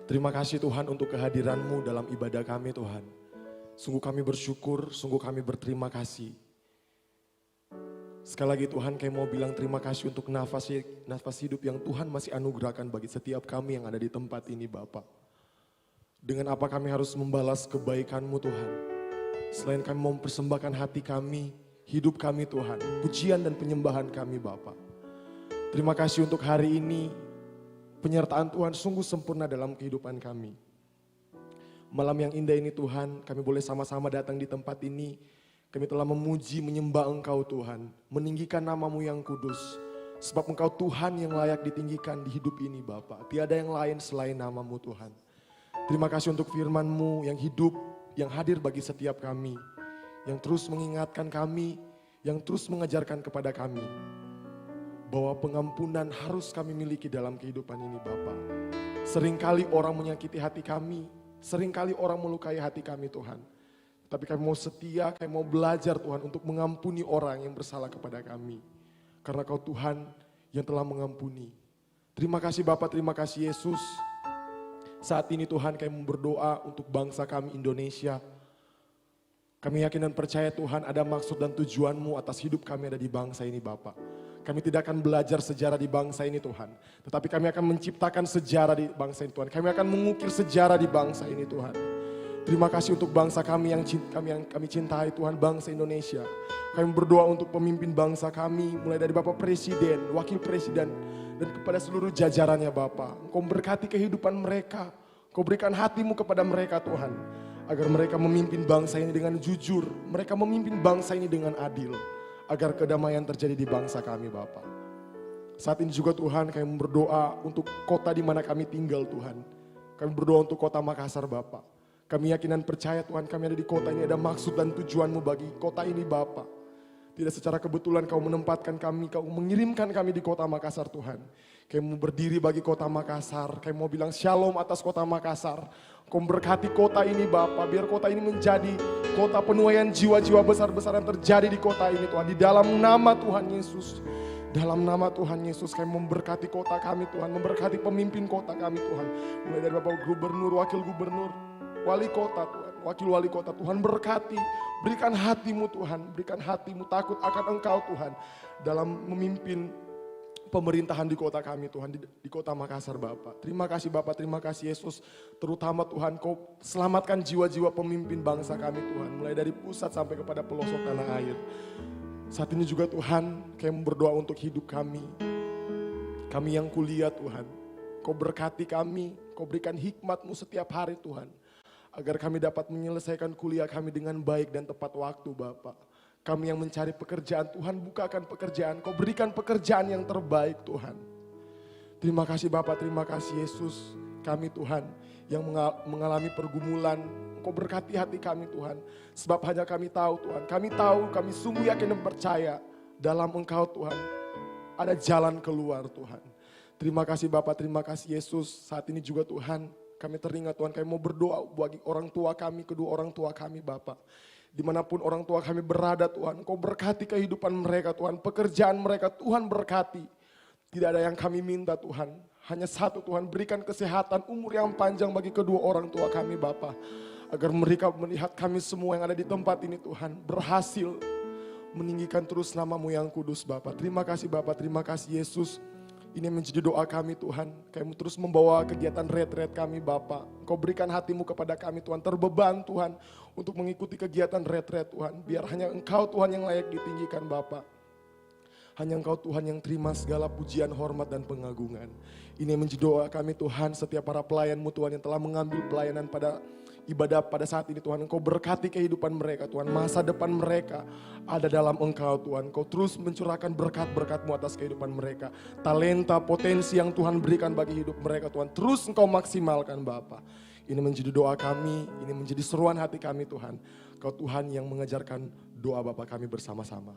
S7: Terima kasih Tuhan untuk kehadiran-Mu dalam ibadah kami Tuhan. Sungguh kami bersyukur, sungguh kami berterima kasih. Sekali lagi Tuhan, kami mau bilang terima kasih untuk nafas hidup yang Tuhan masih anugerahkan bagi setiap kami yang ada di tempat ini Bapa. Dengan apa kami harus membalas kebaikan-Mu Tuhan. Selain kami mau mempersembahkan hati kami, hidup kami Tuhan, pujian dan penyembahan kami Bapa. Terima kasih untuk hari ini, Penyertaan Tuhan sungguh sempurna dalam kehidupan kami. Malam yang indah ini Tuhan, kami boleh sama-sama datang di tempat ini. Kami telah memuji, menyembah Engkau Tuhan, meninggikan nama-Mu yang kudus. Sebab Engkau Tuhan yang layak ditinggikan di hidup ini Bapa. Tiada yang lain selain nama-Mu Tuhan. Terima kasih untuk firman-Mu yang hidup, yang hadir bagi setiap kami. Yang terus mengingatkan kami, yang terus mengajarkan kepada kami. Bahwa pengampunan harus kami miliki dalam kehidupan ini Bapa. Seringkali orang menyakiti hati kami, seringkali orang melukai hati kami Tuhan. Tapi kami mau setia, kami mau belajar Tuhan untuk mengampuni orang yang bersalah kepada kami. Karena Kau Tuhan yang telah mengampuni. Terima kasih Bapa, terima kasih Yesus. Saat ini Tuhan kami berdoa untuk bangsa kami Indonesia. Kami yakin dan percaya Tuhan ada maksud dan tujuan-Mu atas hidup kami ada di bangsa ini Bapa. Kami tidak akan belajar sejarah di bangsa ini Tuhan. Tetapi kami akan menciptakan sejarah di bangsa ini Tuhan. Kami akan mengukir sejarah di bangsa ini Tuhan. Terima kasih untuk bangsa kami yang kami cintai Tuhan, bangsa Indonesia. Kami berdoa untuk pemimpin bangsa kami, mulai dari Bapak Presiden, Wakil Presiden, dan kepada seluruh jajarannya Bapa. Engkau berkati kehidupan mereka. Engkau berikan hati-Mu kepada mereka Tuhan. Agar mereka memimpin bangsa ini dengan jujur. Mereka memimpin bangsa ini dengan adil. Agar kedamaian terjadi di bangsa kami Bapa. Saat ini juga Tuhan kami berdoa untuk kota di mana kami tinggal Tuhan. Kami berdoa untuk kota Makassar Bapa. Kami yakin dan percaya Tuhan kami ada di kota ini ada maksud dan tujuan-Mu bagi kota ini Bapa. Tidak secara kebetulan Kau menempatkan kami, Kau mengirimkan kami di kota Makassar Tuhan. Kami mau berdiri bagi kota Makassar, kami mau bilang shalom atas kota Makassar. Kau berkati kota ini Bapa, biar kota ini menjadi kota penuaian jiwa-jiwa besar-besaran terjadi di kota ini Tuhan. Di dalam nama Tuhan Yesus. Dalam nama Tuhan Yesus kami memberkati kota kami Tuhan. Memberkati pemimpin kota kami Tuhan. Mulai dari Bapak Gubernur, Wakil Gubernur, Wali Kota Tuhan. Wakil Wali Kota Tuhan berkati. Berikan hatimu Tuhan. Berikan hatimu takut akan Engkau Tuhan. Dalam memimpin pemerintahan di kota kami Tuhan, di kota Makassar Bapak. Terima kasih Bapak, terima kasih Yesus. Terutama Tuhan Kau selamatkan jiwa-jiwa pemimpin bangsa kami Tuhan. Mulai dari pusat sampai kepada pelosok tanah air. Saat ini juga Tuhan kami berdoa untuk hidup kami. Kami yang kuliah Tuhan. Kau berkati kami, Kau berikan hikmat-Mu setiap hari Tuhan. Agar kami dapat menyelesaikan kuliah kami dengan baik dan tepat waktu Bapak. Kami yang mencari pekerjaan, Tuhan bukakan pekerjaan. Kau berikan pekerjaan yang terbaik Tuhan. Terima kasih Bapak, terima kasih Yesus. Kami Tuhan yang mengalami pergumulan. Kau berkati hati kami Tuhan. Sebab hanya kami tahu Tuhan. Kami tahu, kami sungguh yakin dan percaya. Dalam Engkau Tuhan. Ada jalan keluar Tuhan. Terima kasih Bapak, terima kasih Yesus. Saat ini juga Tuhan kami teringat Tuhan. Kami mau berdoa bagi orang tua kami, kedua orang tua kami Bapak. Dimanapun orang tua kami berada Tuhan, Kau berkati kehidupan mereka Tuhan, pekerjaan mereka Tuhan berkati. Tidak ada yang kami minta Tuhan, hanya satu Tuhan, berikan kesehatan, umur yang panjang bagi kedua orang tua kami Bapa. Agar mereka melihat kami semua yang ada di tempat ini Tuhan, berhasil meninggikan terus nama-Mu yang kudus Bapa. Terima kasih Bapa, terima kasih Yesus. Ini menjadi doa kami Tuhan. Kami terus membawa kegiatan retret kami Bapa. Kau berikan hati-Mu kepada kami Tuhan. Terbeban Tuhan untuk mengikuti kegiatan retret Tuhan. Biar hanya Engkau Tuhan yang layak ditinggikan Bapa. Hanya Engkau Tuhan yang terima segala pujian, hormat dan pengagungan. Ini menjadi doa kami Tuhan. Setiap para pelayan-Mu Tuhan yang telah mengambil pelayanan pada ibadah pada saat ini Tuhan. Engkau berkati kehidupan mereka Tuhan. Masa depan mereka ada dalam Engkau Tuhan. Engkau terus mencurahkan berkat-berkat-Mu atas kehidupan mereka. Talenta, potensi yang Tuhan berikan bagi hidup mereka Tuhan. Terus Engkau maksimalkan Bapa. Ini menjadi doa kami. Ini menjadi seruan hati kami Tuhan. Engkau Tuhan yang mengajarkan doa Bapa kami bersama-sama.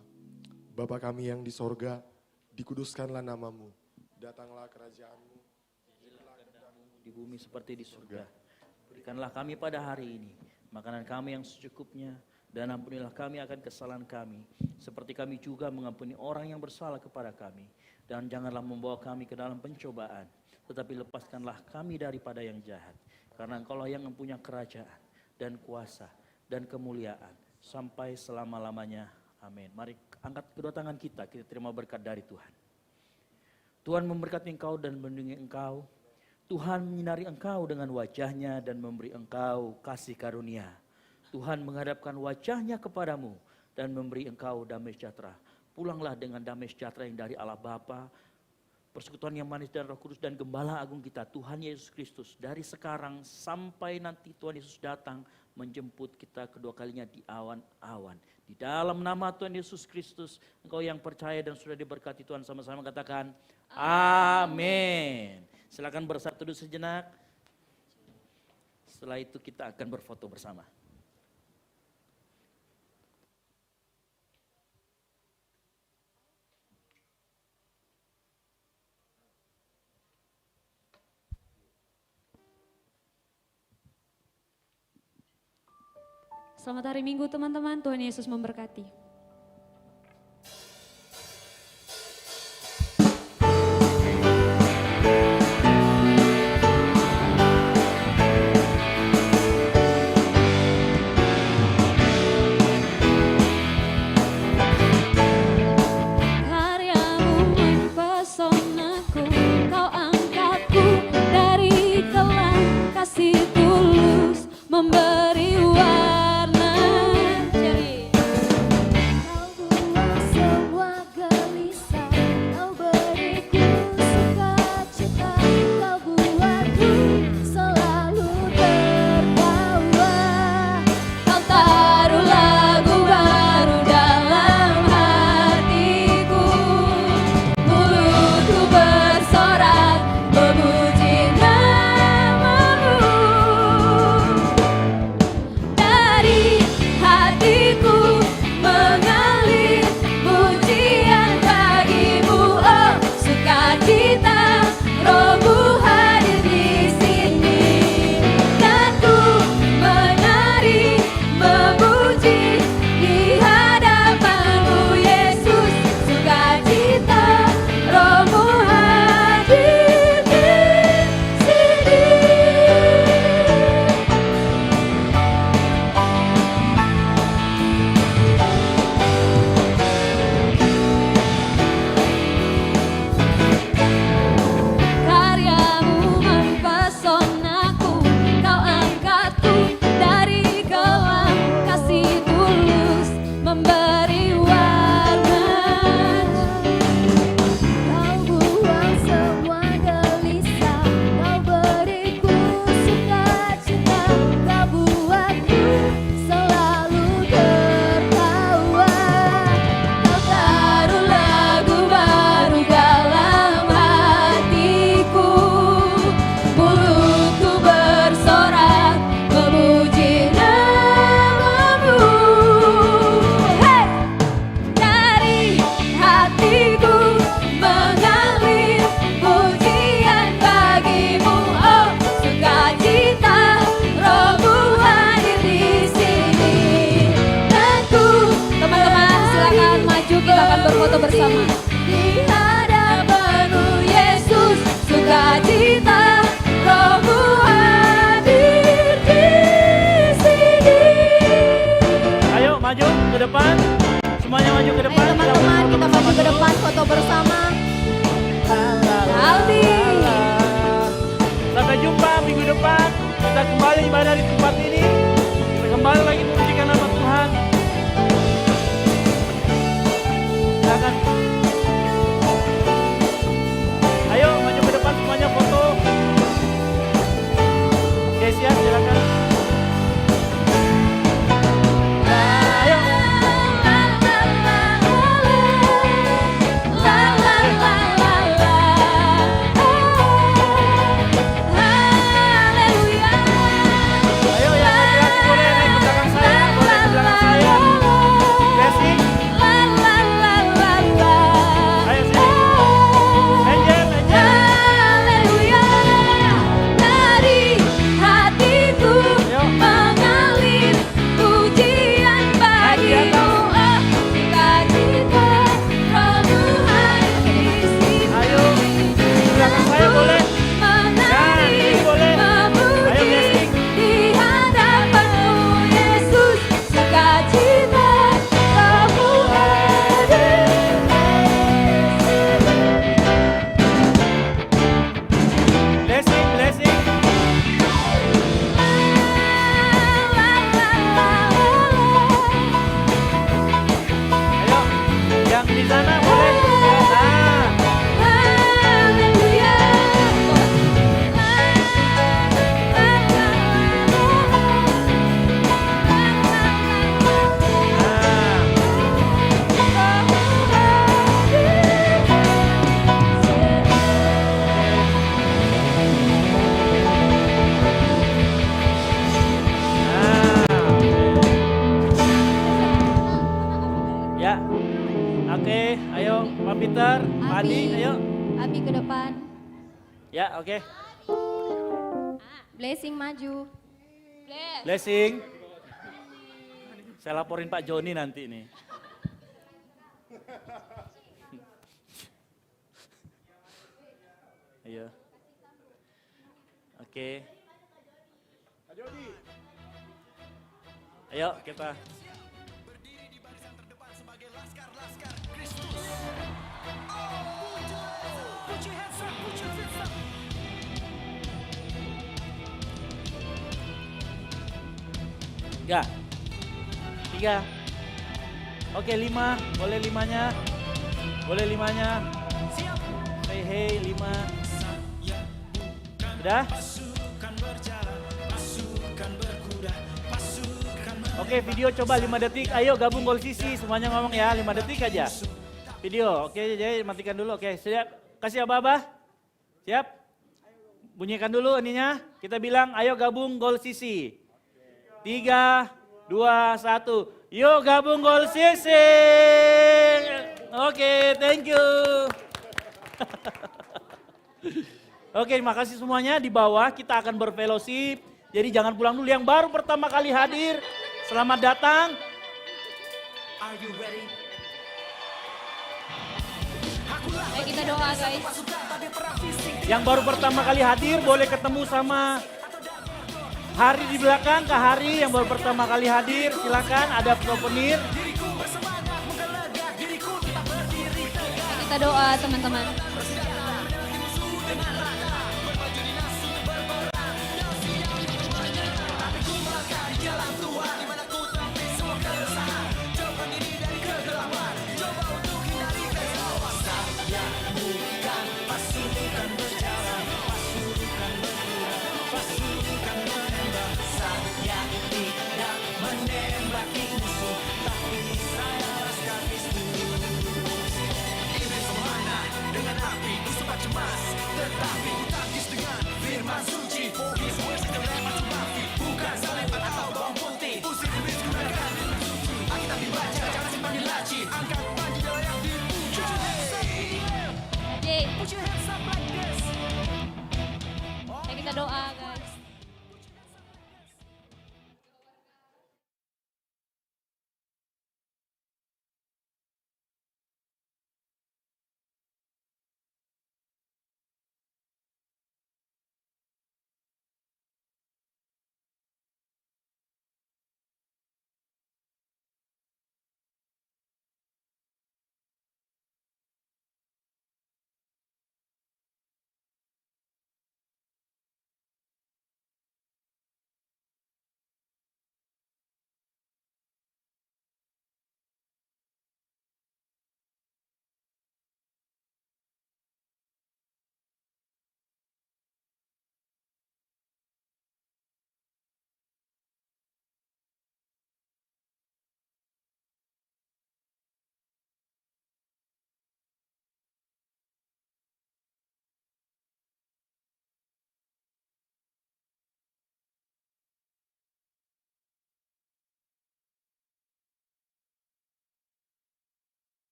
S7: Bapa kami yang di sorga, dikuduskanlah nama-Mu. Datanglah kerajaan-Mu.
S5: Di bumi seperti di surga. Berikanlah kami pada hari ini makanan kami yang secukupnya, dan ampunilah kami akan kesalahan kami, seperti kami juga mengampuni orang yang bersalah kepada kami. Dan janganlah membawa kami ke dalam pencobaan, tetapi lepaskanlah kami daripada yang jahat. Karena Engkaulah yang mempunyai kerajaan dan kuasa dan kemuliaan sampai selama-lamanya. Amin. Mari angkat kedua tangan kita terima berkat dari Tuhan. Tuhan memberkati engkau dan melindungi engkau. Tuhan menyinari engkau dengan wajah-Nya dan memberi engkau kasih karunia. Tuhan menghadapkan wajah-Nya kepadamu dan memberi engkau damai sejahtera. Pulanglah dengan damai sejahtera yang dari Allah Bapa, persekutuan yang manis dan Roh Kudus dan Gembala Agung kita, Tuhan Yesus Kristus, dari sekarang sampai nanti Tuhan Yesus datang menjemput kita kedua kalinya di awan-awan. Di dalam nama Tuhan Yesus Kristus, engkau yang percaya dan sudah diberkati Tuhan, sama-sama katakan amin. Silakan bersatu dulu sejenak. Setelah itu kita akan berfoto bersama.
S4: Selamat hari Minggu teman-teman, Tuhan Yesus memberkati. Karyamu mempesonaku, kau angkatku dari kelam, kasih tulus memberi warna. Berfoto bersama. Di hadapan-Mu Yesus, sukacita Roh-Mu hadir di sini.
S5: Ayo maju ke depan, semuanya maju ke depan.
S3: Ayo teman-teman, kita maju ke depan, foto bersama.
S4: Aldi.
S5: Sampai jumpa minggu depan. Kita kembali ibadah di tempat ini. Kita kembali lagi memujikan nama Tuhan. Silakan. Ayo maju ke depan semuanya foto. Kesia silakan. Ayo. keluar. Adi, ayo.
S1: Abi ke depan.
S5: Ya, oke.
S1: Blessing maju.
S5: Blessing. Saya laporin Pak Joni nanti nih. Ayo. Oke. Ayo kita. Tiga. Tiga. Oke, 5. Boleh 5-nya. Boleh 5-nya. Say hey 5. Udah? Oke, video coba 5 detik. Ayo gabung Gol Sisi. Semuanya ngomong ya, 5 detik aja. Video. Oke, jadi matikan dulu. Oke, siap. Kasih aba-aba. Siap? Bunyikan dulu ininya. Kita bilang ayo gabung Gol Sisi. 3, 2, 1. Yuk gabung Gol Sisi. Oke, thank you. Oke, terima kasih semuanya. Di bawah kita akan berfellowship. Jadi jangan pulang dulu. Yang baru pertama kali hadir, selamat datang.
S3: Ayo kita doa guys.
S5: Yang baru pertama kali hadir boleh ketemu sama Hari di belakang, Kak Hari yang baru pertama kali hadir. Silakan, ada souvenir.
S3: Kita doa teman-teman.
S8: Dengan api ku sempat cemas, tetapi